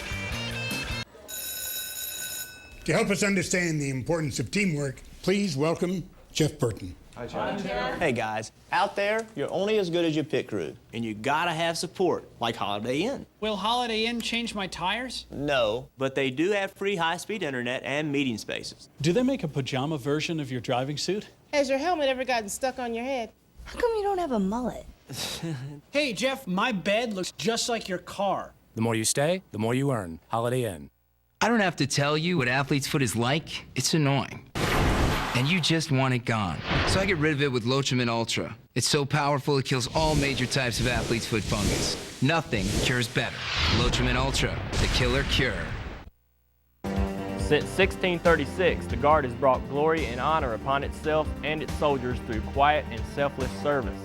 To help us understand the importance of teamwork, please welcome Jeff Burton. Hi, John. Hey, guys. Out there, you're only as good as your pit crew, and you gotta have support, like Holiday Inn. Will Holiday Inn change my tires? No, but they do have free high-speed internet and meeting spaces. Do they make a pajama version of your driving suit? Has your helmet ever gotten stuck on your head? How come you don't have a mullet? Hey, Jeff, my bed looks just like your car. The more you stay, the more you earn. Holiday Inn. I don't have to tell you what athlete's foot is like. It's annoying. And you just want it gone. So I get rid of it with Lotrimin Ultra. It's so powerful it kills all major types of athlete's foot fungus. Nothing cures better. Lotrimin Ultra, the killer cure. Since 1636, the Guard has brought glory and honor upon itself and its soldiers through quiet and selfless service.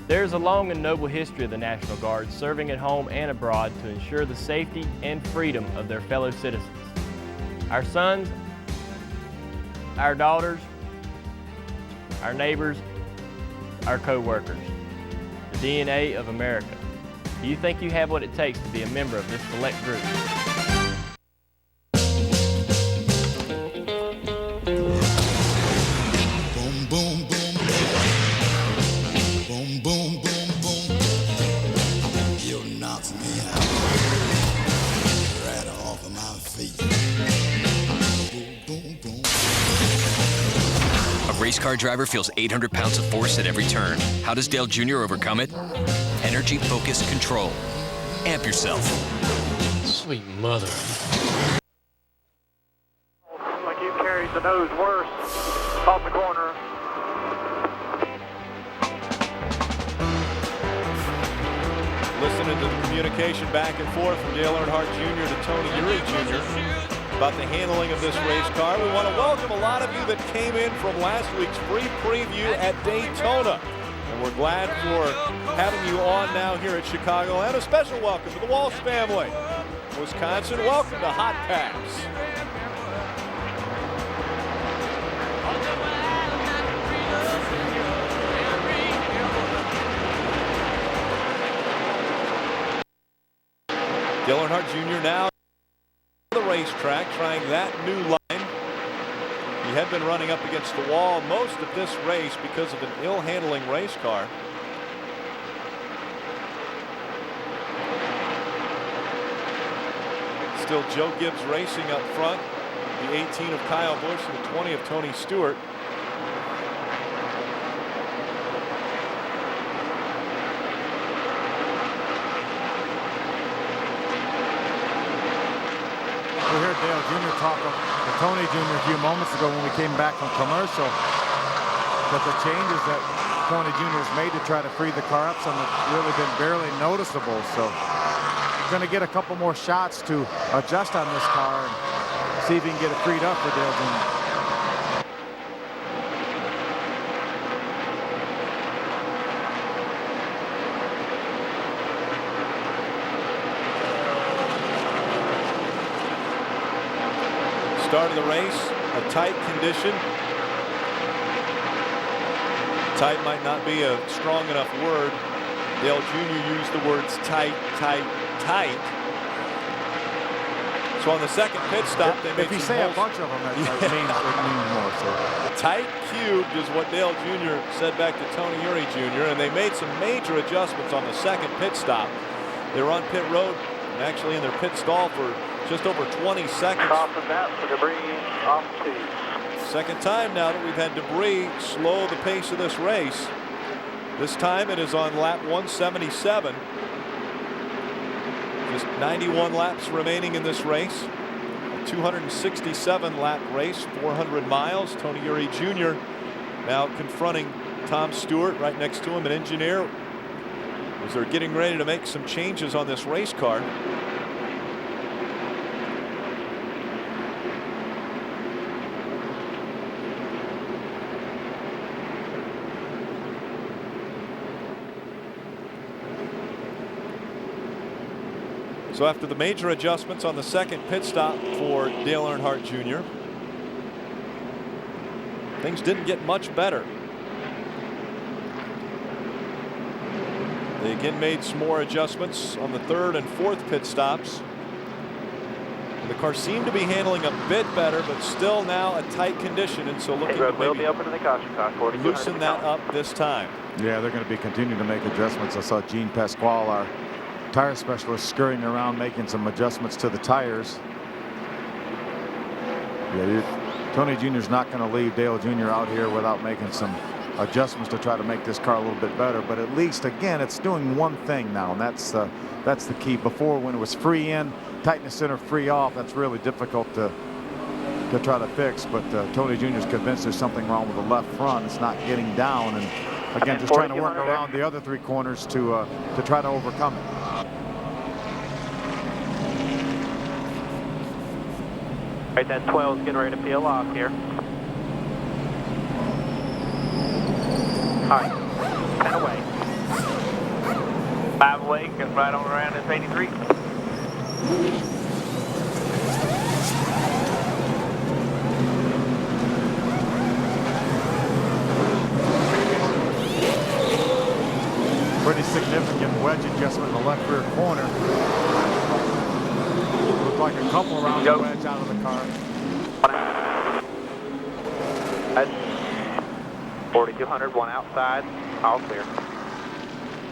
There's a long and noble history of the National Guard serving at home and abroad to ensure the safety and freedom of their fellow citizens. Our sons, our daughters, our neighbors, our co-workers, the DNA of America. Do you think you have what it takes to be a member of this select group? Boom, boom, boom, boom, boom, boom, boom. You knocked me out, right off of my feet. Boom, boom, boom. A race car driver feels 800 pounds of force at every turn. How does Dale Jr. overcome it? Energy Focused Control. Amp yourself. Sweet mother. Like you carried the nose worse off the corner. Listening to the communication back and forth from Dale Earnhardt Jr. to Tony Eury Jr. about the handling of this race car. We want to welcome a lot of you that came in from last week's free preview at Daytona. And we're glad for having you on now here at Chicago. And a special welcome to the Walsh family. Wisconsin, welcome to Hotpass. Dale Earnhardt Jr. now on the racetrack trying that new line. He had been running up against the wall most of this race because of an ill-handling race car. Still Joe Gibbs racing up front. The 18 of Kyle Busch and the 20 of Tony Stewart. We heard Dale Jr. talk to Tony Jr. a few moments ago when we came back from commercial that the changes that Tony Jr. has made to try to free the car up some have really been barely noticeable. So going to get a couple more shots to adjust on this car and see if he can get it freed up for Dale Jr. Start of the race, a tight condition. Tight might not be a strong enough word. Dale Jr. used the words tight, tight, tight. So on the second pit stop, they made if you some say a bunch of them, it means more. So. Tight cubed is what Dale Jr. said back to Tony Eury Jr. And they made some major adjustments on the second pit stop. They were on pit road and actually in their pit stall for just over 20 seconds. Off the map for debris off the tee. Second time now that we've had debris slow the pace of this race. This time it is on lap 177. Just 91 laps remaining in this race. A 267 lap race, 400 miles. Tony Eury Jr. now confronting Tom Stewart right next to him, an engineer, as they're getting ready to make some changes on this race car. So after the major adjustments on the second pit stop for Dale Earnhardt Jr., things didn't get much better. They again made some more adjustments on the third and fourth pit stops. And the car seemed to be handling a bit better, but still now a tight condition, and so looking to will maybe be open to the caution car. loosen that up this time. Yeah, they're going to be continuing to make adjustments. I saw Gene Pasquale, our tire specialist, scurrying around making some adjustments to the tires. Yeah, Tony Jr.'s not going to leave Dale Jr. out here without making some adjustments to try to make this car a little bit better. But at least, again, it's doing one thing now, and that's the key. Before, when it was free in, tightness center, free off, that's really difficult to try to fix. But Tony Jr.'s convinced there's something wrong with the left front. It's not getting down, and again, just trying to work around the other three corners to try to overcome it. Right, that 12 is getting ready to peel off here. All right, 10 away. 5 away, get right on around this 83. Pretty significant wedge adjustment in the left rear corner. Looked like a couple around the wedge out of the car. 4200, one outside, all clear.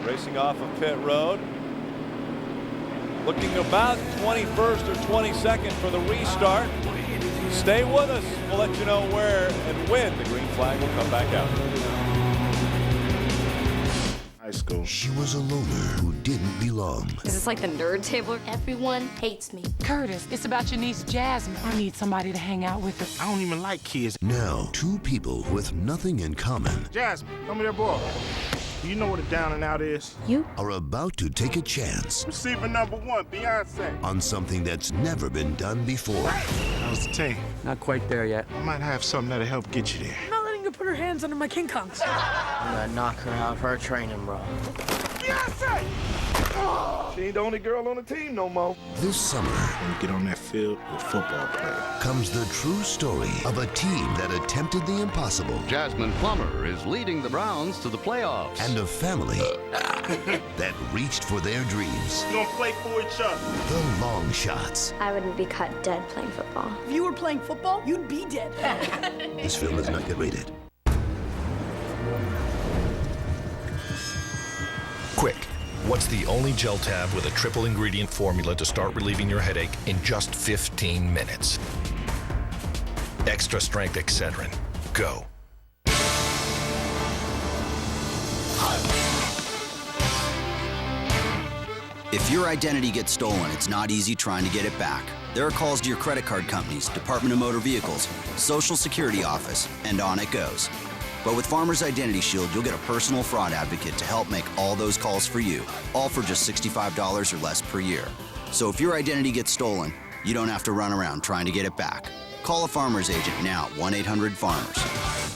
Racing off of pit road. Looking about 21st or 22nd for the restart. Stay with us. We'll let you know where and when the green flag will come back out. High school. She was a loner who didn't belong. Is this like the nerd table? Everyone hates me. Curtis, it's about your niece Jasmine. I need somebody to hang out with her. I don't even like kids. Now, two people with nothing in common. Jasmine, come here, boy. Do you know what a down and out is? You? Are about to take a chance. Receiver number 1, Beyonce. On something that's never been done before. How's the team? Not quite there yet. I might have something that'll help get you there. I'm not letting her put her hands under my King Kongs. I'm gonna knock her out for her training, bro. Beyonce! She ain't the only girl on the team no more. This summer, when you get on that field with football players, comes the true story of a team that attempted the impossible. Jasmine Plummer is leading the Browns to the playoffs. And a family that reached for their dreams. you gonna play for each other. The long shots. I wouldn't be cut dead playing football. If you were playing football, you'd be dead. This film is not yet rated. Quick, what's the only gel tab with a triple ingredient formula to start relieving your headache in just 15 minutes? Extra strength Excedrin. Go. If your identity gets stolen, it's not easy trying to get it back. There are calls to your credit card companies, Department of Motor Vehicles, Social Security Office, and on it goes. But with Farmers Identity Shield, you'll get a personal fraud advocate to help make all those calls for you, all for just $65 or less per year. So if your identity gets stolen, you don't have to run around trying to get it back. Call a Farmers agent now, 1-800-FARMERS.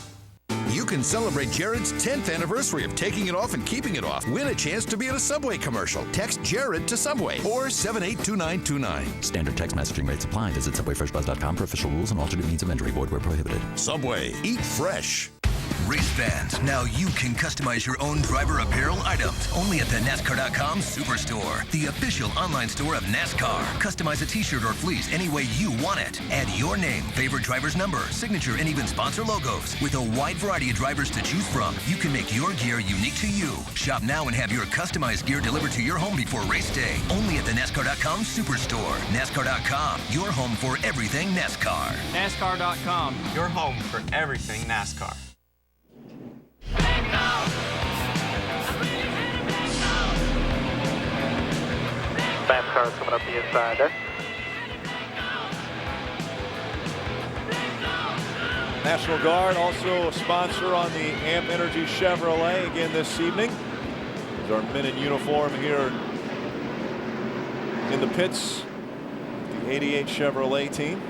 You can celebrate Jared's 10th anniversary of taking it off and keeping it off. Win a chance to be in a Subway commercial. Text Jared to Subway or 782929. Standard text messaging rates apply. Visit SubwayFreshBuzz.com for official rules and alternate means of entry. Void where prohibited. Subway. Eat fresh. Race fans, now you can customize your own driver apparel items only at the NASCAR.com Superstore, the official online store of NASCAR. Customize a t-shirt or fleece any way you want it. Add your name, favorite driver's number, signature, and even sponsor logos. With a wide variety of drivers to choose from, you can make your gear unique to you. Shop now and have your customized gear delivered to your home before race day. Only at the NASCAR.com Superstore. NASCAR.com, your home for everything NASCAR. NASCAR.com, your home for everything NASCAR. Fast cars coming up the inside there. National Guard also a sponsor on the Amp Energy Chevrolet again this evening. There's our men in uniform here in the pits, the 88 Chevrolet team.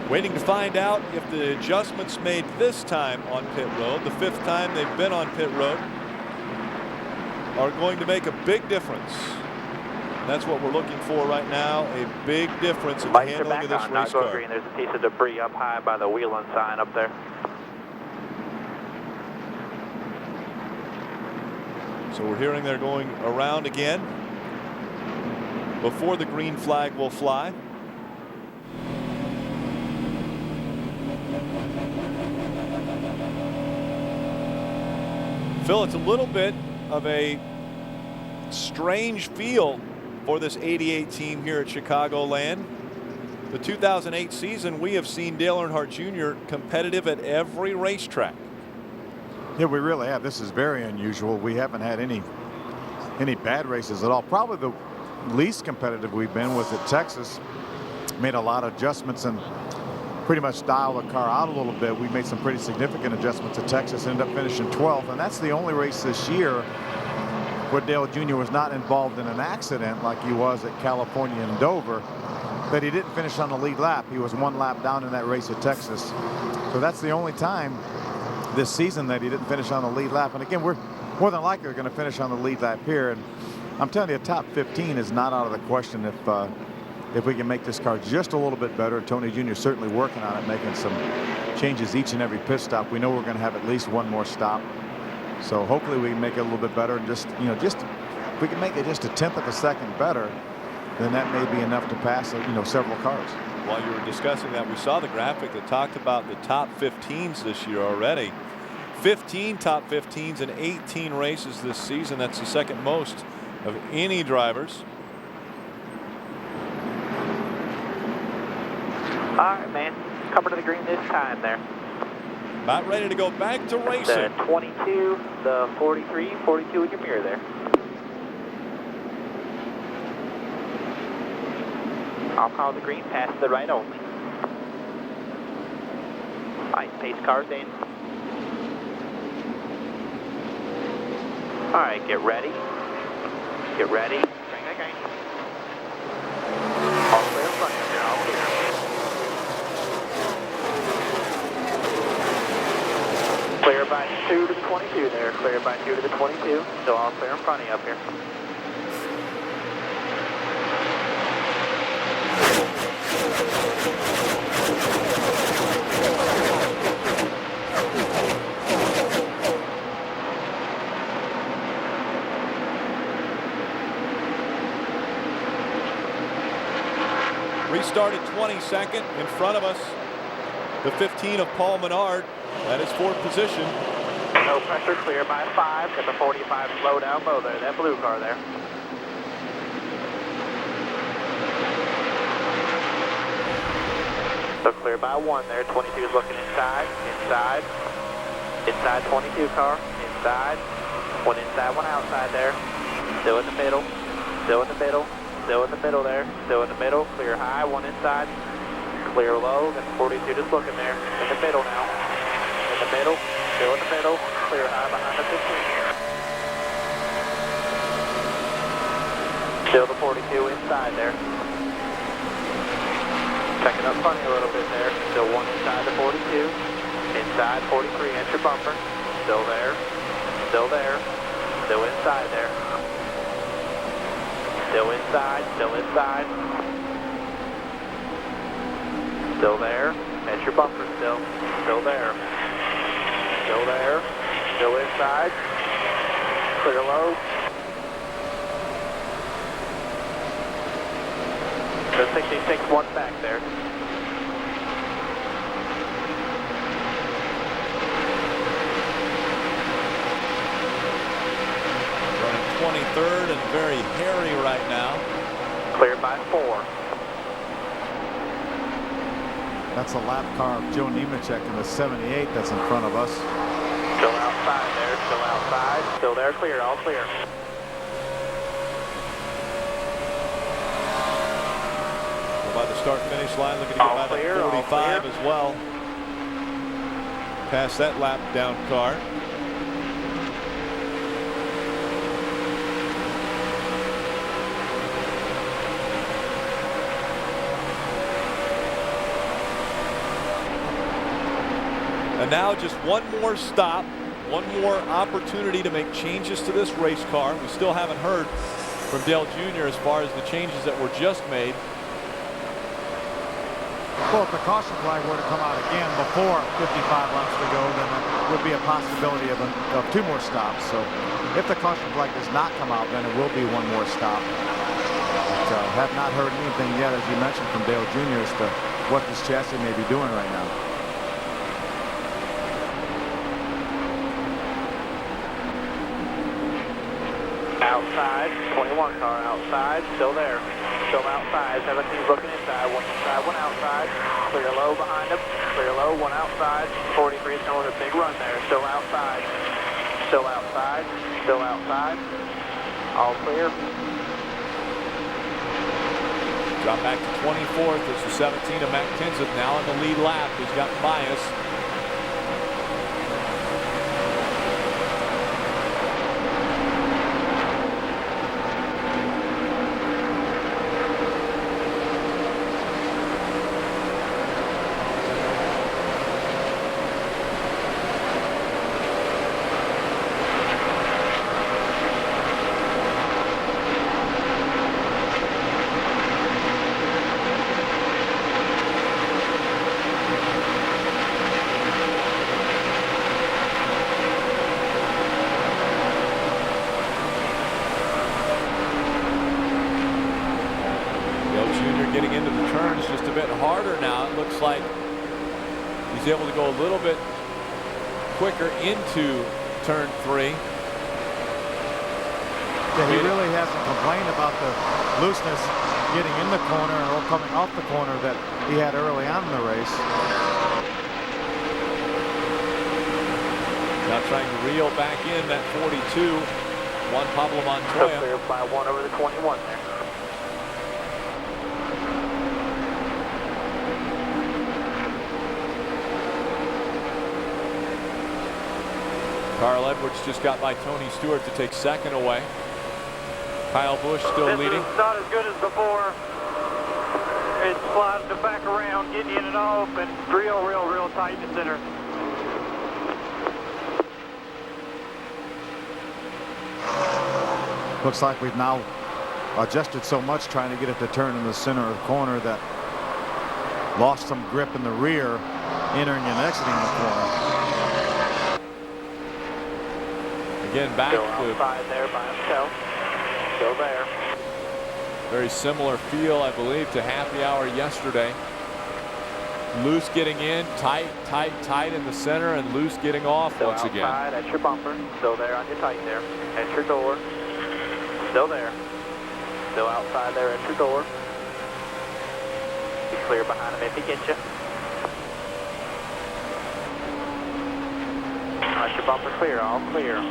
Waiting to find out if the adjustments made this time on pit road, the 5th time they've been on pit road, are going to make a big difference. And that's what we're looking for right now, a big difference in the handling of this race car. Green. There's a piece of debris up high by the Wheeling sign up there. So we're hearing they're going around again before the green flag will fly. Phil, it's a little bit of a strange feel for this 88 team here at Chicagoland. The 2008 season, we have seen Dale Earnhardt Jr. competitive at every racetrack. Yeah, we really have. This is very unusual. We haven't had any bad races at all. Probably the least competitive we've been was at Texas. Made a lot of adjustments and pretty much dial the car out a little bit. We made some pretty significant adjustments at Texas, ended up finishing 12th, and that's the only race this year where Dale Jr. was not involved in an accident like he was at California and Dover. that he didn't finish on the lead lap. He was 1 lap down in that race at Texas. So that's the only time this season that he didn't finish on the lead lap. And again, we're more than likely going to finish on the lead lap here. And I'm telling you, a top 15 is not out of the question if we can make this car just a little bit better. Tony Jr. is certainly working on it, making some changes each and every pit stop. We know we're going to have at least one more stop. So hopefully we can make it a little bit better. And just if we can make it just a 1/10 of a second better, then that may be enough to pass, several cars. While you were discussing that, we saw the graphic that talked about the top 15s this year already. 15 top 15s in 18 races this season. That's the second most of any drivers. All right, man. Coming to the green this time there. About ready to go back to racing. The 22, the 43, 42 in your mirror there. I'll call the green, pass to the right only. All right, pace cars in. All right, get ready. Get ready. All clear in front of you, all clear. Clear by 2 to the 22 there. Clear by 2 to the 22. So all clear in front of you up here. Restarted 22nd in front of us. The 15 of Paul Menard. That is fourth position. No pressure, clear by 5. Got the 45 slow down low there. That blue car there. So clear by 1 there. 22 is looking inside. Inside. Inside 22 car. Inside. One inside, one outside there. Still in the middle. Still in the middle. Still in the middle there. Still in the middle. Clear high. One inside. Clear low. Then 42 just looking there. In the middle now. In the middle. Still in the middle. Clear high behind the 15. Still the 42 inside there. Checking up funny a little bit there. Still one inside the 42. Inside 43, enter bumper. Still there. Still there. Still inside there. Still inside. Still inside. Still there. Enter bumper still. Still there. Still there. Still inside. Clear low. The 66 one back there. Running 23rd and very hairy right now. Clear by 4. That's a lap car of Joe Nemechek in the 78 that's in front of us. Still outside there. Still outside. Still there. Clear. All clear. By the start-finish line, looking to get by the 45 as well. Past that lap down car. And now just one more stop, one more opportunity to make changes to this race car. We still haven't heard from Dale Jr. as far as the changes that were just made. Well, if the caution flag were to come out again before 55 laps to go, then there would be a possibility of 2 more stops. So if the caution flag does not come out, then it will be 1 more stop. But have not heard anything yet, as you mentioned, from Dale Jr. as to what this chassis may be doing right now. Outside, 21 car outside, still there. Still outside, 17's looking inside, 1 inside, 1 outside. Clear low behind him, clear low, 1 outside. 43 is going with a big run there, still outside. Still outside, still outside. All clear. Drop back to 24th. It's the 17 of Matt Kenseth now in the lead lap. He's got bias. getting into the turns just a bit harder now. It looks like he's able to go a little bit quicker into turn 3. Yeah, he really hasn't complained about the looseness getting in the corner or coming off the corner that he had early on in the race. Now trying to reel back in that 42. Juan Pablo Montoya. Clear by 1 over the 21 there. Carl Edwards just got by Tony Stewart to take second away. Kyle Busch still leading. This is not as good as before. It slides the back around, getting in and off, and real tight in the center. Looks like we've now adjusted so much trying to get it to turn in the center of the corner that lost some grip in the rear, entering and exiting the corner. Again, back Go to outside there by himself. Go there. very similar feel, I believe, to happy hour yesterday. Loose getting in, tight in the center, and loose getting off once again. Outside, that's your bumper. Still there on your tight there. At your door. Still there. Still outside there at your door. Be clear behind him if he gets you. That's your bumper clear, all clear.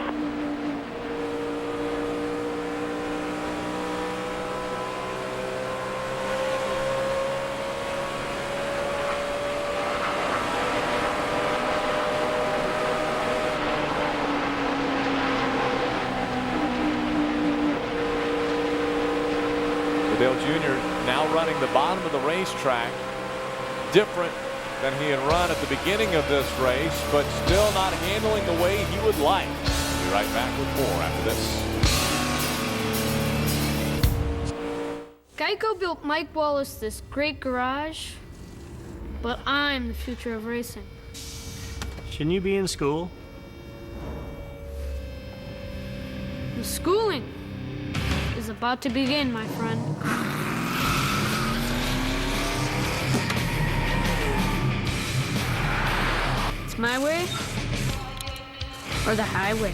Dale Jr. now running the bottom of the racetrack, different than he had run at the beginning of this race, but still not handling the way he would like. We'll be right back with more after this. Geico built Mike Wallace this great garage, but I'm the future of racing. Shouldn't you be in school? The schooling is about to begin, my friend. It's my way or the highway.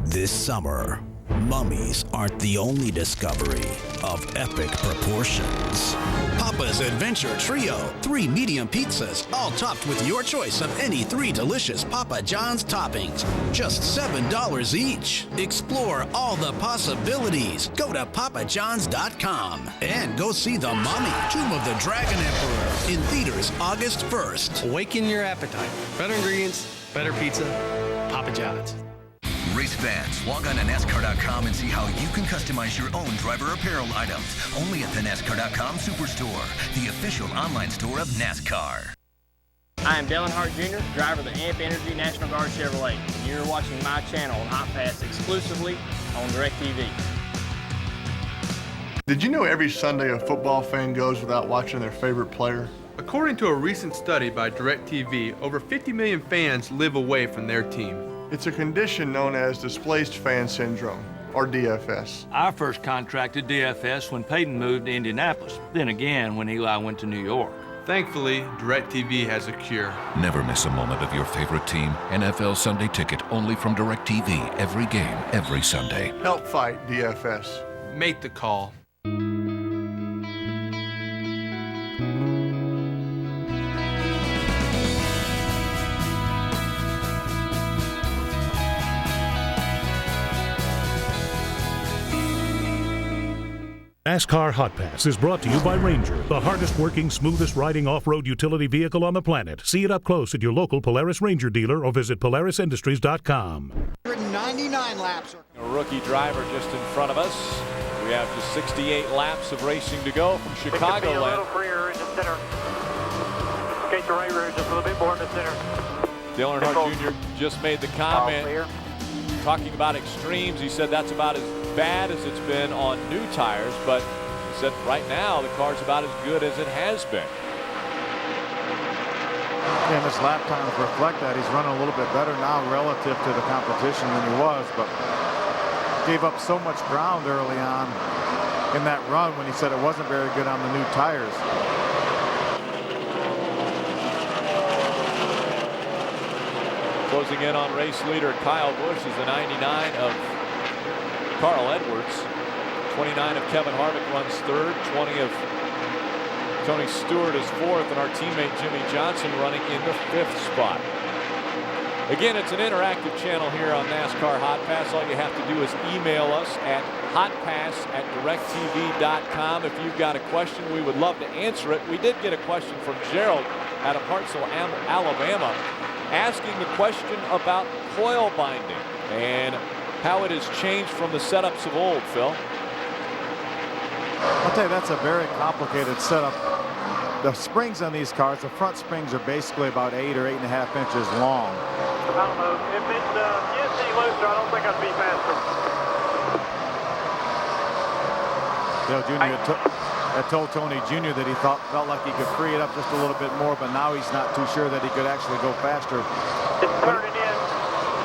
This summer, mummies aren't the only discovery of epic proportions. Papa's Adventure Trio, 3 medium pizzas, all topped with your choice of any 3 delicious Papa John's toppings. Just $7 each. Explore all the possibilities. Go to papajohns.com and go see The Mummy, Tomb of the Dragon Emperor, in theaters August 1st. Awaken your appetite. Better ingredients, better pizza, Papa John's. Race fans, log on to NASCAR.com and see how you can customize your own driver apparel items. Only at the NASCAR.com Superstore, the official online store of NASCAR. I am Earnhardt Jr., driver of the AMP Energy National Guard Chevrolet. And you're watching my channel on Hotpass exclusively on DirecTV. Did you know every Sunday a football fan goes without watching their favorite player? According to a recent study by DirecTV, over 50 million fans live away from their team. It's a condition known as displaced fan syndrome, or DFS. I first contracted DFS when Peyton moved to Indianapolis, then again when Eli went to New York. Thankfully, DirecTV has a cure. Never miss a moment of your favorite team. NFL Sunday Ticket only from DirecTV. Every game, every Sunday. Help fight DFS. Make the call. NASCAR Hotpass is brought to you by Ranger, the hardest working, smoothest riding off-road utility vehicle on the planet. See it up close at your local Polaris Ranger dealer or visit PolarisIndustries.com. 109 99 laps. A rookie driver just in front of us. We have just 68 laps of racing to go from Chicagoland. It could be a little freer in the center. Skate the right rear just a little bit more in the center. Dale Earnhardt Jr. just made the comment talking about extremes. He said that's about as bad as it's been on new tires, but he said right now the car's about as good as it has been. And his lap times reflect that. He's running a little bit better now relative to the competition than he was, but gave up so much ground early on in that run when he said it wasn't very good on the new tires. Closing in on race leader Kyle Busch is the 99 of Carl Edwards. 29 of Kevin Harvick runs third. 20 of Tony Stewart is fourth, and our teammate Jimmy Johnson running in the fifth spot. Again, it's an interactive channel here on NASCAR Hotpass. All you have to do is email us at hotpass@directtv.com. If you've got a question, we would love to answer it. We did get a question from Gerald out of Hartselle, Alabama, asking the question about coil binding and how it has changed from the setups of old, Phil. I'll tell you, that's a very complicated setup. The springs on these cars, the front springs are basically about 8 or 8.5 inches long. I don't know. If it's any looser, I don't think I'd be faster. Dale Jr. had told Tony Jr. that he felt like he could free it up just a little bit more, but now he's not too sure that he could actually go faster. It's turning in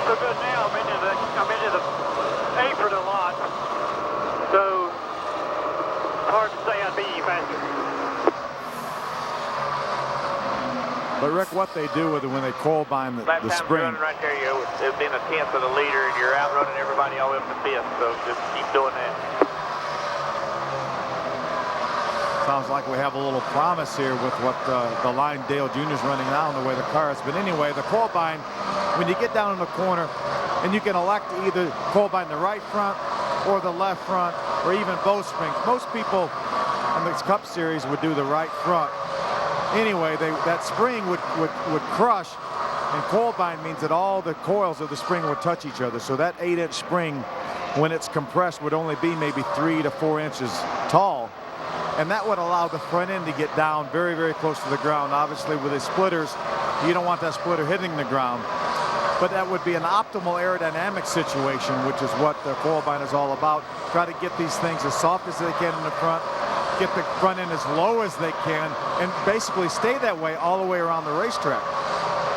so good now. I'm into the apron a lot, so it's hard to say I'd be any faster. But Rick, what they do with it when they coil bind the spring. Running right there, it's been a tenth of the leader, and you're outrunning everybody all the way up to fifth. So just keep doing that. Sounds like we have a little promise here with what the line Dale Jr. is running now and the way the car is. But anyway, the coil bind, when you get down in the corner, and you can elect to either coil bind the right front or the left front, or even both springs. Most people in this Cup Series would do the right front. Anyway, that spring would crush, and coil bind means that all the coils of the spring would touch each other. So that 8-inch spring, when it's compressed, would only be maybe 3 to 4 inches tall. And that would allow the front end to get down very, very close to the ground. Obviously, with the splitters, you don't want that splitter hitting the ground. But that would be an optimal aerodynamic situation, which is what the coil bind is all about. Try to get these things as soft as they can in the front, get the front end as low as they can, and basically stay that way all the way around the racetrack.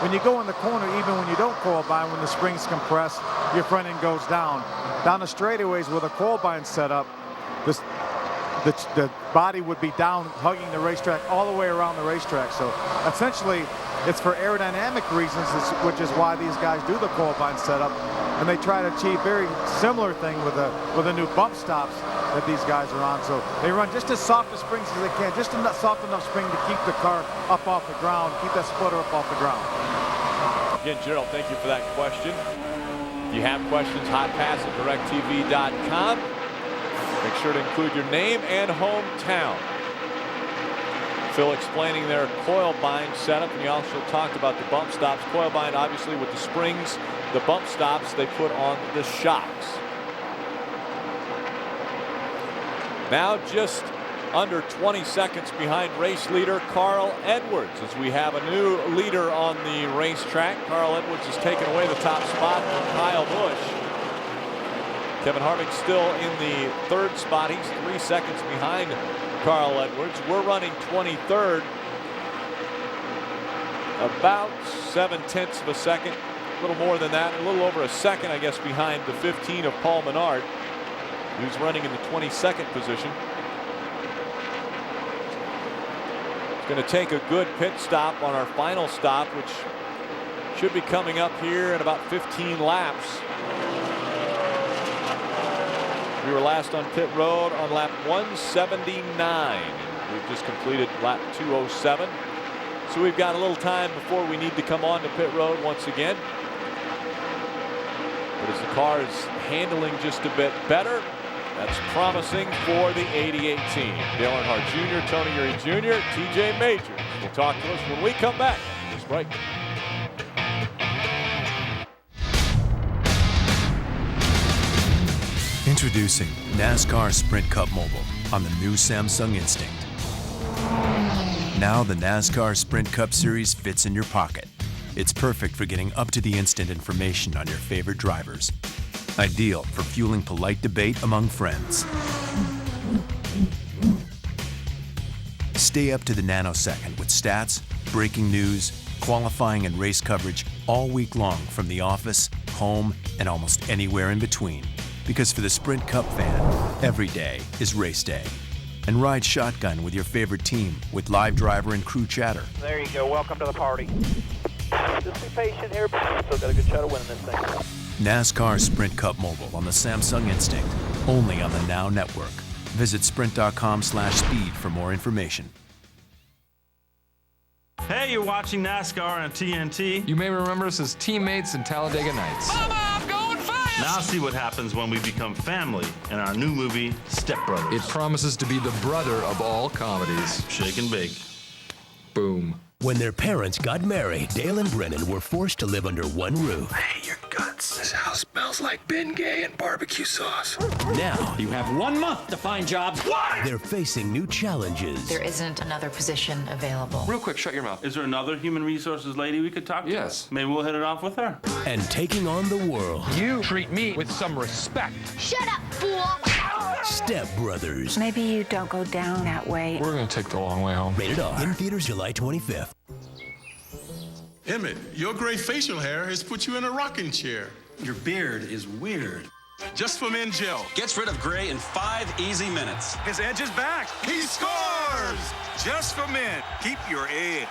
When you go in the corner, even when you don't coil bind, when the springs compress, your front end goes down. Down the straightaways with a coil bind setup, the body would be down, hugging the racetrack all the way around the racetrack. So essentially, it's for aerodynamic reasons, which is why these guys do the coil bind setup, and they try to achieve very similar thing with the new bump stops that these guys are on. So they run just as soft a springs as they can, just enough soft enough spring to keep the car up off the ground, keep that splitter up off the ground. Again, Gerald, thank you for that question. If you have questions, hotpass@directtv.com. Make sure to include your name and hometown. Phil explaining their coil bind setup, and he also talked about the bump stops. Coil bind, obviously, with the springs, the bump stops they put on the shocks. Now just under 20 seconds behind race leader Carl Edwards, as we have a new leader on the racetrack. Carl Edwards has taken away the top spot from Kyle Busch. Kevin Harvick still in the third spot. He's 3 seconds behind Carl Edwards. We're running 23rd, about 7/10 of a second, a little more than that, a little over a second, I guess, behind the 15 of Paul Menard, who's running in the 22nd position. It's going to take a good pit stop on our final stop, which should be coming up here in about 15 laps. We were last on pit road on lap 179. We've just completed lap 207. So we've got a little time before we need to come on to pit road once again. But as the car is handling just a bit better, that's promising for the 88 team. Dale Earnhardt Jr., Tony Eury Jr., TJ Majors will talk to us when we come back after this break. Introducing NASCAR Sprint Cup Mobile on the new Samsung Instinct. Now the NASCAR Sprint Cup Series fits in your pocket. It's perfect for getting up-to-the-instant information on your favorite drivers. Ideal for fueling polite debate among friends. Stay up to the nanosecond with stats, breaking news, qualifying and race coverage all week long from the office, home, and almost anywhere in between. Because for the Sprint Cup fan, every day is race day. And ride shotgun with your favorite team with live driver and crew chatter. There you go. Welcome to the party. Just be patient here. Still got a good shot of winning this thing. NASCAR Sprint Cup Mobile on the Samsung Instinct, only on the Now Network. Visit sprint.com/speed for more information. Hey, you're watching NASCAR on TNT. You may remember us as teammates in Talladega Nights. Mama, I'm going fast! Now see what happens when we become family in our new movie, Step Brothers. It promises to be the brother of all comedies. Shake and bake. Boom. When their parents got married, Dale and Brennan were forced to live under one roof. I hate your guts. This house smells like Bengay and barbecue sauce. Now, you have 1 month to find jobs. What? They're facing new challenges. There isn't another position available. Real quick, shut your mouth. Is there another human resources lady we could talk to? Yes. Maybe we'll hit it off with her. And taking on the world. You treat me with some respect. Shut up, fool! Step Brothers. Maybe you don't go down that way. We're going to take the long way home. Rated R. In theaters July 25th. Emmett, your gray facial hair has put you in a rocking chair. Your beard is weird. Just for Men Gel. Gets rid of gray in 5 easy minutes. His edge is back. He scores! Just for Men. Keep your edge.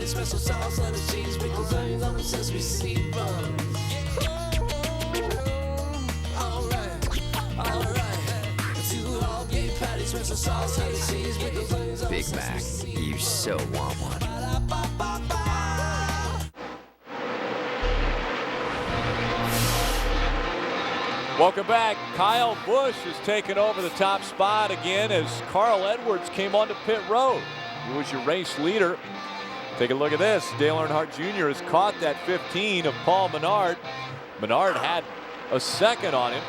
Special sauce on the cheese, pickles, onions on the sesame seed buns. Alright. 2 all-beef patties, special sauce on the cheese, pickles, onions on the Big Mac, you so want one. Welcome back. Kyle Busch has taken over the top spot again as Carl Edwards came onto pit road. He was your race leader. Take a look at this. Dale Earnhardt Jr. has caught that 15 of Paul Menard. Menard had a second on him.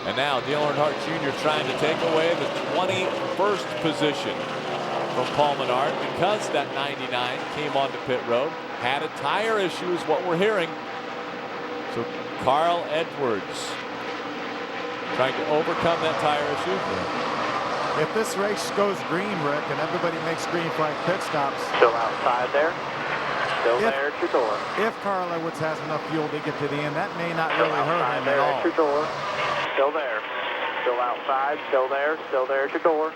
And now Dale Earnhardt Jr. trying to take away the 21st position from Paul Menard because that 99 came onto pit road. Had a tire issue is what we're hearing. So Carl Edwards trying to overcome that tire issue. If this race goes green, Rick, and everybody makes green flag pit stops. Still outside there. Still there at your door. If Carl Edwards has enough fuel to get to the end, that may not really hurt him there at all. At your door. Still there. Still outside. Still there. Still there at your door.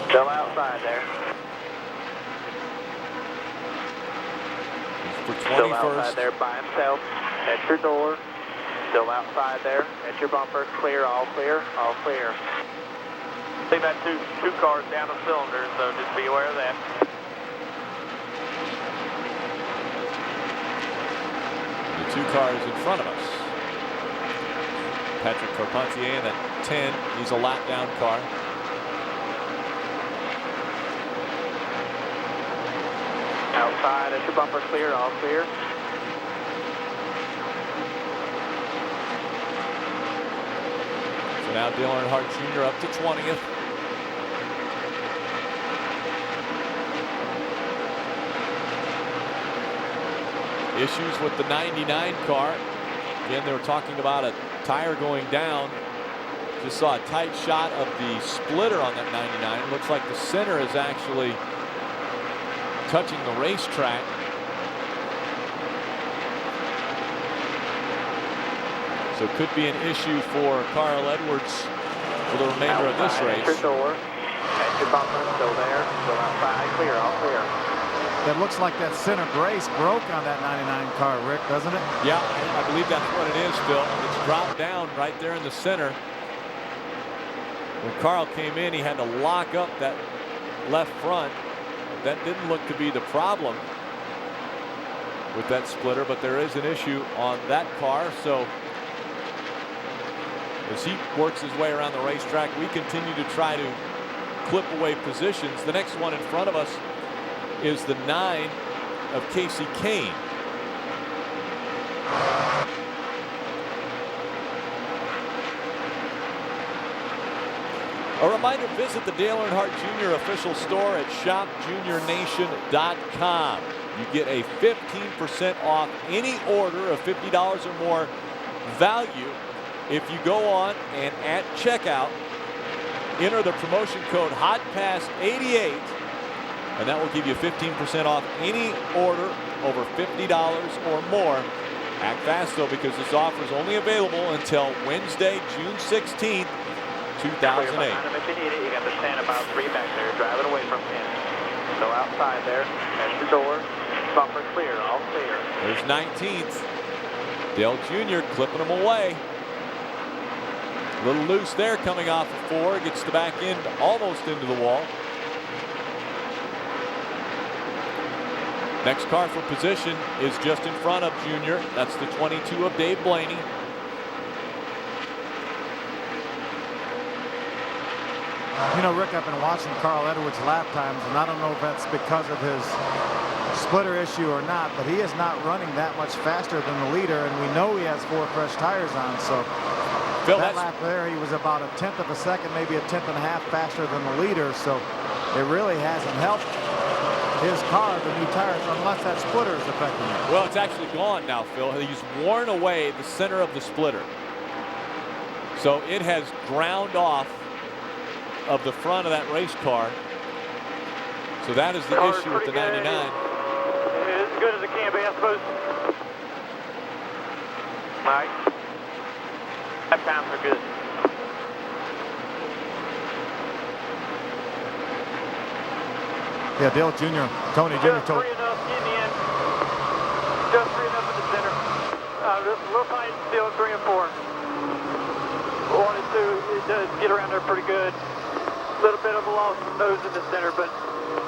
Still outside there. For 21st. Still outside there by himself at your door. Still outside there at your bumper. Clear, all clear, all clear. See that two cars down the cylinder, so just be aware of that. The 2 cars in front of us. Patrick Carpentier in that 10. He's a lap down car. Outside at your bumper, clear, all clear. Now Dale Earnhardt Jr. up to 20th. Issues with the 99 car. Again, they were talking about a tire going down. Just saw a tight shot of the splitter on that 99. Looks like the center is actually touching the racetrack. So it could be an issue for Carl Edwards for the remainder of this race. At your door, at your bumper, still there, still outside, clear, all clear. It looks like that center brace broke on that 99 car, Rick, doesn't it? Yeah, I believe that's what it is, Phil. It's dropped down right there in the center. When Carl came in, he had to lock up that left front. That didn't look to be the problem with that splitter, but there is an issue on that car. So As he works his way around the racetrack, we continue to try to clip away positions. The next one in front of us is the 9 of Casey Kane. A reminder, visit the Dale Earnhardt Jr. official store at shopjuniornation.com. You get a 15% off any order of $50 or more value if you go on and at checkout enter the promotion code HOTPASS88, and that will give you 15% off any order over $50 or more. Act fast though, because this offer is only available until Wednesday, June 16th, 2008. If you need it, you got the 10 about 3 back there, driving away from 10. So outside there, that's your door, bumper clear, all clear. There's 19th. Dale Jr. clipping him away. A little loose there coming off of 4, gets the back end almost into the wall. Next car for position is just in front of Jr. That's the 22 of Dave Blaney. You know, Rick, I've been watching Carl Edwards' lap times, and I don't know if that's because of his splitter issue or not, but he is not running that much faster than the leader, and we know he has 4 fresh tires on. So Phil, that lap there, he was about a 1/10 of a second, maybe a 1/10 and a half faster than the leader. So it really hasn't helped his car, the new tires, unless that splitter is affecting it. Well, it's actually gone now, Phil. He's worn away the center of the splitter. So it has ground off of the front of that race car. So that is the issue with the 99. As good as it can be, I suppose. Mike. Lap times are good. Yeah, Dale Jr., Tony Jr. Just free enough getting in. Just free enough in the center. Just a little tight still, 3 and 4. Wanted to, it does get around there pretty good. A little bit of a loss of nose in the center, but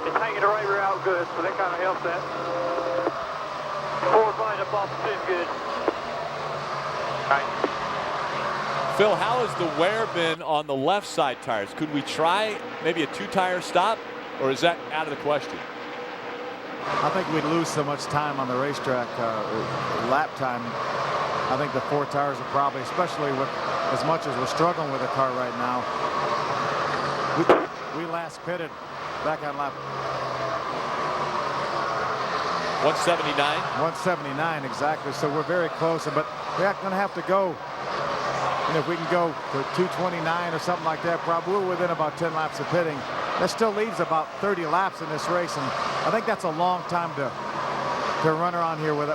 it's hanging the right rear out good, so that kind of helps that. Forward line up off the 2 good. All right. Phil, how has the wear been on the left side tires? Could we try maybe a 2-tire stop, or is that out of the question? I think we'd lose so much time on the racetrack, lap time. I think the 4 tires are probably, especially with as much as we're struggling with the car right now. We last pitted back on lap 179. 179 exactly. So we're very close, but we're not going to have to go. And if we can go to 229 or something like that, probably we're within about 10 laps of pitting. That still leaves about 30 laps in this race, and I think that's a long time to run around here with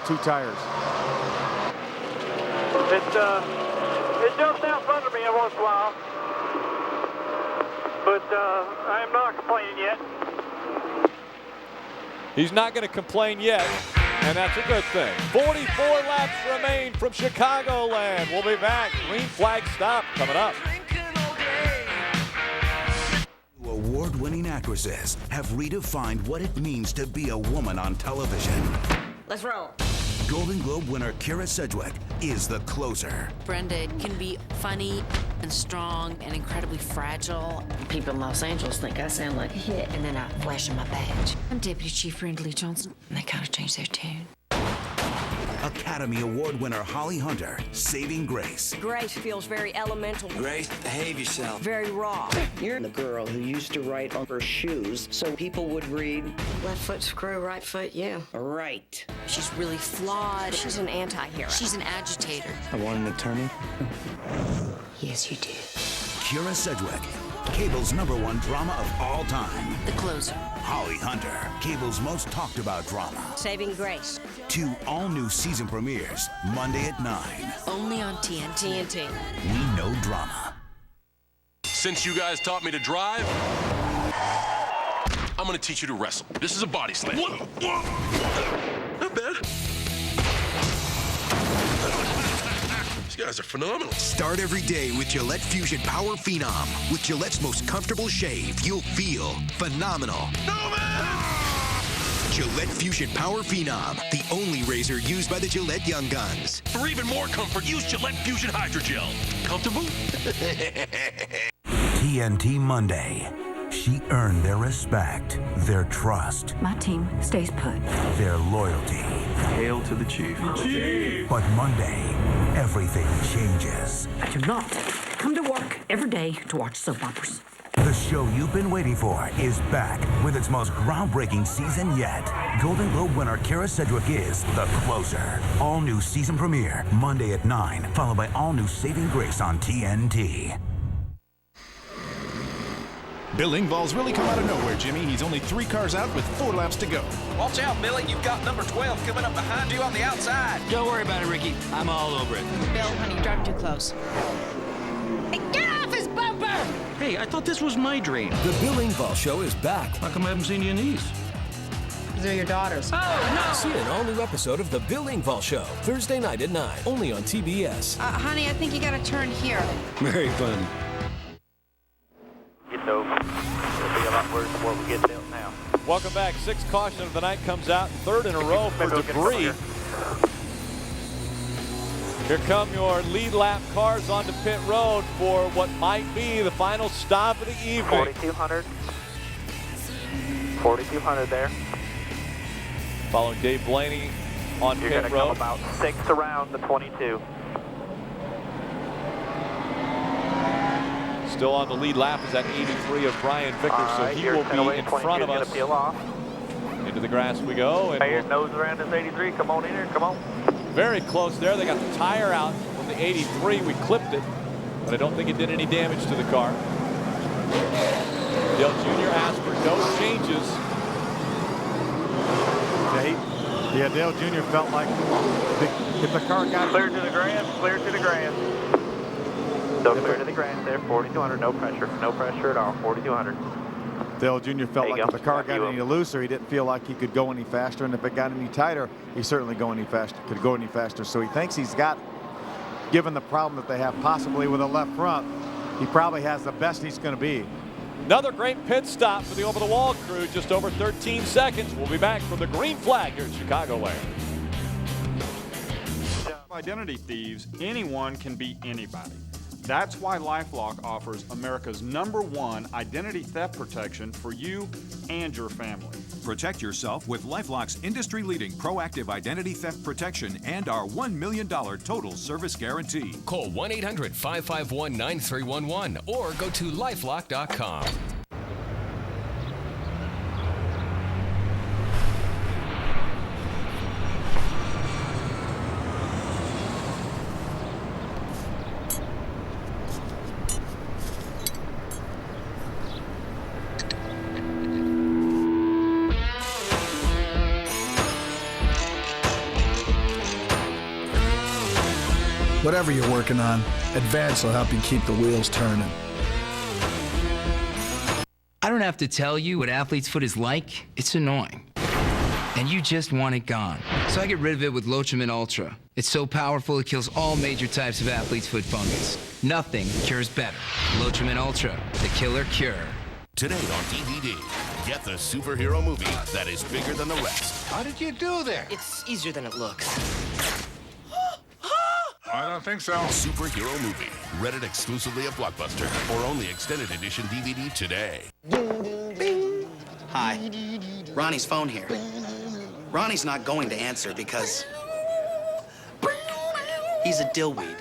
2 tires. It jumps out from under me every once in a while, but I am not complaining yet. He's not going to complain yet, and that's a good thing. 44 laps remain from Chicagoland. We'll be back. Green flag stop coming up. Award-winning actresses have redefined what it means to be a woman on television. Let's roll. Golden Globe winner Kira Sedgwick is the closer. Brenda can be funny and strong and incredibly fragile. People in Los Angeles think I sound like a hit, and then I flash them my badge. I'm Deputy Chief Brenda Lee Johnson, and they kind of changed their tune. Academy Award winner Holly Hunter, Saving Grace. Grace feels very elemental. Grace, behave yourself. Very raw. You're the girl who used to write on her shoes so people would read, left foot screw, right foot, yeah. Right. She's really flawed. She's an anti-hero. She's an agitator. I want an attorney. Yes, you do. Kira Sedgwick, Cable's #1 drama of all time. The closer. Holly Hunter, Cable's most talked about drama. Saving Grace. 2 all-new season premieres, Monday at 9. Only on TNT. We know drama. Since you guys taught me to drive, I'm gonna teach you to wrestle. This is a body slam. Not bad. These guys are phenomenal. Start every day with Gillette Fusion Power Phenom. With Gillette's most comfortable shave, you'll feel phenomenal. No, man! Gillette Fusion Power Phenom, the only razor used by the Gillette Young Guns. For even more comfort, use Gillette Fusion Hydrogel. Comfortable? TNT Monday. She earned their respect, their trust, My team stays put. their loyalty. Hail to the chief. But Monday, everything changes. I do not come to work every day to watch soap operas. The show you've been waiting for is back with its most groundbreaking season yet. Golden Globe winner Kara Sedgwick is The Closer. All new season premiere, Monday at 9, followed by all new Saving Grace on TNT. Bill Engvall's really come out of nowhere, Jimmy. He's only 3 cars out with 4 laps to go. Watch out, Billy. You've got number 12 coming up behind you on the outside. Don't worry about it, Ricky. I'm all over it. Bill, honey, you're driving too close. Hey, get off his bumper! Hey, I thought this was my dream. The Bill Engvall Show is back. How come I haven't seen you in these? They're your daughters. Oh, no! See an all-new episode of The Bill Engvall Show, Thursday night at 9, only on TBS. Honey, I think you gotta turn here. Very fun. Get those. It'll be a lot worse than what we get built now. Welcome back. 6th caution of the night comes out, 3rd in a row for debris. Here come your lead lap cars onto pit road for what might be the final stop of the evening. 4,200. 4,200 there. Following Dave Blaney on You're pit going to road. come about 6 around the 22. Still on the lead lap is that 83 of Brian Vickers, so he will be in front of us. Peel off. Into the grass we go. And Hey, nose around this 83. Come on in here. Come on. very close there. They got the tire out from the 83. We clipped it, but I don't think it did any damage to the car. Dale Jr. asked for no changes. Yeah, Dale Jr. felt like if the car got Clear to the grass. Clear to the grass. So clear to the grass there. 4,200. No pressure. No pressure at all. 4,200. Dale Jr. felt like go. if the car got any looser, he didn't feel like he could go any faster, and if it got any tighter, he certainly could go any faster. So he thinks he's got, given the problem that they have possibly with a left front, he probably has the best he's going to be. Another great pit stop for the over-the-wall crew, just over 13 seconds. We'll be back from the green flag here at Chicagoland. Identity thieves, anyone can be anybody. That's why LifeLock offers America's #1 identity theft protection for you and your family. Protect yourself with LifeLock's industry-leading proactive identity theft protection and our $1 million total service guarantee. Call 1-800-551-9311 or go to lifelock.com. Whatever you're working on, Advance will help you keep the wheels turning. I don't have to tell you what athlete's foot is like. It's annoying. And you just want it gone. So I get rid of it with Lotrimin Ultra. It's so powerful it kills all major types of athlete's foot fungus. Nothing cures better. Lotrimin Ultra, the killer cure. Today on DVD, get the superhero movie that is bigger than the rest. How did you do that? It's easier than it looks. I don't think so. Superhero movie. Rented exclusively at Blockbuster or only extended edition DVD today. Hi. Ronnie's phone here. Ronnie's not going to answer because he's a dillweed.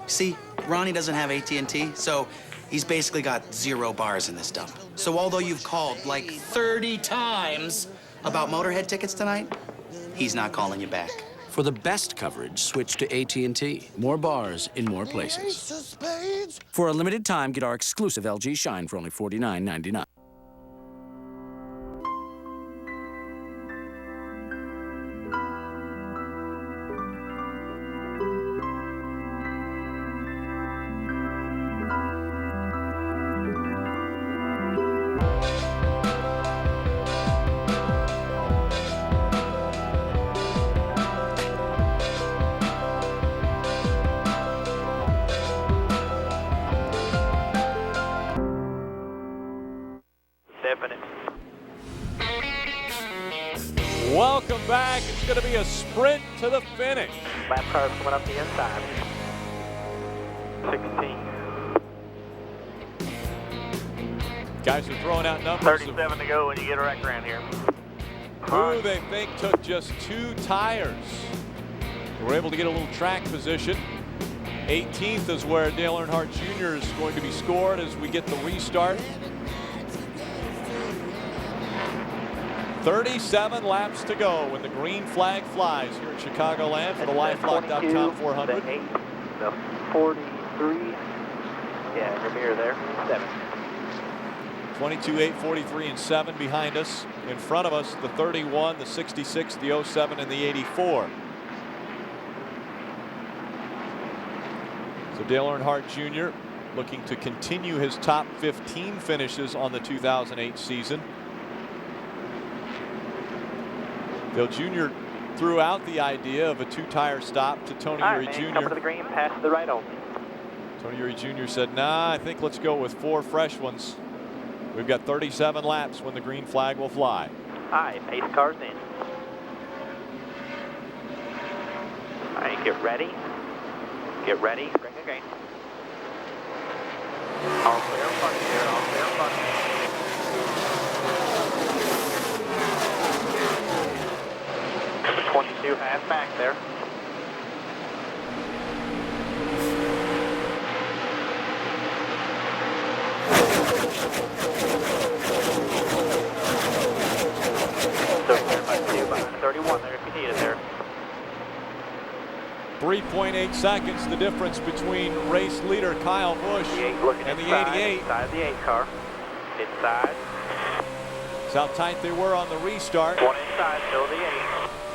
See, Ronnie doesn't have AT&T, so he's basically got 0 bars in this dump. So although you've called like 30 times about Motorhead tickets tonight, he's not calling you back. For the best coverage, switch to AT&T. More bars in more places. For a limited time, get our exclusive LG Shine for only $49.99. Welcome back. It's going to be a sprint to the finish. Lap cars coming up the inside. 16. Guys are throwing out numbers. 37 to go when you get a wreck around here. Who they think took just 2 tires. We're able to get a little track position. 18th is where Dale Earnhardt Jr. is going to be scored as we get the restart. 37 laps to go when the green flag flies here at Chicagoland for the LifeLock.com 400. The 8, the 43. Yeah, in your mirror there. 7. 22, 8, 43, and 7 behind us. In front of us, the 31, the 66, the 07, and the 84. So Dale Earnhardt Jr. looking to continue his top 15 finishes on the 2008 season. Dale Jr. threw out the idea of a 2-tire stop to Tony Eury Jr. Coming to the green, pass to the right only. Tony Eury Jr. said, nah, I think let's go with 4 fresh ones. We've got 37 laps when the green flag will fly. All right, pace cars in. All right, get ready. Get ready. Bring the green. All clear in front here. All clear in front. 22 half back there. So clear by 2 behind 31 there if you need it there. 3.8 seconds, the difference between race leader Kyle Busch and the 88. Inside the 8 car. Inside. That's how tight they were on the restart. 1 inside, still the 8.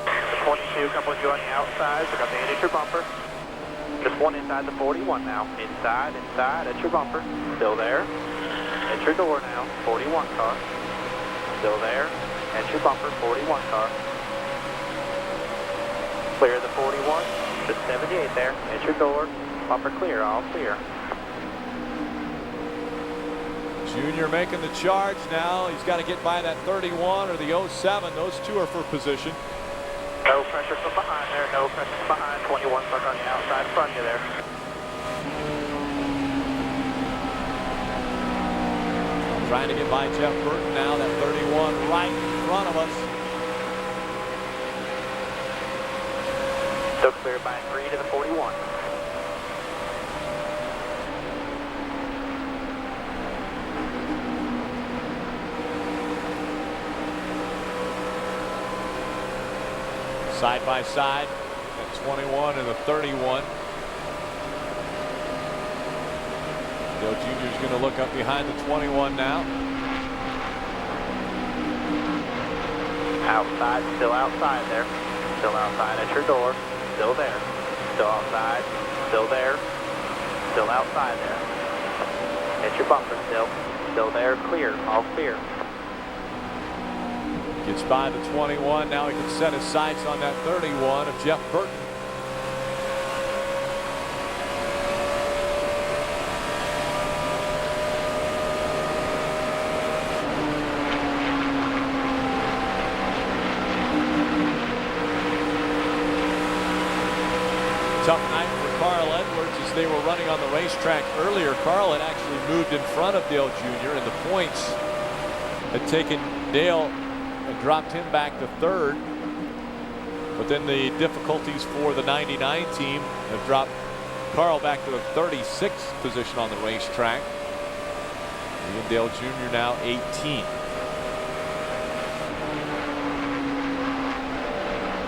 The 22 coming with you on the outside. Pick up the 8 at your bumper. Just 1 inside the 41 now. Inside, inside at your bumper. Still there. At your door now. 41 car. Still there. At your bumper. 41 car. Clear the 41. The 78 there. At your door. Bumper clear. All clear. Junior making the charge now. He's got to get by that 31 or the 07. Those two are for position. No pressure from behind there. No pressure from behind. 21 stuck on the outside front of you there. Trying to get by Jeff Burton now. That 31 right in front of us. Still clear by 3 to the 41. Side by side at 21 and the 31. Dale Jr. is going to look up behind the 21 now. Outside, still outside there. Still outside at your door. Still there. Still outside. Still there. Still outside there. At your bumper still. Still there. Clear. All clear. Gets by the 21. Now he can set his sights on that 31 of Jeff Burton. Tough night for Carl Edwards as they were running on the racetrack earlier. Carl had actually moved in front of Dale Jr. and the points had taken Dale and dropped him back to 3rd. But then the difficulties for the 99 team have dropped Carl back to the 36th position on the racetrack. And Dale Jr. now 18.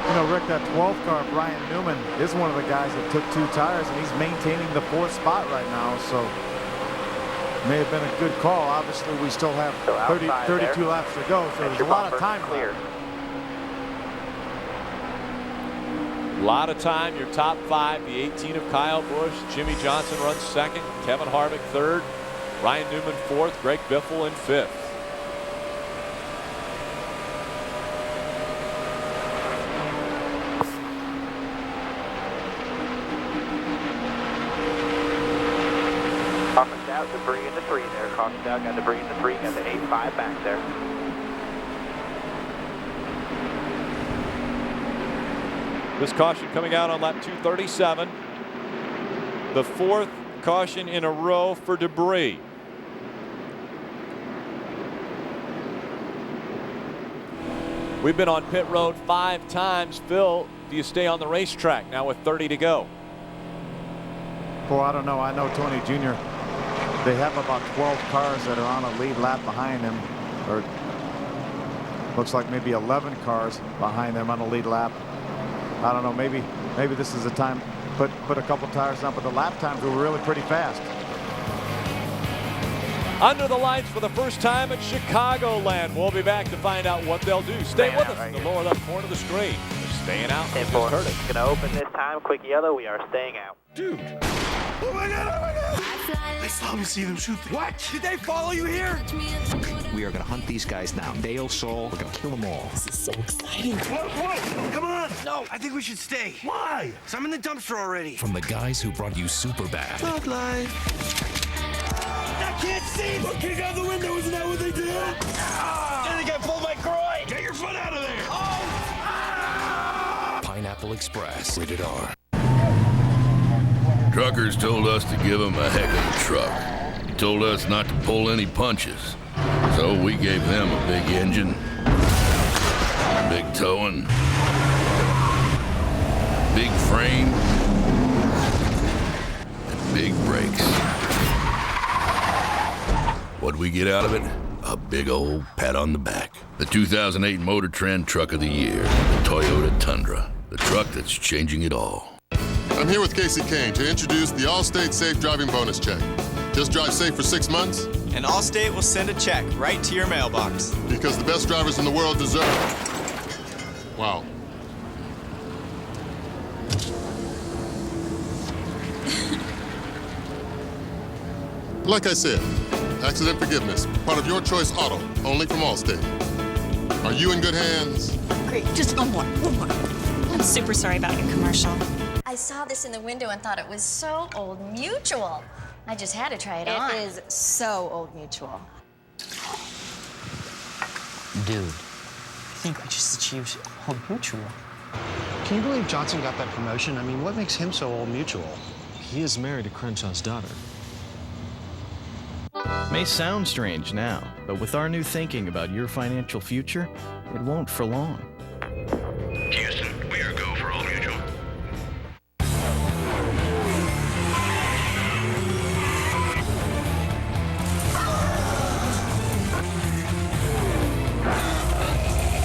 You know, Rick, that 12 car, Brian Newman, is one of the guys that took 2 tires, and he's maintaining the 4th spot right now, so may have been a good call. Obviously, we still have 32 laps to go, so there's a lot of time left. A lot of time. Your top 5, the 18 of Kyle Busch. Jimmy Johnson runs 2nd. Kevin Harvick 3rd. Ryan Newman 4th. Greg Biffle in 5th. Cautioned out, debris in the 3 there. Cautioned out, got debris in the 3, got the 8-5 back there. This caution coming out on lap 237. The 4th caution in a row for debris. We've been on pit road 5 times. Phil, do you stay on the racetrack now with 30 to go? Well, I don't know. I know Tony Jr., they have about 12 cars that are on a lead lap behind him, or looks like maybe 11 cars behind them on a lead lap. I don't know. Maybe this is the time put a couple tires on, but the lap times were really pretty fast. Under the lights for the first time at Chicagoland. We'll be back to find out what they'll do. Stay with us in the lower left corner of the screen. They're staying out. It's going to open this time. Quick yellow. We are staying out. Dude. Oh my God, oh my God. I saw me see them shoot. What? Did they follow you here? We are going to hunt these guys down. Dale, Saul, we're going to kill them all. This is so exciting. What? Come on. No, I think we should stay. Why? Because I'm in the dumpster already. From the guys who brought you Superbad. Not live. I can't see. Look, kick out the window. Isn't that what they did? I think I pulled my groin. Get your foot out of there. Oh. Pineapple Express. Rated R. Truckers told us to give them a heck of a truck. Told us not to pull any punches. So we gave them a big engine, big towing, big frame, and big brakes. What'd we get out of it? A big old pat on the back. The 2008 Motor Trend Truck of the Year, the Toyota Tundra. The truck that's changing it all. I'm here with Casey Kane to introduce the Allstate Safe Driving Bonus Check. Just drive safe for 6 months. And Allstate will send a check right to your mailbox. Because the best drivers in the world deserve it. Wow. Like I said, accident forgiveness, part of Your Choice Auto, only from Allstate. Are you in good hands? Great, just one more. I'm super sorry about your commercial. I saw this in the window and thought it was so Old Mutual. I just had to try it on. It is so Old Mutual. Dude, I think we just achieved Old Mutual. Can you believe Johnson got that promotion? I mean, what makes him so Old Mutual? He is married to Crenshaw's daughter. May sound strange now, but with our new thinking about your financial future, it won't for long. Houston, we are go for Old Mutual.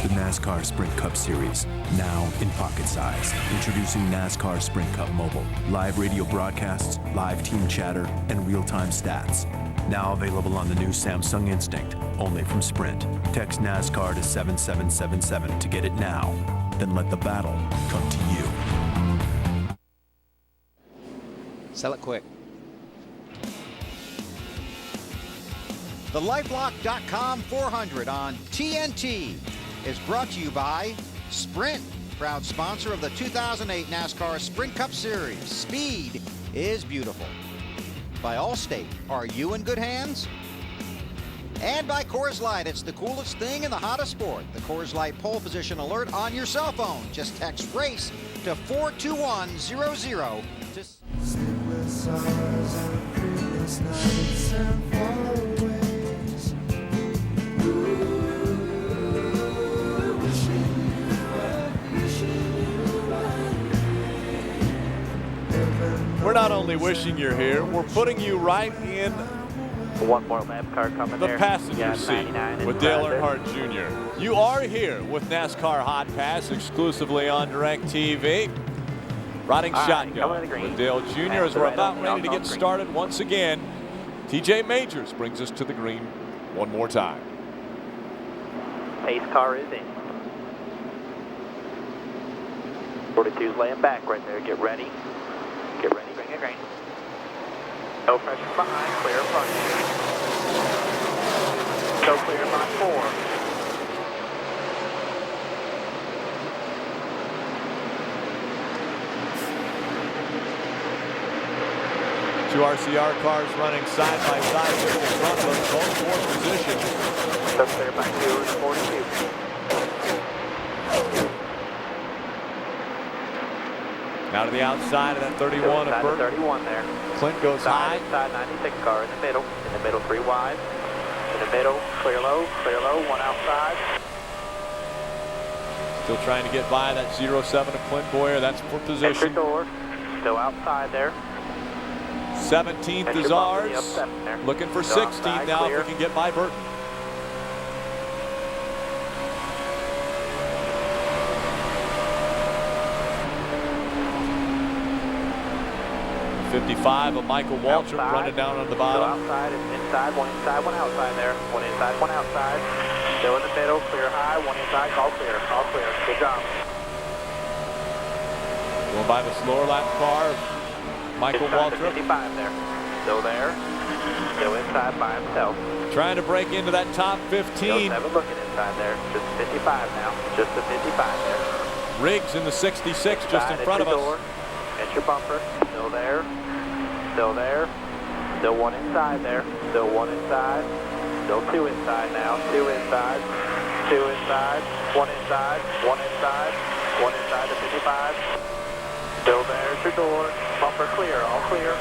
The NASCAR Sprint Cup Series, now in pocket size. Introducing NASCAR Sprint Cup Mobile. Live radio broadcasts, live team chatter, and real-time stats. Now available on the new Samsung Instinct, only from Sprint. Text NASCAR to 7777 to get it now. Then let the battle come to you. Sell it quick. The LifeLock.com 400 on TNT is brought to you by Sprint, proud sponsor of the 2008 NASCAR Sprint Cup Series. Speed is beautiful. By Allstate, are you in good hands? And by Coors Light, it's the coolest thing in the hottest sport. The Coors Light pole position alert on your cell phone. Just text RACE to 42100 to... We're not only wishing you're here, we're putting you right in one more lap car coming the there. passenger seat with Dale Earnhardt Jr. You are here with NASCAR Hotpass exclusively on DirecTV. Riding shotgun with Dale Jr. as we're about ready to get started once again. TJ Majors brings us to the green one more time. Pace car is in. 42's laying back right there. Get ready. Get ready, bring it green. No pressure behind, clear front. No clear by 4. Two RCR cars running side by side in front of us, both fourth positions. No clear by 2 and 42. Now to the outside of that 31 of Burton. 31 there. Clint goes high. Inside 96 car in the middle. In the middle, 3 wide. In the middle, clear low, 1 outside. Still trying to get by that 07 of Clint Boyer. That's for Entry position. door, still outside there. 17th is ours. Looking for 16th now if we can get by Burton. 55 of Michael Waltrip running down on the bottom. Outside and inside, 1 inside, 1 outside there. 1 inside, 1 outside. Still in the middle, clear high, 1 inside, all clear, all clear. Good job. Going by the slower lap car, Michael Waltrip. 55 there. Still there. Still inside by himself. Trying to break into that top 15. Still never looking inside there. Just 55 now. Just the 55 there. Riggs in the 66 just in front of us. Entry bumper. Still there. Still there. Still 1 inside there. Still 1 inside. Still 2 inside now. 2 inside. 2 inside. 1 inside. 1 inside. 1 inside to 55. Still there's your door. Bumper clear. All clear.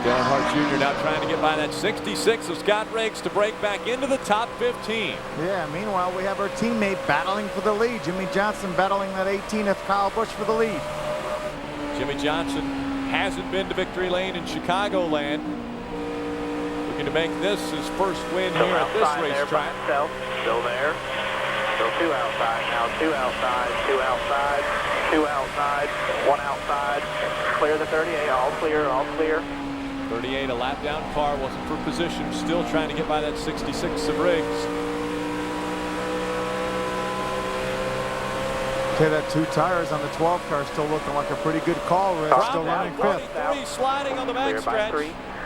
Earnhardt Jr. now trying to get by that 66 of Scott Riggs to break back into the top 15. Yeah, meanwhile, we have our teammate battling for the lead. Jimmy Johnson battling that 18th Kyle Busch for the lead. Jimmy Johnson hasn't been to victory lane in Chicagoland. Looking to make this his first win here at this racetrack. Still there. Still 2 outside now. 2 outside. 2 outside. 2 outside. 1 outside. Clear the 38. All clear. All clear. 38, a lap down car, wasn't for position, still trying to get by that 66 of Riggs. Okay, that 2 tires on the 12 car still looking like a pretty good call, Rick. Still running 5th. 3 sliding on the back stretch.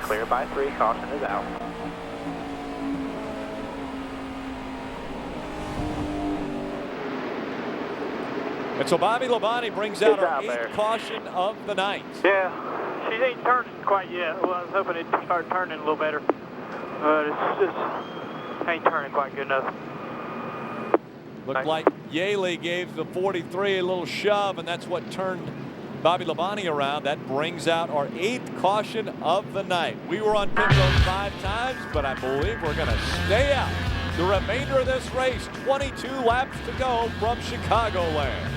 Clear by 3, caution is out. And so Bobby Labonte brings out our 8th caution of the night. Yeah. She ain't turning quite yet. Well, I was hoping it'd start turning a little better, but it's just ain't turning quite good enough. Looked like Yaley gave the 43 a little shove, and that's what turned Bobby Labonte around. That brings out our 8th caution of the night. We were on pit road 5 times, but I believe we're going to stay out the remainder of this race. 22 laps to go from Chicagoland.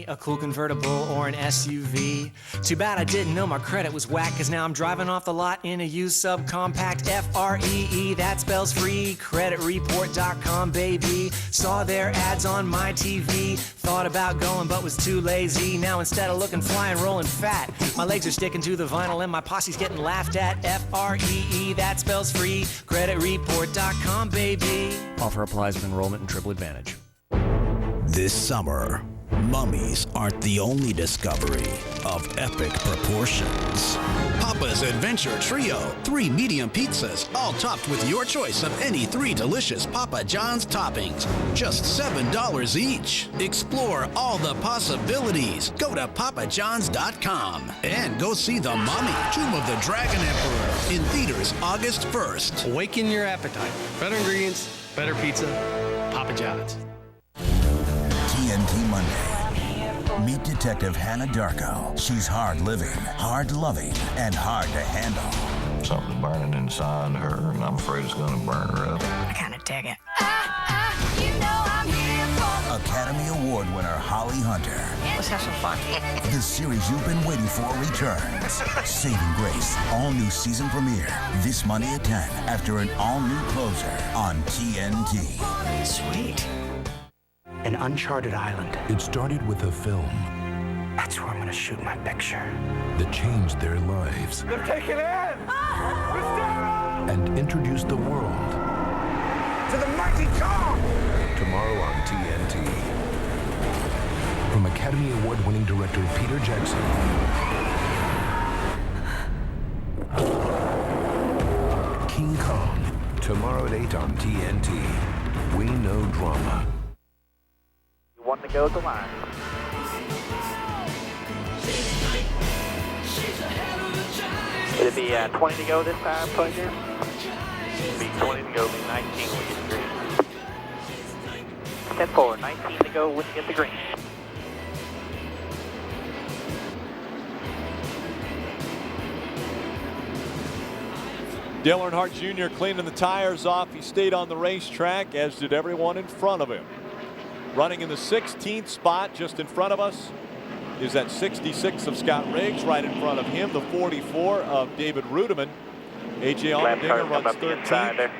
A cool convertible or an SUV. Too bad I didn't know my credit was whack, cause now I'm driving off the lot in a used subcompact. F-R-E-E, that spells free. Creditreport.com, baby. Saw their ads on my TV. Thought about going but was too lazy. Now instead of looking fly and rolling fat, my legs are sticking to the vinyl and my posse's getting laughed at. F-R-E-E, that spells free. Creditreport.com, baby. Offer applies with enrollment and triple advantage. This summer, mummies aren't the only discovery of epic proportions. Papa's Adventure Trio. 3 medium pizzas, all topped with your choice of any 3 delicious Papa John's toppings. Just $7 each. Explore all the possibilities. Go to papajohns.com and go see The Mummy, Tomb of the Dragon Emperor, in theaters August 1st. Awaken your appetite. Better ingredients, better pizza, Papa John's. TNT Monday. Meet Detective Hannah Darko. She's hard-living, hard-loving, and hard to handle. Something's burning inside her, and I'm afraid it's going to burn her up. I kind of dig it. Academy Award winner Holly Hunter. Let's have some fun. The series you've been waiting for returns. Saving Grace, all-new season premiere this Monday at 10 after an all-new closer on TNT. Sweet. An uncharted island. It started with a film That's where I'm going to shoot my picture. that changed their lives They're taking in! and introduced the world. To the mighty Kong! Tomorrow on TNT. From Academy Award-winning director Peter Jackson. King Kong. Tomorrow at 8 on TNT. We know drama. One to go at the line. Would it be 20 to go this time, Pleasure? It'd be 20 to go, be 19 when we get through. 10-4, 19 to go when you get the green. Dale Earnhardt Jr. cleaning the tires off. He stayed on the racetrack, as did everyone in front of him. Running in the 16th spot, just in front of us, is that 66 of Scott Riggs. Right in front of him, the 44 of David Rudiman. A.J. Allmendinger runs 13th.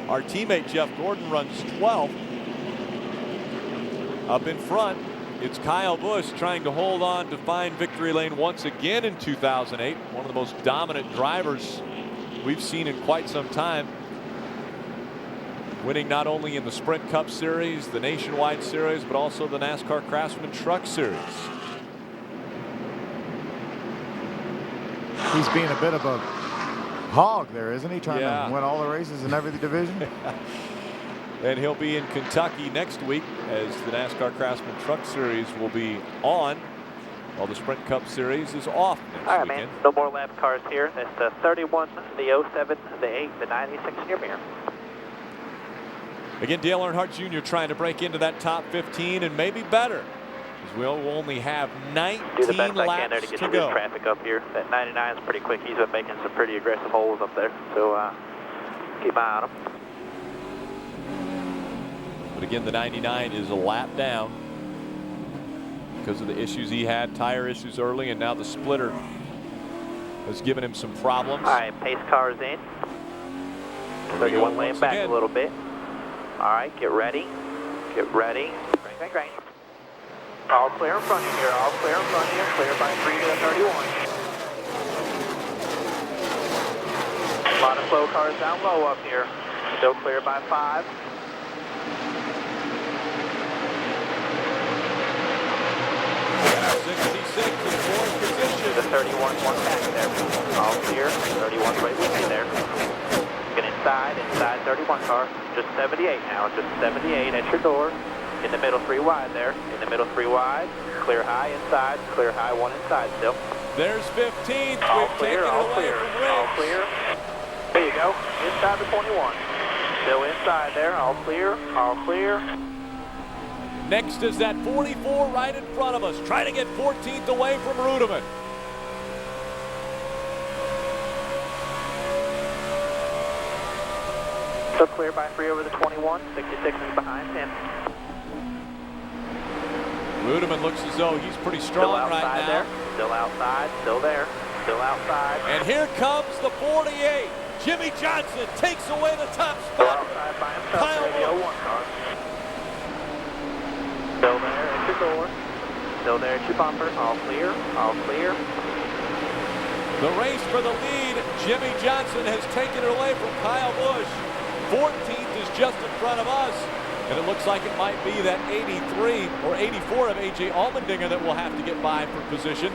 Our teammate Jeff Gordon runs 12th. Up in front, it's Kyle Busch trying to hold on to find victory lane once again in 2008. One of the most dominant drivers we've seen in quite some time. Winning not only in the Sprint Cup Series, the Nationwide Series, but also the NASCAR Craftsman Truck Series. He's being a bit of a hog there, isn't he? Trying to win all the races in every division. And he'll be in Kentucky next week as the NASCAR Craftsman Truck Series will be on, while the Sprint Cup Series is off next All right, weekend. man. No more lap cars here. That's the 31, the 07, the 8, the 96 in your mirror. Again, Dale Earnhardt Jr. trying to break into that top 15 and maybe better, as we'll only have 19 Do the best I can there to laps get to through go. the traffic up here. That 99 is pretty quick. He's been making some pretty aggressive holes up there, so keep an eye on him. But again, the 99 is a lap down because of the issues he had, tire issues early, and now the splitter has given him some problems. All right, pace cars in. 31 laying back a little bit. All right, get ready. Get ready. Green. All clear in front of you here. All clear in front of you. Clear by 3 to the 31. A lot of slow cars down low up here. Still clear by 5. The 31's one back there. All clear. 31's right with you there. Get inside 31 car. Just 78 now. Just 78 at your door. In the middle 3 wide there. In the middle 3 wide. Clear high inside. Clear high 1 inside still. There's 15th. All clear. All clear. All clear. There you go. Inside the 21. Still inside there. All clear. All clear. Next is that 44 right in front of us, trying to get 14th away from Rudiman. Still clear by 3 over the 21. 66 is behind him. Rudiman looks as though he's pretty strong right now. There. Still outside. Still there. Still outside. And here comes the 48. Jimmy Johnson takes away the top spot. Outside by himself. Radio 1 car. Still there at your door. Still there at your bumper. All clear. All clear. The race for the lead. Jimmy Johnson has taken it away from Kyle Busch. 14th is just in front of us. And it looks like it might be that 83 or 84 of A.J. Allmendinger that will have to get by for position.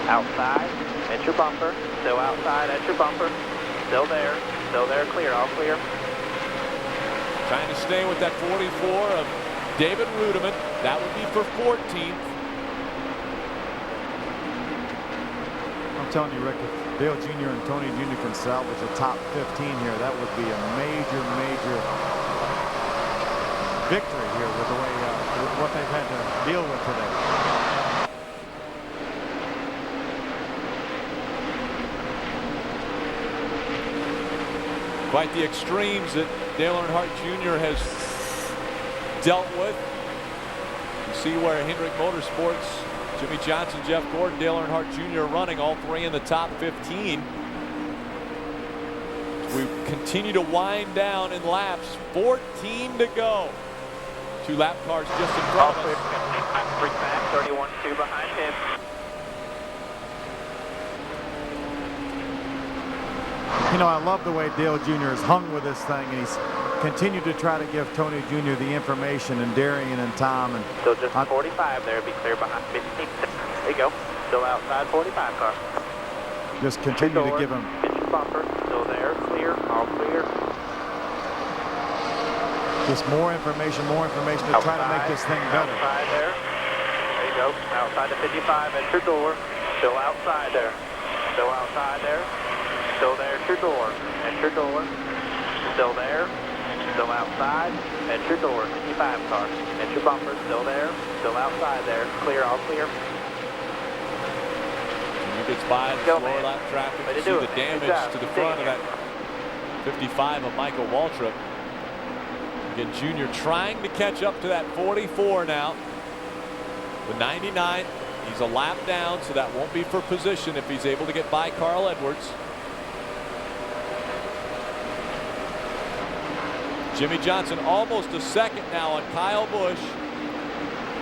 Outside at your bumper. Still outside at your bumper. Still there. Still there. Clear. All clear. Trying to stay with that 44 of David Rudiman. That would be for 14th. I'm telling you, Rick, if Dale Jr. and Tony Jr. can salvage a top 15 here, that would be a major, major victory here with the way with what they've had to deal with today. Quite the extremes that Dale Earnhardt Jr. has dealt with. You see where Hendrick Motorsports, Jimmy Johnson, Jeff Gordon, Dale Earnhardt Jr. running, all 3 in the top 15. We continue to wind down in laps. 14 to go. 2 lap cars just in front of us. 31-2 behind him. You know, I love the way Dale Jr. has hung with this thing, and he's continued to try to give Tony Jr. the information, and Darian and Tom. And still just 45 there. Be clear behind 15. There you go. Still outside 45 car. Just continue to give him. Get your bumper. Still there. Clear. All clear. Just more information to try to make this thing better. Outside there. There you go. Outside the 55 at your door. Still outside there. Still outside there. Still there at your door. At your door. Still there. Still outside. At your door. 55 car. At your bumper. Still there. Still outside there. Clear. All clear. He gets by the lower lap traffic. You see the damage to the front of that 55 of Michael Waltrip. Again, Junior trying to catch up to that 44 now. The 99, he's a lap down, so that won't be for position if he's able to get by Carl Edwards. Jimmy Johnson almost a second now on Kyle Busch.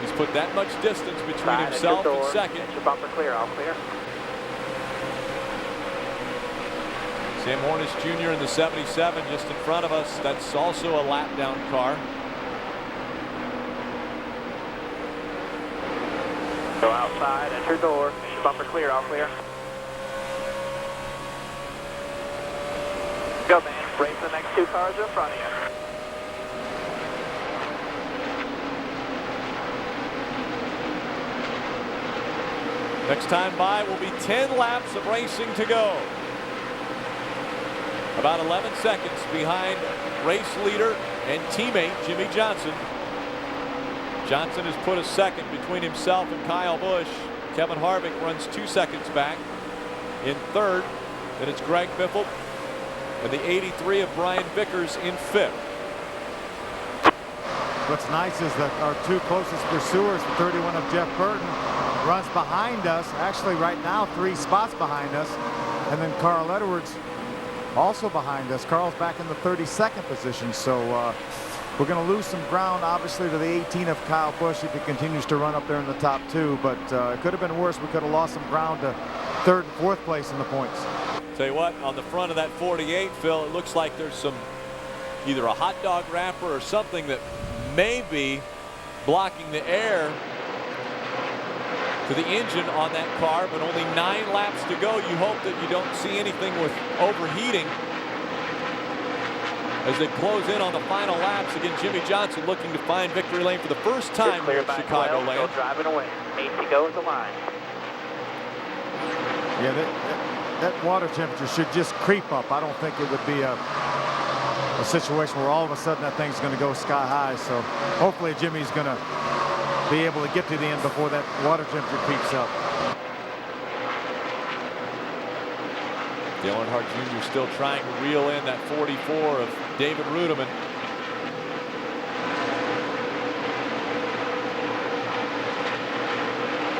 He's put that much distance between himself and second. Your bumper clear, all clear. Sam Hornish Jr. in the 77 just in front of us. That's also a lap down car. Go outside, at your door. Your bumper clear, all clear. Go, man. Race the next two cars in front of you. Next time by will be 10 laps of racing to go. About 11 seconds behind race leader and teammate Jimmy Johnson. Johnson has put a second between himself and Kyle Busch. Kevin Harvick runs 2 seconds back in third. Then it's Greg Biffle and the 83 of Brian Vickers in fifth. What's nice is that our two closest pursuers, the 31 of Jeff Burton, runs behind us, actually right now 3 spots behind us, and then Carl Edwards also behind us. Carl's back in the 32nd position, so we're going to lose some ground obviously to the 18 of Kyle Busch if he continues to run up there in the top 2, but it could have been worse. We could have lost some ground to 3rd and 4th place in the points. Tell you what, on the front of that 48, Phil, it looks like there's some either a hot dog wrapper or something that may be blocking the air to the engine on that car, but only 9 laps to go. You hope that you don't see anything with overheating as they close in on the final laps. Again, Jimmy Johnson looking to find victory lane for the first time here at Chicago Lane. Driving away. 8 to go at the line. Yeah, that water temperature should just creep up. I don't think it would be a situation where all of a sudden that thing's going to go sky high. So hopefully Jimmy's going to be able to get to the end before that water temperature creeps up. Dale Earnhardt Jr. still trying to reel in that 44 of David Rudiman.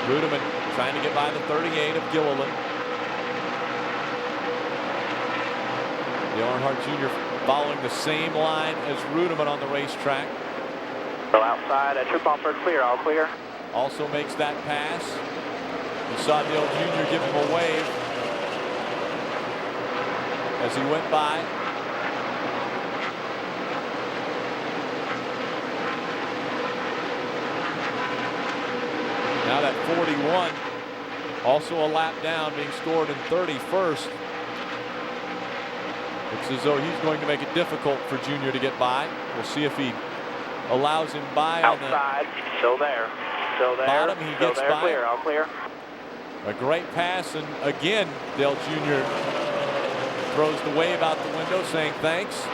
Rudiman trying to get by the 38 of Gilliland. Dale Earnhardt Jr. following the same line as Rudiman on the racetrack. Go outside at your bumper, clear, all clear. Also makes that pass. You saw Dale Jr. give him a wave as he went by. Now that 41, also a lap down, being scored in 31st. Looks as though he's going to make it difficult for Junior to get by. We'll see if he allows him by outside. On the still there. Still there. Bottom, he still gets there, by. Clear, all clear. A great pass, and again, Dale Jr. throws the wave out the window saying thanks.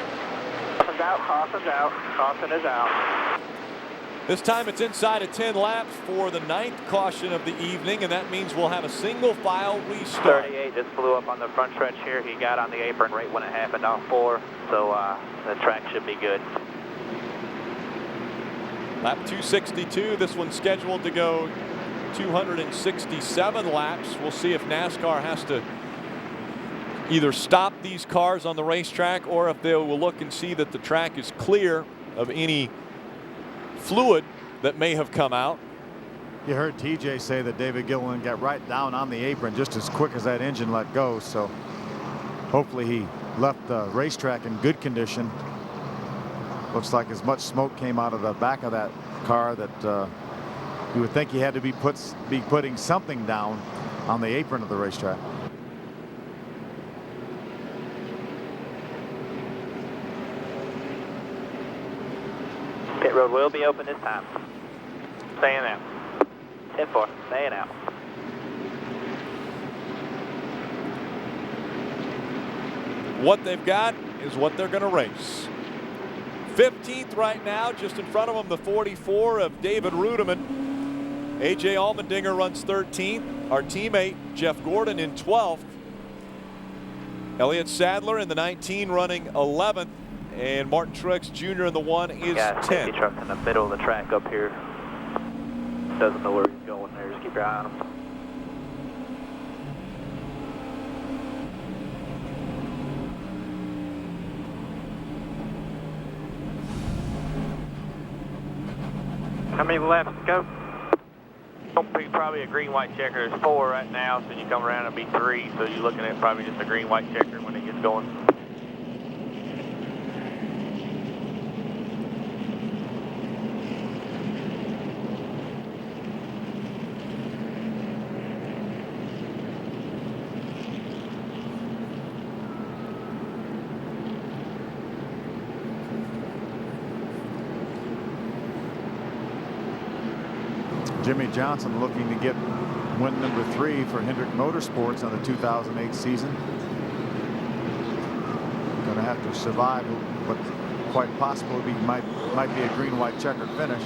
Caution's out, caution's out, caution is out. This time it's inside of 10 laps for the 9th caution of the evening, and that means we'll have a single file restart. 38 just flew up on the front stretch here. He got on the apron, rate went a half and off 4, so the track should be good. Lap 262, this one's scheduled to go 267 laps. We'll see if NASCAR has to either stop these cars on the racetrack or if they will look and see that the track is clear of any fluid that may have come out. You heard TJ say that David Gilliland got right down on the apron just as quick as that engine let go, so hopefully he left the racetrack in good condition. Looks like as much smoke came out of the back of that car that you would think he had to be putting something down on the apron of the racetrack. road will be open this time. Staying out. 10-4, staying out. What they've got is what they're going to race. 15th right now, just in front of them, the 44 of David Rudeman. A.J. Allmendinger runs 13th. Our teammate, Jeff Gordon, in 12th. Elliott Sadler in the 19 running 11th. And Martin Truex Jr. in the 1 is 10th. Truck's in the middle of the track up here. Doesn't know where he's going there. Just keep your eye on him. How many laps to go? Probably a green-white checker. There's 4 right now, so you come around, it'll be 3. So you're looking at probably just a green-white checker when it gets going. Jimmy Johnson looking to get win number 3 for Hendrick Motorsports on the 2008 season. Going to have to survive what quite possibly might be a green-white checkered finish.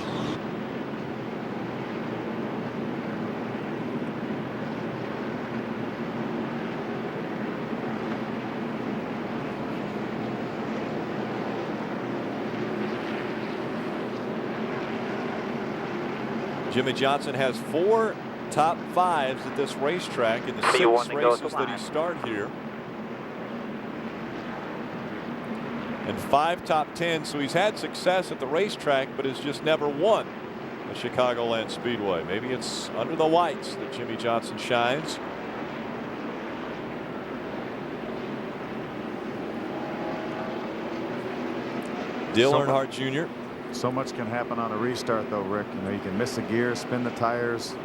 Jimmy Johnson has 4 top 5s at this racetrack in the 6 races that he started here. And 5 top 10s, so he's had success at the racetrack, but has just never won at Chicagoland Speedway. Maybe it's under the lights that Jimmy Johnson shines. Dale Earnhardt Jr. So much can happen on a restart, though, Rick. You know, you can miss a gear, spin the tires.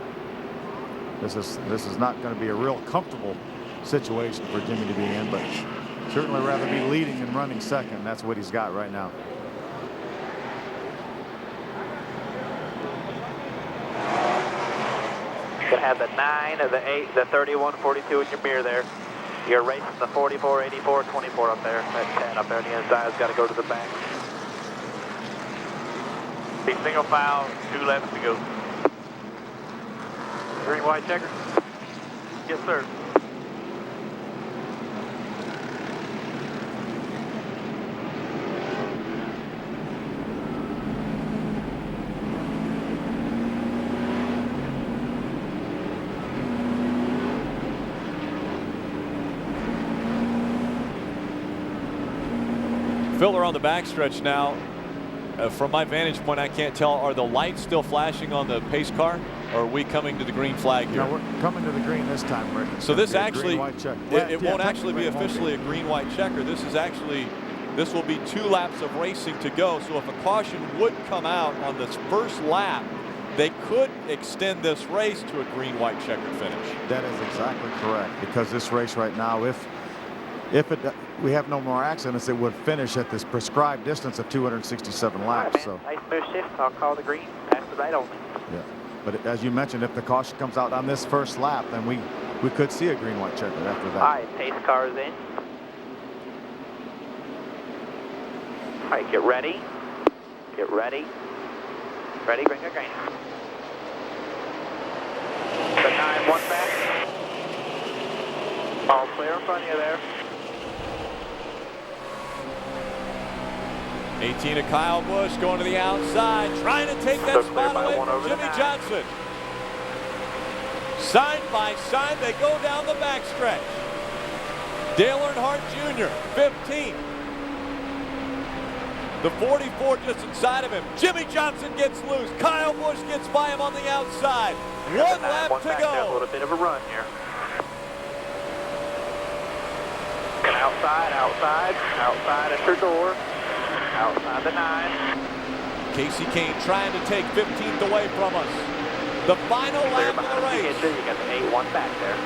This is not going to be a real comfortable situation for Jimmy to be in, but certainly rather be leading than running second. That's what he's got right now. You can have the 9 or the 8, the 31, 42 in your mirror there. You're racing the 44, 84, 24 up there. That 10 up there on the inside has got to go to the back. Be single file, 2 laps to go. Green, white checker? Yes, sir. Filler on the backstretch now. From my vantage point, I can't tell, are the lights still flashing on the pace car, or are we coming to the green flag here? No, we're coming to the green this time, Rick. So this actually, it yeah, won't actually be officially a green-white checker. This is actually, this will be 2 laps of racing to go. So if a caution would come out on this first lap, they could extend this race to a green-white checkered finish. That is exactly correct, because this race right now, if we have no more accidents, it would finish at this prescribed distance of 267 laps. So nice move shift. I'll call the green. Pass the right only. yeah, but as you mentioned, if the caution comes out on this first lap, then we could see a green-white checker after that. All right, pace car is in. All right, get ready. Get ready. Ready, bring a green. The 9, 1 back. All clear in front of you there. 18 of Kyle Busch going to the outside, trying to take that spot away from Jimmy Johnson. Side by side, they go down the backstretch. Dale Earnhardt Jr., 15th. The 44 just inside of him. Jimmy Johnson gets loose. Kyle Busch gets by him on the outside. 1 lap to go. A little bit of a run here. Outside, outside, outside at your door. Outside the 9. Casey Kane trying to take 15th away from us. The final lap of the race. You got the 8-1 back there.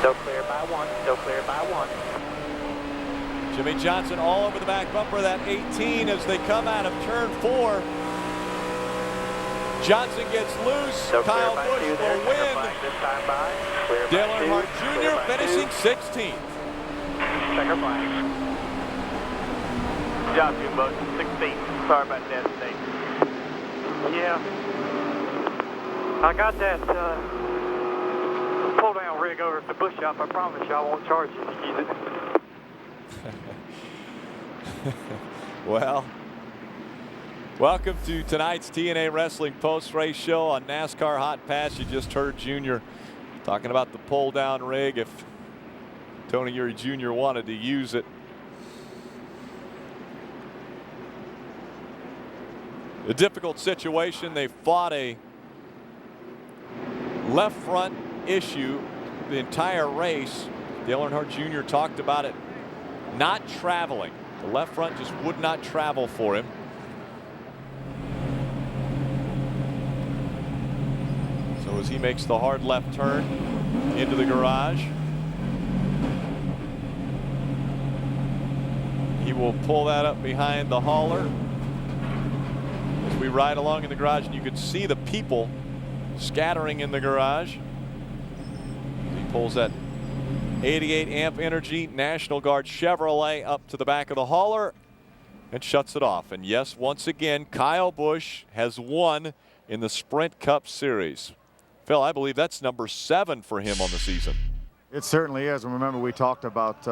Still clear by 1. Still clear by 1. Jimmy Johnson all over the back bumper of that 18 as they come out of turn 4. Johnson gets loose. Kyle Busch will win. Dale Earnhardt Jr. finishing 16th. Checker flag. Good job, Jim Buck. 16th. Sorry about that, Steve. Yeah. I got that pull-down rig over at the bush shop. I promise you I won't charge you to use it. Well, welcome to tonight's TNA Wrestling post-race show on NASCAR Hot Pass. You just heard Junior talking about the pull-down rig if Tony Eury Jr. wanted to use it. A difficult situation. They fought a left front issue the entire race. Dale Earnhardt Jr. talked about it not traveling. The left front just would not travel for him. So as he makes the hard left turn into the garage, he will pull that up behind the hauler. As we ride along in the garage, and you can see the people scattering in the garage. He pulls that 88 amp energy National Guard Chevrolet up to the back of the hauler and shuts it off. And yes, once again, Kyle Busch has won in the Sprint Cup Series. Phil, I believe that's number 7 for him on the season. It certainly is. And remember, we talked about,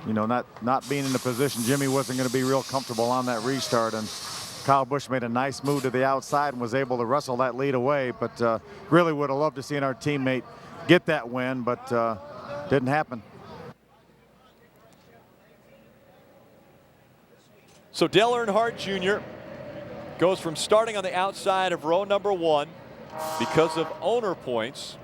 not being in the position. Jimmy wasn't going to be real comfortable on that restart. And Kyle Busch made a nice move to the outside and was able to wrestle that lead away. But really would have loved to see our teammate get that win, but didn't happen. So Dale Earnhardt Jr. goes from starting on the outside of row number 1 because of owner points,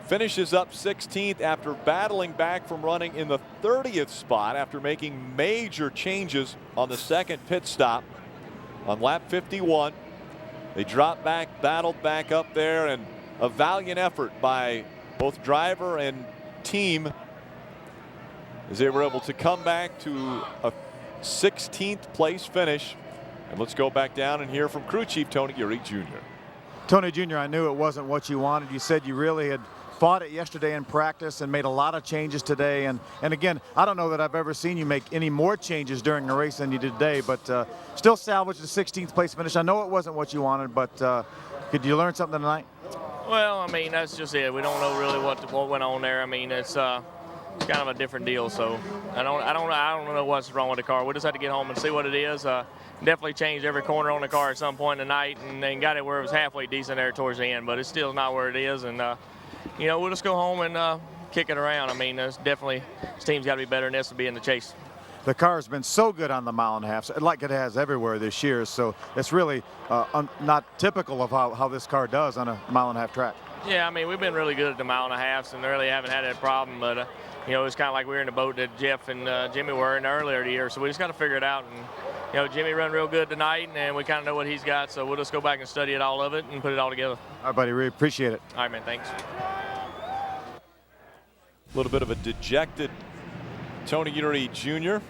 finishes up 16th after battling back from running in the 30th spot after making major changes on the second pit stop on lap 51. They dropped back, battled back up there, and a valiant effort by both driver and team as they were able to come back to a 16th place finish. And let's go back down and hear from crew chief Tony Eury Jr. Tony Jr., I knew it wasn't what you wanted. You said you really had fought it yesterday in practice and made a lot of changes today. And again, I don't know that I've ever seen you make any more changes during a race than you did today, but still salvaged the 16th place finish. I know it wasn't what you wanted, but could you learn something tonight? Well, I mean, that's just it. We don't know really what went on there. I mean, it's kind of a different deal. So I don't know what's wrong with the car. We just had to get home and see what it is. Definitely changed every corner on the car at some point tonight, and then got it where it was halfway decent there towards the end. But it's still not where it is, and we'll just go home and kick it around. I mean, this team's got to be better than this to be in the chase. The car has been so good on the mile and a half, like it has everywhere this year. So it's really not typical of how this car does on a mile and a half track. Yeah, I mean, we've been really good at the mile and a halves and really haven't had that problem. But, it's kind of like we were in the boat that Jeff and Jimmy were in earlier in the year. So we just got to figure it out. And, Jimmy run real good tonight, and we kind of know what he's got. So we'll just go back and study it all of it and put it all together. All right, buddy. Really appreciate it. All right, man. Thanks. A little bit of a dejected Tony Eury Jr.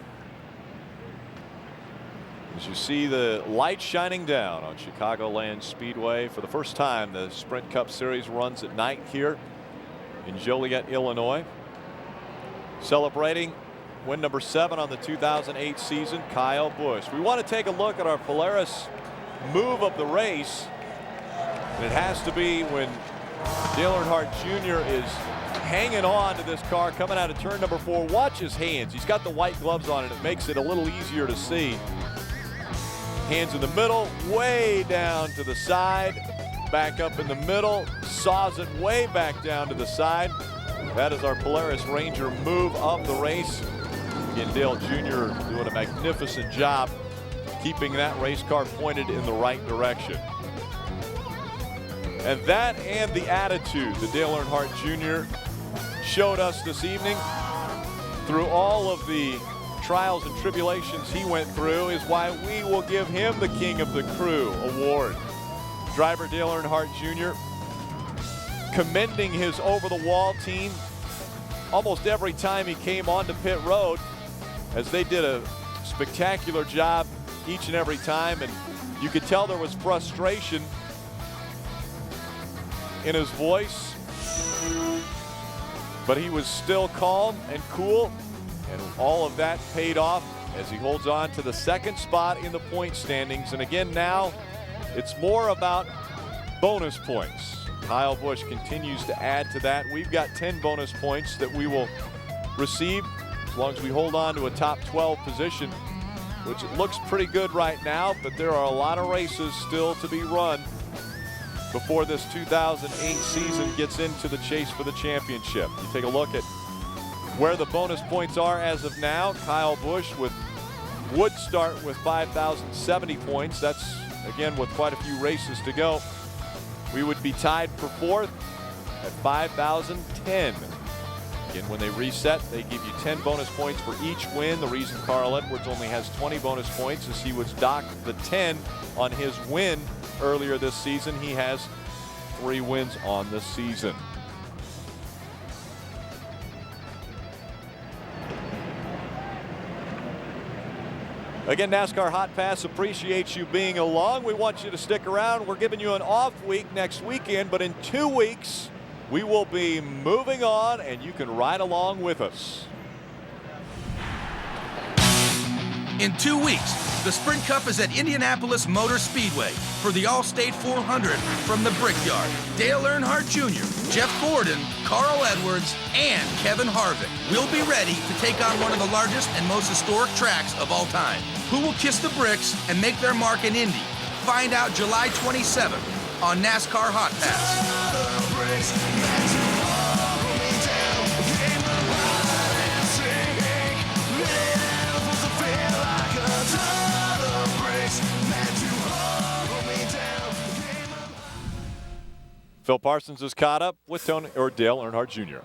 As you see the light shining down on Chicagoland Speedway. For the first time, the Sprint Cup Series runs at night here in Joliet, Illinois. Celebrating win number 7 on the 2008 season, Kyle Busch. We want to take a look at our Polaris move of the race. And it has to be when Dale Earnhardt Jr. is hanging on to this car coming out of turn number 4. Watch his hands. He's got the white gloves on, and it makes it a little easier to see. Hands in the middle, way down to the side, back up in the middle, saws it way back down to the side. That is our Polaris Ranger move of the race. Again, Dale Jr. doing a magnificent job keeping that race car pointed in the right direction. And that and the attitude that Dale Earnhardt Jr. showed us this evening through all of the trials and tribulations he went through is why we will give him the King of the Crew award. Driver Dale Earnhardt Jr. commending his over-the-wall team almost every time he came onto pit road. as they did a spectacular job each and every time, and you could tell there was frustration in his voice, but he was still calm and cool, and all of that paid off as he holds on to the second spot in the point standings. And again, now it's more about bonus points. Kyle Busch continues to add to that. We've got 10 bonus points that we will receive as long as we hold on to a top 12 position, which it looks pretty good right now, but there are a lot of races still to be run before this 2008 season gets into the chase for the championship. You take a look at where the bonus points are as of now. Kyle Busch would start with 5,070 points. That's, again, with quite a few races to go. We would be tied for fourth at 5,010. Again, when they reset, they give you 10 bonus points for each win. The reason Carl Edwards only has 20 bonus points is he was docked the 10 on his win earlier this season. He has 3 wins on the season. Again, NASCAR Hot Pass appreciates you being along. We want you to stick around. We're giving you an off week next weekend, but in 2 weeks, we will be moving on, and you can ride along with us. In 2 weeks, the Sprint Cup is at Indianapolis Motor Speedway for the All-State 400 from the Brickyard. Dale Earnhardt Jr., Jeff Gordon, Carl Edwards, and Kevin Harvick will be ready to take on one of the largest and most historic tracks of all time. Who will kiss the bricks and make their mark in Indy? Find out July 27th on NASCAR Hot Pass. Phil Parsons is caught up with Dale Earnhardt Jr.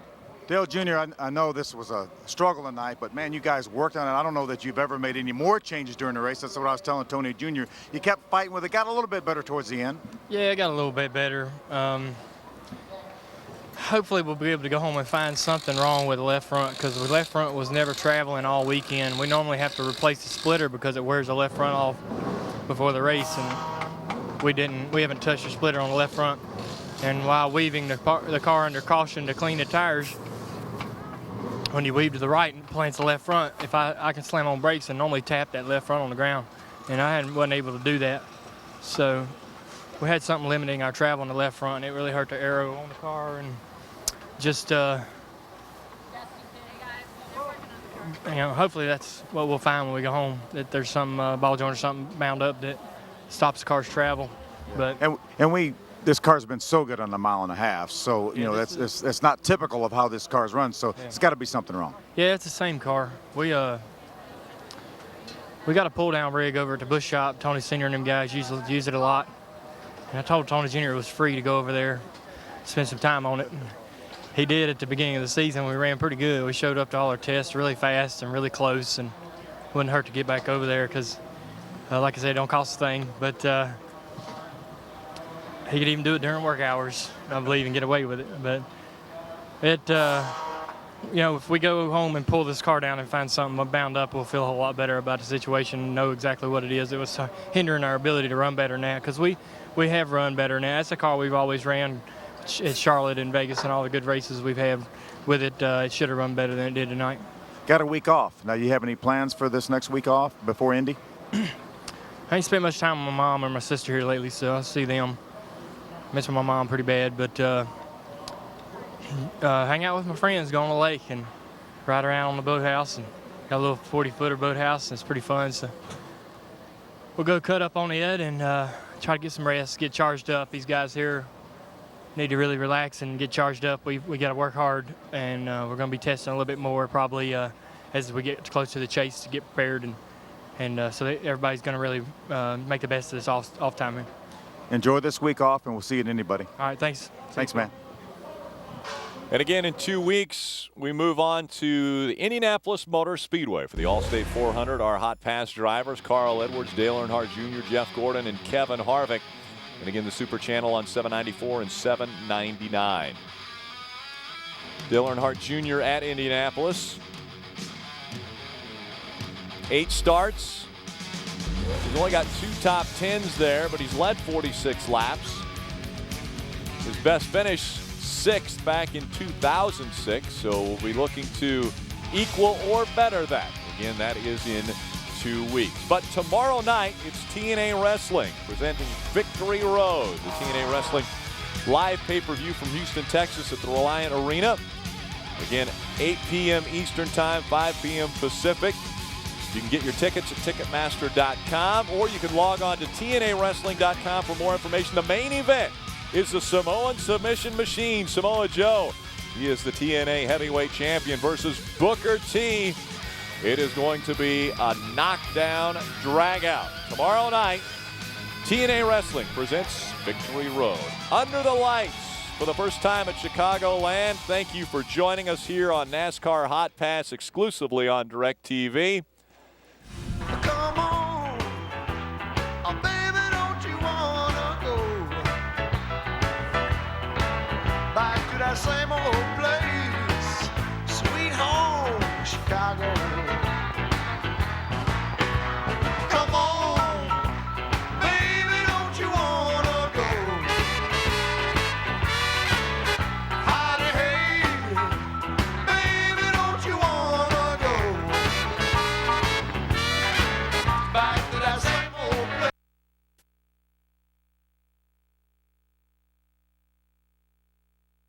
Dale Jr., I know this was a struggle tonight, but man, you guys worked on it. I don't know that you've ever made any more changes during the race. That's what I was telling Tony Jr. You kept fighting with it, got a little bit better towards the end. Yeah, it got a little bit better. Hopefully we'll be able to go home and find something wrong with the left front, because the left front was never traveling all weekend. We normally have to replace the splitter because it wears the left front off before the race, and we haven't touched the splitter on the left front. And while weaving the car under caution to clean the tires, when you weave to the right and plants the left front, if I can slam on brakes and normally tap that left front on the ground, and I wasn't able to do that. So we had something limiting our travel on the left front, and it really hurt the aero on the car, and just hopefully that's what we'll find when we go home, that there's some ball joint or something bound up that stops the car's travel. But this car's been so good on the 1.5 miles, so you know that's not typical of how this car's run. So it's got to be something wrong. Yeah, it's the same car. We got a pull-down rig over at the Busch shop. Tony Sr. and them guys use it a lot. And I told Tony Jr. it was free to go over there, spend some time on it. And he did at the beginning of the season. We ran pretty good. We showed up to all our tests really fast and really close, and it wouldn't hurt to get back over there because, like I said, it don't cost a thing. But he could even do it during work hours, I believe, and get away with it. But if we go home and pull this car down and find something bound up, we'll feel a whole lot better about the situation and know exactly what it is. It was hindering our ability to run better now, because we have run better now. That's a car we've always ran at Charlotte and Vegas and all the good races we've had with it. It should have run better than it did tonight. Got a week off. Now, you have any plans for this next week off before Indy? I ain't spent much time with my mom or my sister here lately, so I'll see them. Missing my mom pretty bad, but hang out with my friends, go on the lake and ride around on the boathouse, and got a little 40-footer boathouse, and it's pretty fun. So we'll go cut up on it and try to get some rest, get charged up. These guys here need to really relax and get charged up. We got to work hard, and we're going to be testing a little bit more probably as we get close to the chase to get prepared, and so everybody's going to really make the best of this off time here. Enjoy this week off, and we'll see you at Indy, buddy. All right, thanks. Thanks, man. And again, in 2 weeks, we move on to the Indianapolis Motor Speedway for the All-State 400. Our Hot Pass drivers, Carl Edwards, Dale Earnhardt Jr., Jeff Gordon, and Kevin Harvick. And again, the Super Channel on 794 and 799. Dale Earnhardt Jr. at Indianapolis. 8 starts. He's only got 2 top 10s there, but he's led 46 laps. His best finish, 6th back in 2006, so we'll be looking to equal or better that. Again, that is in 2 weeks. But tomorrow night, it's TNA Wrestling presenting Victory Road. The TNA Wrestling live pay-per-view from Houston, Texas at the Reliant Arena. Again, 8 p.m. Eastern Time, 5 p.m. Pacific. You can get your tickets at Ticketmaster.com, or you can log on to TNAWrestling.com for more information. The main event is the Samoan Submission Machine, Samoa Joe. He is the TNA Heavyweight Champion versus Booker T. It is going to be a knockdown drag-out. Tomorrow night, TNA Wrestling presents Victory Road. Under the lights for the first time at Chicagoland. Thank you for joining us here on NASCAR Hot Pass exclusively on DirecTV.